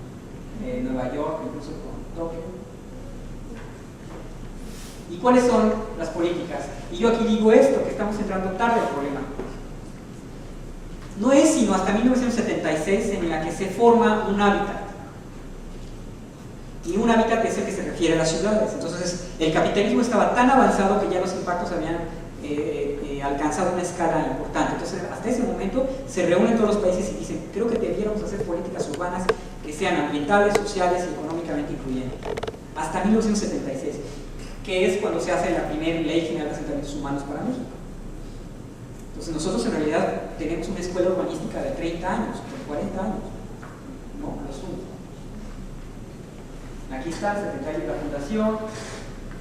Nueva York, incluso con Tokio. ¿Y cuáles son las políticas? Y yo aquí digo esto, que estamos entrando tarde al problema. No es sino hasta 1976 en la que se forma un hábitat. Y un hábitat es el que se refiere a las ciudades. Entonces, el capitalismo estaba tan avanzado que ya los impactos habían alcanzado una escala importante. Entonces, hasta ese momento se reúnen todos los países y dicen, creo que debiéramos hacer políticas urbanas que sean ambientales, sociales y económicamente incluyentes. Hasta 1976, que es cuando se hace la primera Ley General de Asentamientos Humanos para México. Entonces, nosotros en realidad tenemos una escuela urbanística de 30 años, de 40 años. No, no es uno. Aquí está el secretario de la Fundación.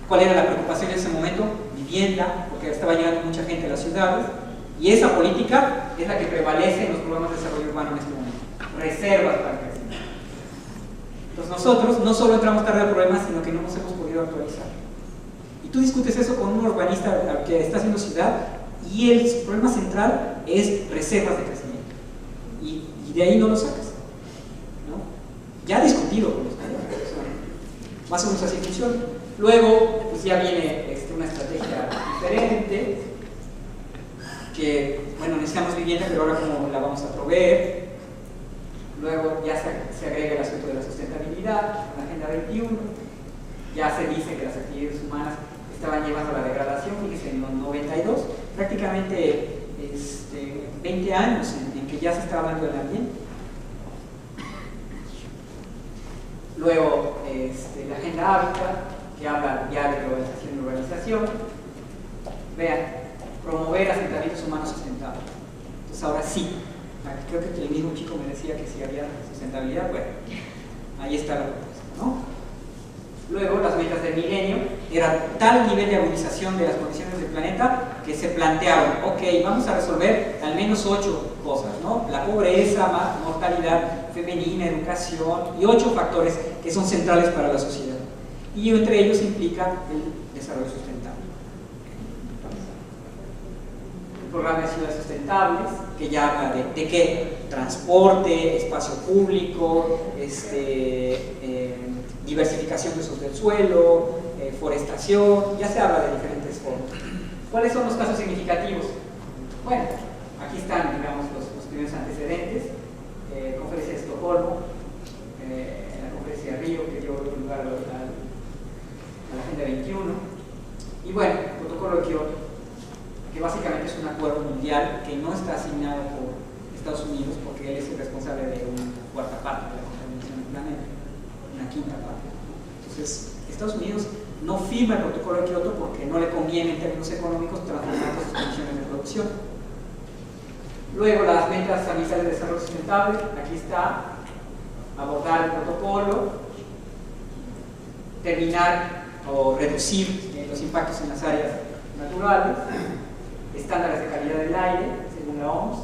¿Cuál era la preocupación en ese momento? Vivienda, porque estaba llegando mucha gente a las ciudades, y esa política es la que prevalece en los programas de desarrollo urbano en este momento. Reservas para el crecimiento. Entonces nosotros no solo entramos tarde al problema, sino que no nos hemos podido actualizar. Y tú discutes eso con un urbanista que está haciendo ciudad, y el problema central es reservas de crecimiento. Y de ahí no lo sacas, ¿no? Ya discutido con los países, más o menos así funciona. Luego, pues ya viene una estrategia diferente, que, bueno, necesitamos vivienda, pero ahora cómo la vamos a proveer. Luego ya se agrega el asunto de la sustentabilidad, la Agenda 21. Ya se dice que las actividades humanas estaban llevando a la degradación, fíjense, en los 92, prácticamente 20 años en que ya se está hablando del ambiente. Luego, la Agenda Hábitat, que habla ya de globalización y urbanización. Vean, promover asentamientos humanos sustentables. Entonces ahora sí, creo que el mismo chico me decía que si había sustentabilidad, bueno, ahí está la propuesta, ¿no? Luego las metas del milenio, era tal nivel de agudización de las condiciones del planeta que se plantearon, ok, vamos a resolver al menos 8 cosas, ¿no? La pobreza, mortalidad femenina, educación y 8 factores que son centrales para la sociedad. Y entre ellos implica el desarrollo sustentable. El programa de ciudades sustentables, que ya habla de qué, transporte, espacio público, diversificación de usos del suelo, forestación, ya se habla de diferentes formas. ¿Cuáles son los casos significativos? Bueno, aquí están, digamos, los primeros antecedentes. Conferencia de Estocolmo, la conferencia de Río, que dio lugar a la Agenda 21, y bueno, el Protocolo de Kioto, que básicamente es un acuerdo mundial que no está asignado por Estados Unidos, porque él es el responsable de una cuarta parte de la contaminación del planeta, una quinta parte. Entonces, Estados Unidos no firma el Protocolo de Kioto porque no le conviene en términos económicos transformar sus condiciones de producción. Luego, las metas ambientales de desarrollo sustentable, aquí está, abordar el protocolo, terminar o reducir los impactos en las áreas naturales, estándares de calidad del aire, según la OMS,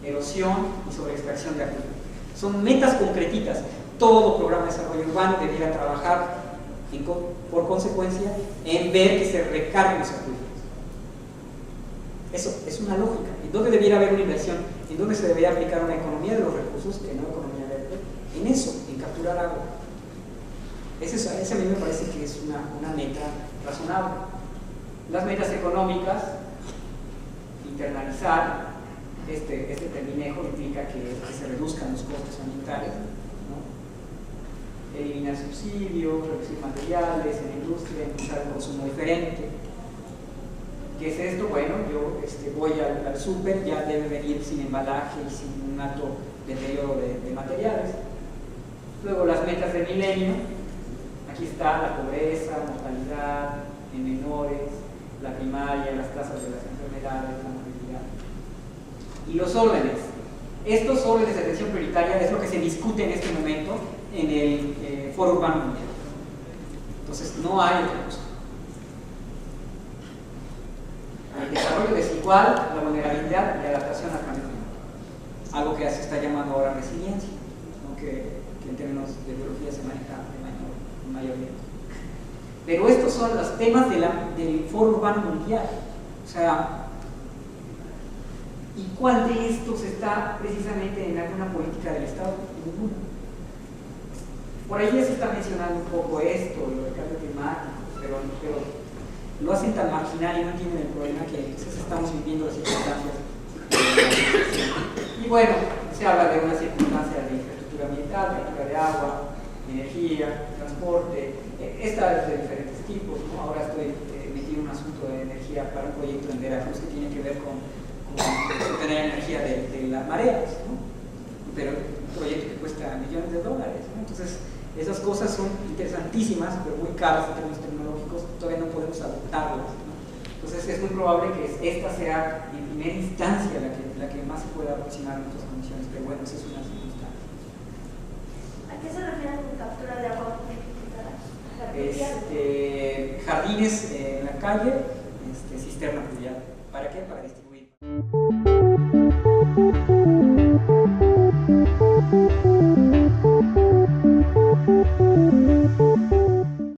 erosión y sobre extracción de acuíferos. Son metas concretitas. Todo programa de desarrollo urbano debiera trabajar por consecuencia en ver que se recarguen los acuíferos. Eso es una lógica. ¿En dónde debiera haber una inversión? ¿En dónde se debería aplicar una economía de los recursos, que no economía verde? En eso, en capturar agua. Ese a mí me parece que es una meta razonable. Las metas económicas, internalizar este terminejo implica que se reduzcan los costos ambientales, ¿no? Eliminar subsidios, reducir materiales en la industria, impulsar un consumo diferente. ¿Qué es esto? Bueno, yo voy al súper, ya debe venir sin embalaje y sin un alto deterioro de materiales. Luego las metas del milenio, aquí está la pobreza, mortalidad en menores, la primaria, las tasas de las enfermedades, la movilidad. Y los órdenes. Estos órdenes de atención prioritaria es lo que se discute en este momento en el Foro Urbano Mundial. Entonces, no hay otra cosa. El desarrollo desigual, la vulnerabilidad y la adaptación al cambio climático. Algo que se está llamando ahora resiliencia, ¿no? que en términos de biología se maneja de mayor bien. Pero estos son los temas del Foro Urbano Mundial. O sea, ¿y cuál de estos está precisamente en alguna política del Estado? Ninguno. Por ahí ya se está mencionando un poco esto, lo del cambio climático, pero lo hacen tan marginal y no entienden el problema que entonces estamos viviendo las circunstancias. Y bueno, se habla de una circunstancia de infraestructura ambiental, captura de agua, energía, transporte, estas de diferentes tipos, ¿no? Ahora estoy metido en un asunto de energía para un proyecto en Veracruz que tiene que ver con obtener energía de las mareas, ¿no? Pero un proyecto que cuesta millones de dólares, ¿no? Entonces, esas cosas son interesantísimas, pero muy caras en términos tecnológicos, todavía no podemos adoptarlas, ¿no? Entonces es muy probable que esta sea en primera instancia la que más se pueda aproximar a nuestras condiciones, pero bueno, esa es una circunstancia. ¿A qué se refiere con captura de agua? Jardines en la calle, cisterna pluvial. ¿Para qué? Para distribuir.